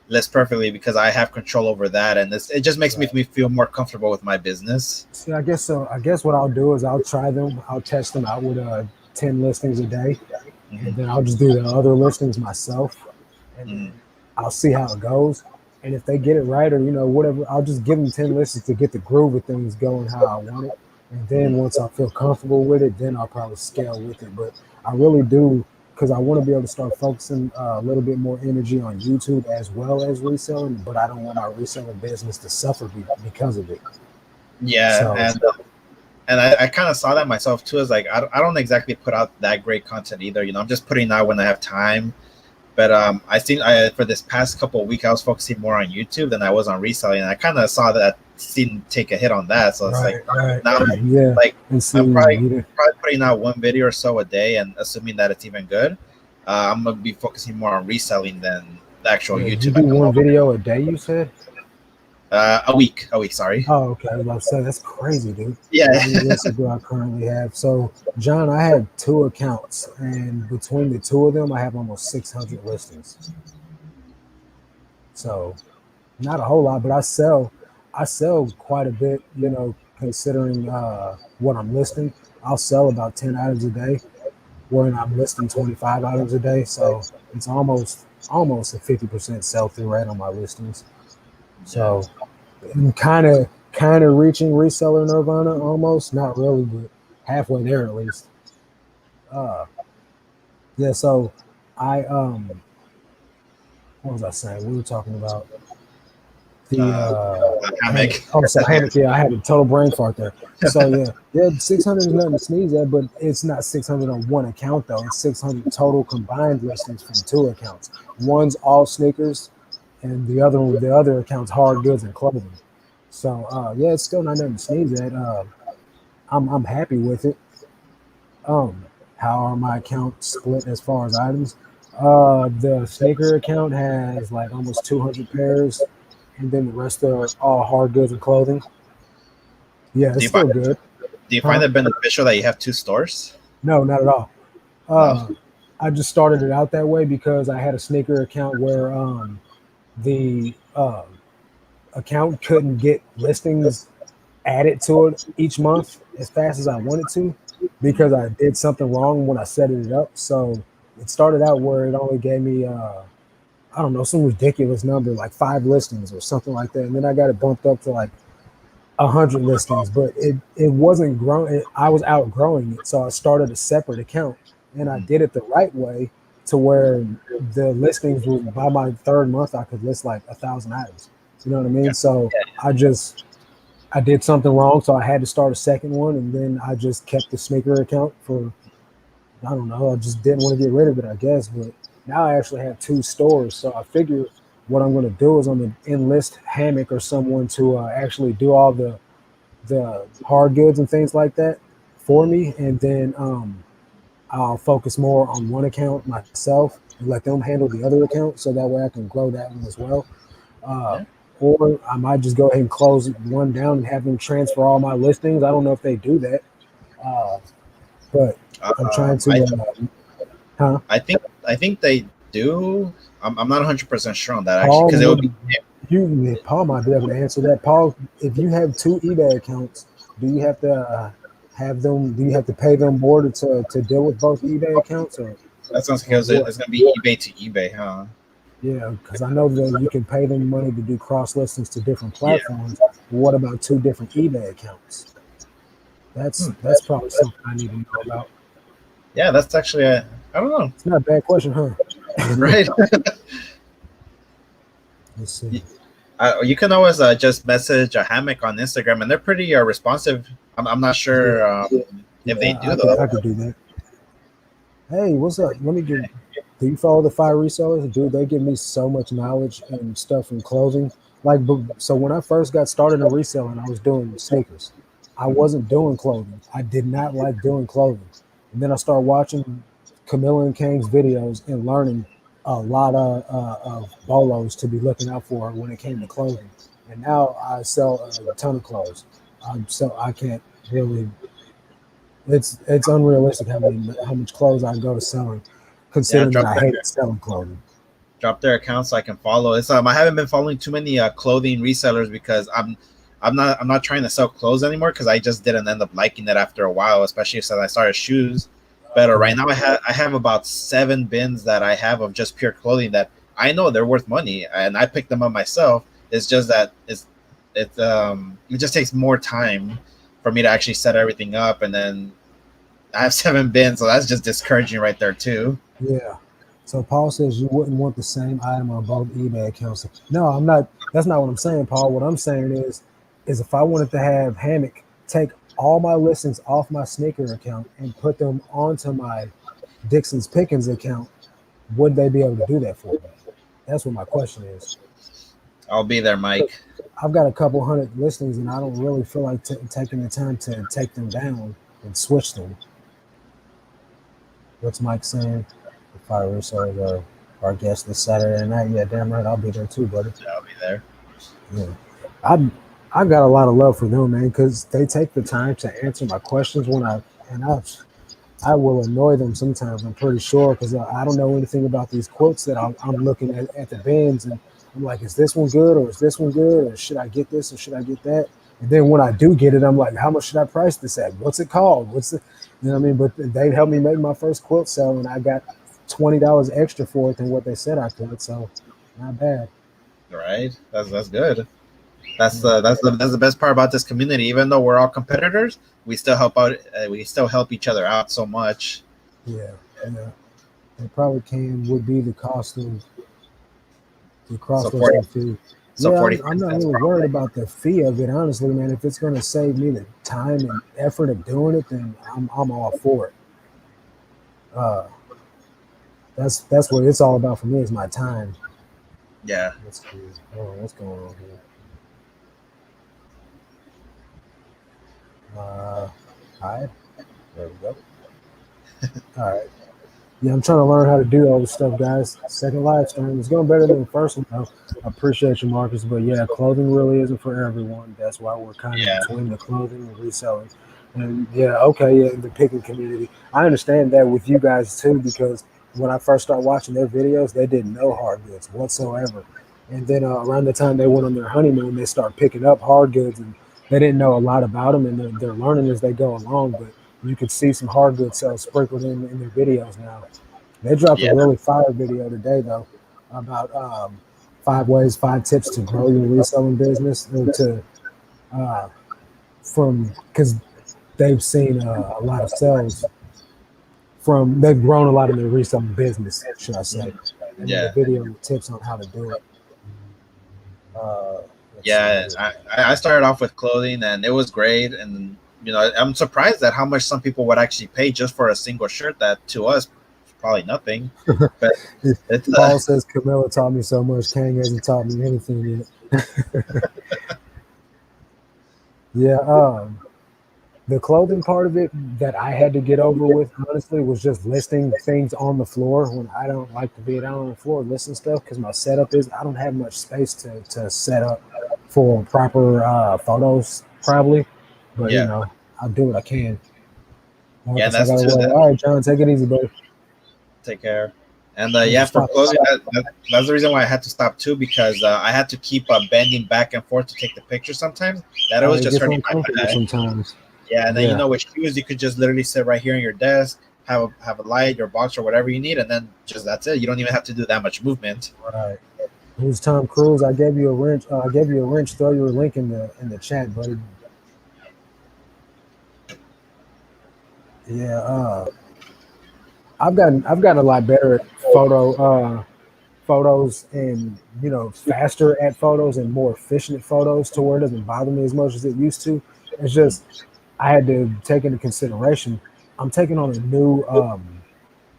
Speaker 2: list perfectly because I have control over that, and it just makes
Speaker 1: Right.
Speaker 2: me feel more comfortable with my business.
Speaker 1: See, I guess so. I guess what I'll do is I'll try them. I'll test them out with 10 listings a day, and
Speaker 2: Hmm.
Speaker 1: then I'll just do the other listings myself, and
Speaker 2: Hmm.
Speaker 1: then I'll see how it goes. And if they get it right, or whatever, I'll just give them 10 listings to get the groove of things going how I want it. And then
Speaker 2: Hmm.
Speaker 1: once I feel comfortable with it, then I'll probably scale with it. But I really do because I want to be able to start focusing a little bit more energy on YouTube as well as reselling. But I don't want our reselling business to suffer because of it.
Speaker 2: Yeah,
Speaker 1: So
Speaker 2: and I kind of saw that myself too. Is like I don't exactly put out that great content either. I'm just putting out when I have time. But I think for this past couple of weeks, I was focusing more on YouTube than I was on reselling, and I kind of saw that scene take a hit on that. So it's like
Speaker 1: right, right,
Speaker 2: now,
Speaker 1: yeah.
Speaker 2: like
Speaker 1: And see,
Speaker 2: I'm
Speaker 1: you
Speaker 2: probably putting out one video or so a day, and assuming that it's even good, I'm gonna be focusing more on reselling than the actual
Speaker 1: yeah, you
Speaker 2: YouTube
Speaker 1: do
Speaker 2: at the
Speaker 1: one
Speaker 2: moment.
Speaker 1: video a day. You said.
Speaker 2: A week. A week. Sorry.
Speaker 1: Oh, okay. I was about to say that's crazy, dude.
Speaker 2: Yeah.
Speaker 1: How many listings do I currently have? So, John, I have 2 accounts, and between the two of them, I have almost 600 listings. So, not a whole lot, but I sell quite a bit. Considering what I'm listing, I'll sell about 10 items a day, where I'm listing 25 items a day. So it's almost a 50% sell through rate on my listings.
Speaker 2: Yeah.
Speaker 1: So I'm kind of reaching reseller nirvana almost, not really, but halfway there at least. Uh, yeah. So I what was I saying? We were talking about the
Speaker 2: Uh,
Speaker 1: hammock.
Speaker 2: hammock.
Speaker 1: Oh, so hammock. Yeah, I had a total brain fart there. So yeah, 600 is nothing to sneeze at, but it's not 600 on one account though. It's 600 total combined listings from 2 accounts. One's all sneakers, and the other account's hard goods and clothing. So yeah, it's still not nothing to sneeze at. I'm happy with it. How are my accounts split as far as items? The sneaker account has like almost 200 pairs, and then the rest are all hard goods and clothing. Yeah,
Speaker 2: Do
Speaker 1: it's
Speaker 2: you find
Speaker 1: still good.
Speaker 2: Do you find
Speaker 1: Huh?
Speaker 2: it beneficial that you have two stores?
Speaker 1: No, not at all.
Speaker 2: No.
Speaker 1: Uh, I just started it out that way because I had a sneaker account where the account couldn't get listings added to it each month as fast as I wanted to
Speaker 2: Mm.
Speaker 1: because I did something wrong when I set it up. So it started out where it only gave me I don't know, some ridiculous number like 5 listings or something like that, and then I got it bumped up to like 100 listings, but it wasn't growing. I was outgrowing it, so I started a separate account, and I
Speaker 2: Mm.
Speaker 1: did it the right way to where the listings were by my third month I could list like 1,000 items. You know what I mean?
Speaker 2: Yeah.
Speaker 1: So I did something wrong, so I had to start a second one, and then I just kept the sneaker account for I don't know. I just didn't want to get rid of it, I guess. But now I actually have 2 stores, so I figure what I'm going to do is I'm going to enlist Hammock or someone to actually do all the hard goods and things like that for
Speaker 2: Mm.
Speaker 1: me, and then I'll focus more on one account myself and let them handle the other account, so that way I can grow that one as well. Uh,
Speaker 2: Yeah.
Speaker 1: or I might just go ahead and close one down and have them transfer all my listings. I don't know if they do that, uh, but I'm trying
Speaker 2: I
Speaker 1: to. Huh?
Speaker 2: I think they do. I'm not 100% sure on that actually
Speaker 1: Paul
Speaker 2: because it would be.
Speaker 1: would Paul might be able to answer that. Paul, if you have 2 eBay accounts, do you have to have them? Do you have to pay them more to deal with both eBay accounts
Speaker 2: That sounds
Speaker 1: or
Speaker 2: because
Speaker 1: what?
Speaker 2: it's gonna be eBay to eBay, huh?
Speaker 1: Yeah, because I know that you can pay them money to do cross listings to different
Speaker 2: Yeah.
Speaker 1: platforms. But what about 2 different eBay accounts?
Speaker 2: Hmm.
Speaker 1: That's probably something I need to know about.
Speaker 2: Yeah, that's actually a. I don't know.
Speaker 1: It's not a bad question, huh?
Speaker 2: Right.
Speaker 1: Let's see.
Speaker 2: You can always just message a hammock on Instagram, and they're pretty responsive. I'm not
Speaker 1: Yeah,
Speaker 2: sure if they
Speaker 1: yeah,
Speaker 2: do though.
Speaker 1: I could do that. Hey, what's up? Let me get. Do you follow the fire resellers? Dude, they give me so much knowledge and stuff from clothing. Like, so when I first got started in reselling, I was doing sneakers. I wasn't doing clothing. I did not like doing clothing. And then I started watching Camilla and Kang's videos and learning a lot of bolos to be looking out for when it came to clothing. And now I sell a ton of clothes. So I can't really it's unrealistic how much clothes I go to selling,
Speaker 2: Yeah,
Speaker 1: considering that I hate selling clothing.
Speaker 2: drop their accounts so I can follow. It's I haven't been following too many clothing resellers because I'm not trying to sell clothes anymore because I just didn't end up liking it after a while, especially since I started shoes. But right
Speaker 1: Correct.
Speaker 2: now I have about 7 bins that I have of just pure clothing that I know they're worth money and I picked them up myself. It's just that it just takes more time for me to actually set everything up, and then I have 7 bins, so that's just discouraging right there too.
Speaker 1: Yeah. So Paul says you wouldn't want the same item on both eBay accounts. No, I'm not. That's not what I'm saying, Paul. What I'm saying is if I wanted to have Hammock take all my listings off my sneaker account and put them onto my Dixon's Pickins account, would they be able to do that for me? That's what my question is.
Speaker 2: I'll be there, Mike.
Speaker 1: I've got a couple hundred listings, and I don't really feel like taking the time to take them down and switch them. What's Mike saying? The fire resellers are our guest this Saturday night. Yeah, damn right, I'll be there too, buddy.
Speaker 2: I'll be there.
Speaker 1: Yeah. I I got a lot of love for them, man, because they take the time to answer my questions when I will annoy them sometimes. I'm pretty sure because I don't know anything about these quotes that I'm looking at the bins, and I'm like, is this one good or is this one good or should I get this or should I get that? And then when I do get it, I'm like, how much should I price this at? What's it called? What's the, you know what I mean? But they helped me make my first quilt sale, and I got $20 extra for it than what they said I could. So not bad.
Speaker 2: Right? That's good. That's
Speaker 1: Yeah,
Speaker 2: the best part about this community. Even though we're all competitors, we still help out. We still help each other out so much.
Speaker 1: yeah, yeah. It probably can would be the cost of the
Speaker 2: So 40,
Speaker 1: cross-listing fee.
Speaker 2: so
Speaker 1: Yeah,
Speaker 2: 45
Speaker 1: I'm not
Speaker 2: cents
Speaker 1: really worried
Speaker 2: probably.
Speaker 1: about the fee of it, honestly, man. If it's going to save me the time and effort of doing it, then I'm all for it. Uh, that's what it's all about for me is my time.
Speaker 2: Yeah.
Speaker 1: Let's see. Oh, what's going on here? Uh, Hide. There we go. All right. Yeah, I'm trying to learn how to do all this stuff, guys. Second live stream. It's going better than the first one, though. I appreciate you, Marcus. But yeah, clothing really isn't for everyone. That's why we're kind of
Speaker 2: Yeah.
Speaker 1: between the clothing and reselling. And yeah, okay, yeah, the picking community. I understand that with you guys too, because when I first started watching their videos, they didn't know hard goods whatsoever. And then around the time they went on their honeymoon, they start picking up hard goods, and they didn't know a lot about them, and they're learning as they go along. But you could see some hard goods sales sprinkled in their videos now. They dropped a
Speaker 2: Yeah.
Speaker 1: really fire video today, though, about 5 tips to grow your reselling business, or to uh, from because they've seen a lot of sales from they've grown a lot in their reselling business, should I say?
Speaker 2: Mhm.
Speaker 1: They made a
Speaker 2: Yeah.
Speaker 1: video with tips on how to do it. Uh, let's see
Speaker 2: Yeah.
Speaker 1: here.
Speaker 2: I started off with clothing, and it was great. And I'm surprised at how much some people would actually pay just for a single shirt. That to us, is probably nothing. But it's
Speaker 1: Paul says Camilla taught me so much. Kang hasn't taught me anything yet. Yeah. The clothing part of it that I had to get over with, honestly, was just listing things on the floor when I don't like to be down on the floor listing stuff because my setup is I don't have much space to set up for proper photos, probably. But,
Speaker 2: yeah.
Speaker 1: I'll do what I can.
Speaker 2: Yeah. And
Speaker 1: Marcus, I
Speaker 2: that's
Speaker 1: got to
Speaker 2: just
Speaker 1: roll.
Speaker 2: that.
Speaker 1: All right, John, take it easy, buddy.
Speaker 2: Take care. And
Speaker 1: Thanks
Speaker 2: yeah,
Speaker 1: for
Speaker 2: for
Speaker 1: stopping.
Speaker 2: clothing, that's the reason why I had to stop too, because I had to keep bending back and forth to take the picture sometimes. That it was
Speaker 1: It
Speaker 2: just
Speaker 1: gets
Speaker 2: hurting my
Speaker 1: uncomfortable
Speaker 2: back.
Speaker 1: sometimes.
Speaker 2: Yeah, and then
Speaker 1: Yeah,
Speaker 2: with shoes, you could just literally sit right here on your desk, have a light, your box, or whatever you need, and then just that's it. You don't even have to do that much movement.
Speaker 1: right. Who's Tom Cruise? I gave you a wrench. I gave you a wrench. Throw your link in the chat, buddy. Yeah. I've gotten a lot better at photos and faster at photos and more efficient at photos to where it doesn't bother me as much as it used to. It's
Speaker 2: Mhm.
Speaker 1: just I had to take into consideration I'm taking on a new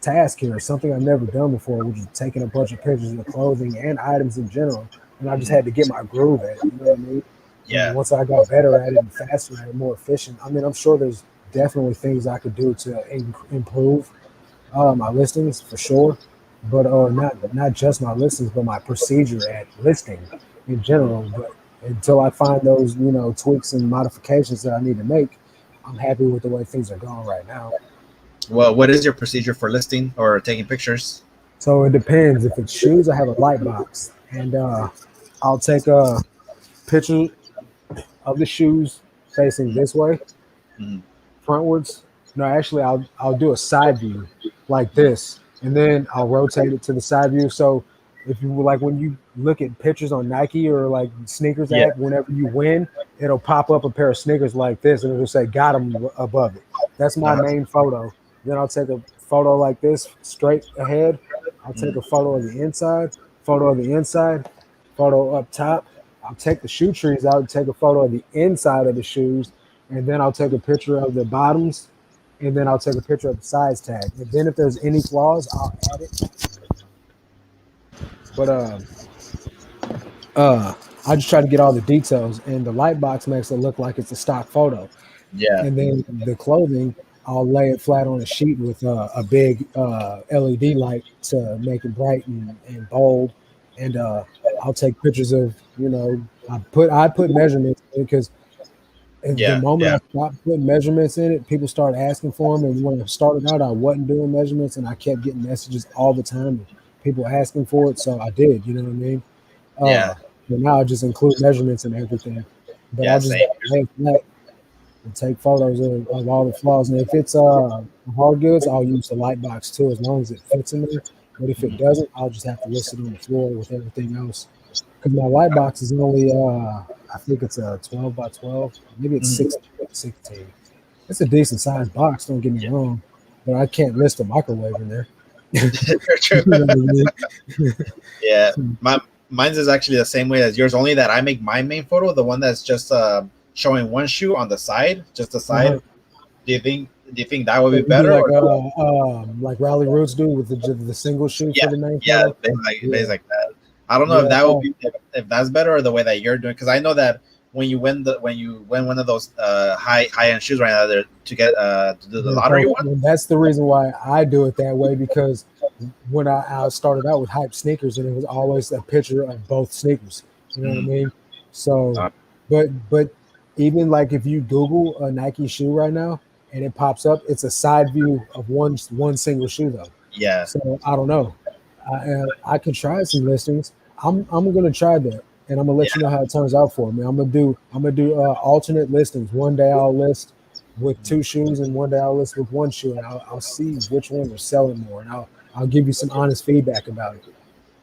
Speaker 1: task here, something I've never done before, which is taking a bunch of pictures of clothing and items in general. And I just
Speaker 2: Mhm.
Speaker 1: had to get my groove at it. You know what I mean? And
Speaker 2: Yeah.
Speaker 1: once I got better at it and faster at it, more efficient, I mean, I'm sure there's definitely things I could do to improve my listings for sure, but not just my listings, but my procedure at listing in
Speaker 2: Mhm.
Speaker 1: general. But until I find those tweaks and modifications that I need to make, I'm happy with the way things are going right now.
Speaker 2: Well, what is your procedure for listing or taking pictures?
Speaker 1: So it depends. If it's shoes, I have a light box, and I'll take a picture of the shoes facing
Speaker 2: Mhm.
Speaker 1: this way,
Speaker 2: Mhm.
Speaker 1: frontwards. No, actually, I'll do a side view like
Speaker 2: Mhm.
Speaker 1: this, and then I'll rotate it to the side view. So if you like, when you look at pictures on Nike or like sneakers
Speaker 2: Yeah.
Speaker 1: app, whenever you win, it'll pop up a pair of sneakers like this, and it'll say "Got 'em" above it. That's my
Speaker 2: Uh-huh.
Speaker 1: main photo. Then I'll take a photo like this straight ahead. I'll take
Speaker 2: Mhm.
Speaker 1: a photo of the inside, photo of the inside, photo up top. I'll take the shoe trees out and take a photo of the inside of the shoes, and then I'll take a picture of the bottoms, and then I'll take a picture of the size tag. And then if there's any flaws, I'll add it. But uh, I just try to get all the details, and the light box makes it look like it's a stock photo.
Speaker 2: Yeah.
Speaker 1: And then the clothing, I'll lay it flat on a sheet with a big LED light to make it bright and bold. And I'll take pictures of I put measurements in because the
Speaker 2: Yeah,
Speaker 1: moment
Speaker 2: yeah,
Speaker 1: I stopped putting measurements in it, people started asking for them. And when I started out, I wasn't doing measurements, and I kept getting messages all the time, and people asking for it. So I did. You know what I mean?
Speaker 2: yeah,
Speaker 1: Uh, but now I just include measurements and everything. But
Speaker 2: yeah.
Speaker 1: I'll just
Speaker 2: Same.
Speaker 1: go ahead and take photos of all the flaws. And if it's hard goods, I'll use the light box too, as long as it fits in there. But if it
Speaker 2: Mhm.
Speaker 1: doesn't, I'll just have to list it on the floor with everything else. Because my light box is only, I think it's a 12 by 12. Maybe it's
Speaker 2: Mhm.
Speaker 1: 16 by 16. It's a decent sized box, don't get me
Speaker 2: Yeah,
Speaker 1: wrong. But I can't list a microwave in there. You
Speaker 2: true.
Speaker 1: know what I mean?
Speaker 2: Yeah, my mine's is actually the same way as yours. Only that I make my main photo, the one that's just showing one shoe on the side, just the
Speaker 1: Uh-huh.
Speaker 2: side. Do you think that would
Speaker 1: So
Speaker 2: be
Speaker 1: you do
Speaker 2: better or no?
Speaker 1: like Rally Roots do with the single shoe
Speaker 2: Yeah,
Speaker 1: for the main
Speaker 2: yeah,
Speaker 1: photo.
Speaker 2: things
Speaker 1: Yeah,
Speaker 2: like that. I don't know if
Speaker 1: yeah.
Speaker 2: that would be if that's better or the way that you're doing, because I know that when you win one of those high end shoes right now there to get to do the
Speaker 1: Yeah,
Speaker 2: lottery
Speaker 1: so
Speaker 2: one.
Speaker 1: and that's the reason why I do it that way because when I started out with hype sneakers and it was always a picture of both sneakers. You know what I
Speaker 2: Mm,
Speaker 1: mean? So,
Speaker 2: uh,
Speaker 1: but even like if you Google a Nike shoe right now and it pops up, it's a side view of one single shoe though.
Speaker 2: yeah,
Speaker 1: So I don't know. I could try some listings. I'm gonna try that, and I'm gonna let you know
Speaker 2: yeah.
Speaker 1: how it turns out for me. I'm gonna do alternate listings. One day I'll list with two shoes, and one day I'll list with one shoe, and I'll see which ones are selling more, and I'll give you some honest feedback about it.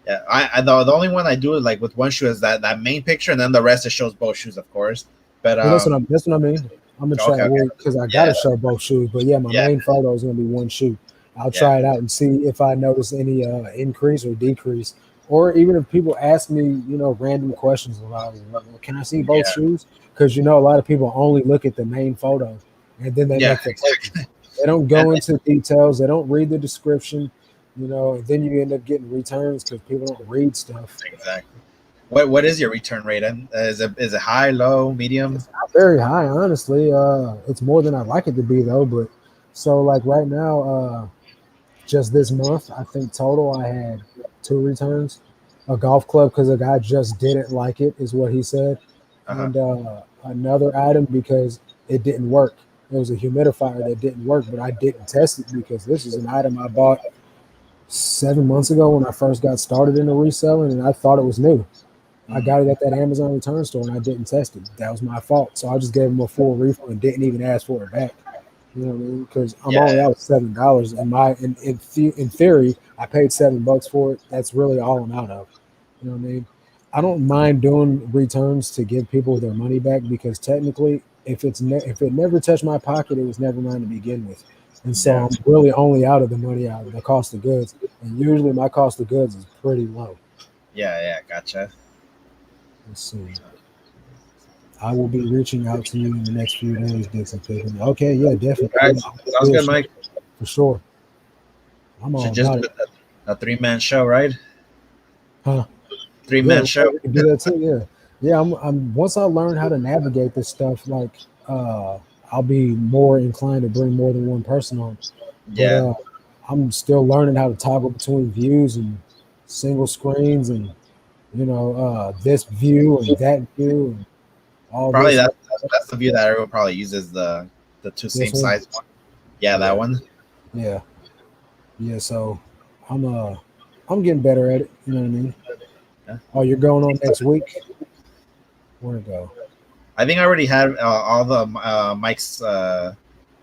Speaker 2: Yeah, I the only one I do is like with one shoe is that main picture, and then the rest it shows both shoes, of course. But
Speaker 1: Well, that's what I mean. I'm gonna try
Speaker 2: okay,
Speaker 1: it
Speaker 2: okay,
Speaker 1: because I
Speaker 2: yeah,
Speaker 1: gotta show both shoes. But yeah, my
Speaker 2: yeah,
Speaker 1: main photo is gonna be one shoe. I'll
Speaker 2: yeah,
Speaker 1: try it out and see if I notice any increase or decrease, or even if people ask me, random questions about, well, can I see both
Speaker 2: yeah,
Speaker 1: shoes? Because a lot of people only look at the main photo and then they
Speaker 2: yeah,
Speaker 1: make their
Speaker 2: exactly.
Speaker 1: purchase. They don't
Speaker 2: And
Speaker 1: go into details. They don't read the description. And then you end up getting returns because people don't read stuff.
Speaker 2: exactly. What is your return rate? And is it high, low, medium?
Speaker 1: It's not very high, honestly. It's more than I'd like it to be, though. But so, like right now, just this month, I think total I had two returns. A golf club because a guy just didn't like it, is what he said,
Speaker 2: Uh-huh.
Speaker 1: and another item because it didn't work. It was a humidifier that didn't work, but I didn't test it because this is an item I bought 7 months ago when I first got started in the reselling, and I thought it was new. I
Speaker 2: Mm,
Speaker 1: got it at that Amazon return store and I didn't test it. That was my fault. So I just gave him a full refund and didn't even ask for it back. You know what I mean? Because I'm only
Speaker 2: yeah,
Speaker 1: out $7. And in theory, I paid $7 for it. That's really all I'm out of. You know what I mean? I don't mind doing returns to give people their money back because technically, if it never touched my pocket, it was never mine to begin with. And so
Speaker 2: yeah,
Speaker 1: I'm really only out of the money out of the cost of goods. And usually my cost of goods is pretty low.
Speaker 2: yeah, yeah. Gotcha.
Speaker 1: Let's see. I will be reaching out to you in the next few days, Dixon Pickens. Okay, yeah, definitely.
Speaker 2: All right,
Speaker 1: I'm gonna
Speaker 2: sounds
Speaker 1: do a
Speaker 2: good,
Speaker 1: show
Speaker 2: Mike.
Speaker 1: for sure. I'm all
Speaker 2: Should just
Speaker 1: about
Speaker 2: do
Speaker 1: it.
Speaker 2: a 3-man show, right?
Speaker 1: Huh?
Speaker 2: Three
Speaker 1: Yeah,
Speaker 2: man
Speaker 1: we
Speaker 2: show.
Speaker 1: can do that too. Yeah, yeah. I'm once I learn how to navigate this stuff, like I'll be more inclined to bring more than one person on. But
Speaker 2: Yeah,
Speaker 1: I'm still learning how to toggle between views and single screens and this view and that view and all
Speaker 2: probably
Speaker 1: this.
Speaker 2: that's the view that everyone probably uses the two
Speaker 1: This
Speaker 2: same
Speaker 1: one.
Speaker 2: size one. Yeah, that
Speaker 1: Yeah,
Speaker 2: one.
Speaker 1: yeah. Yeah, so I'm uh I'm getting better at it. You know what I mean?
Speaker 2: Yeah.
Speaker 1: Oh, you're going on next week? Where to go?
Speaker 2: I think I already had all the Mike's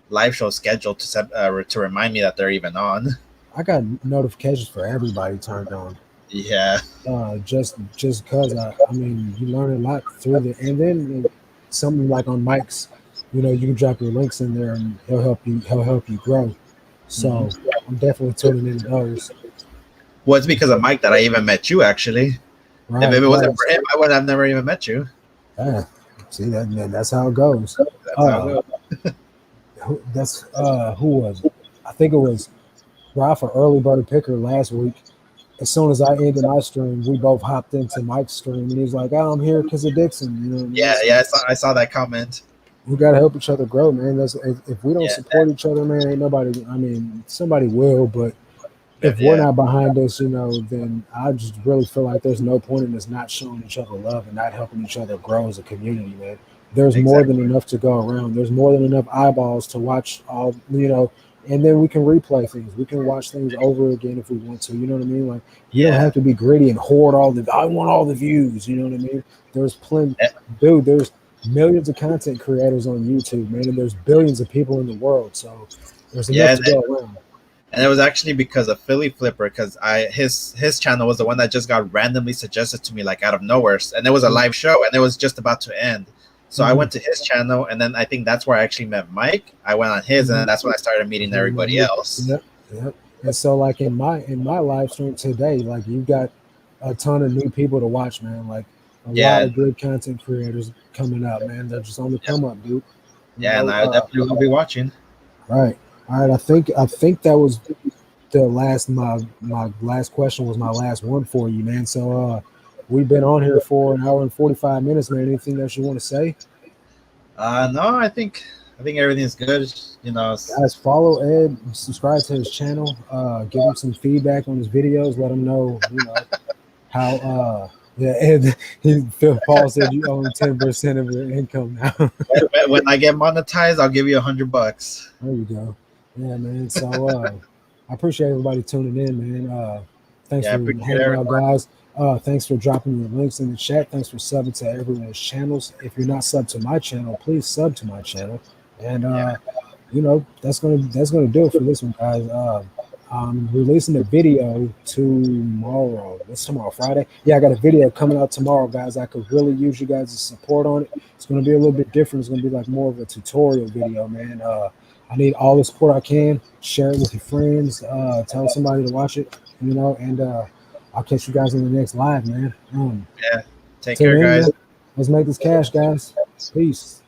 Speaker 2: live shows scheduled to remind me that they're even on.
Speaker 1: I got notifications for everybody turned on.
Speaker 2: Yeah,
Speaker 1: Just cause I mean you learn a lot through the and then something like on Mike's, you can drop your links in there and he'll help you grow.
Speaker 2: hmm.
Speaker 1: So I'm definitely tuning into those.
Speaker 2: Well, it's because of Mike that I even met you. Actually, if
Speaker 1: Right,
Speaker 2: it wasn't
Speaker 1: right.
Speaker 2: for him, I would have never even met you.
Speaker 1: Yeah. See that man, that's how it goes.
Speaker 2: That's how it
Speaker 1: Uh
Speaker 2: goes.
Speaker 1: who was it? I think it was Ralph or Early Bird Picker last week. As soon as I ended my stream, we both hopped into Mike's stream, and he was like, "Oh, I'm here because of Dixon." You know what I mean?
Speaker 2: Yeah,
Speaker 1: So
Speaker 2: yeah, I saw that comment.
Speaker 1: we gotta help each other grow, man. If we don't
Speaker 2: Yeah,
Speaker 1: support each other, man, ain't nobody. I mean, somebody will, but if we're
Speaker 2: Yeah,
Speaker 1: not behind us, then I just really feel like there's no point in us not showing each other love and not helping each other grow as a community, man. There's more than
Speaker 2: exactly.
Speaker 1: enough to go around. There's more than enough eyeballs to watch and then we can replay things. We can watch things over again if we want to. You know what I mean? Like you don't have
Speaker 2: Yeah.
Speaker 1: to be greedy and hoard I want all the views. You know what I mean? There's plenty,
Speaker 2: Eh,
Speaker 1: dude. There's millions of content creators on YouTube, man, and there's billions of people in the world. So there's enough
Speaker 2: Yeah,
Speaker 1: to go around.
Speaker 2: and it was actually because of Philly Flipper, because I his channel was the one that just got randomly suggested to me like out of nowhere, and it was a
Speaker 1: Mm-hmm.
Speaker 2: live show, and it was just about to end. So I
Speaker 1: Mm-hmm.
Speaker 2: went to his channel, and then I think that's where I actually met Mike. I went on his, and then that's when I started meeting everybody else.
Speaker 1: Yep, yep. And so, like in my live stream today, like you've got a ton of new people to watch, man. Like a lot
Speaker 2: Yeah,
Speaker 1: of good content creators coming up, man. They're just on the
Speaker 2: yeah,
Speaker 1: come up, dude. You
Speaker 2: yeah, and
Speaker 1: know,
Speaker 2: I definitely will be watching.
Speaker 1: right. All right. I think that was the last my last question was my last one for you, man. So we've been on here for an hour and 45 minutes, man. Anything else you want to say?
Speaker 2: No, I think everything's good. You know,
Speaker 1: Guys, follow Ed, subscribe to his channel, give him some feedback on his videos, let him know, how yeah, Ed Phil Paul said you own 10% of your income now.
Speaker 2: when I get monetized, I'll give you $100.
Speaker 1: There you go. Yeah, man. So I appreciate everybody tuning in, man. Thanks
Speaker 2: Yeah, I
Speaker 1: for
Speaker 2: appreciate
Speaker 1: hanging out,
Speaker 2: everyone.
Speaker 1: guys. Thanks for dropping your links in the chat. Thanks for subbing to everyone's channels. If you're not subbed to my channel, please sub to my channel. And
Speaker 2: Yeah,
Speaker 1: that's gonna do it for this one, guys. I'm releasing a video tomorrow. What's tomorrow? Friday? Yeah, I got a video coming out tomorrow, guys. I could really use you guys' support on it. It's gonna be a little bit different. It's gonna be like more of a tutorial video, man. I need all the support I can. Share it with your friends. Tell somebody to watch it. And I'll catch you guys in the next live, man.
Speaker 2: yeah. Take
Speaker 1: Till
Speaker 2: care,
Speaker 1: then,
Speaker 2: guys.
Speaker 1: let's make this cash, guys. Peace.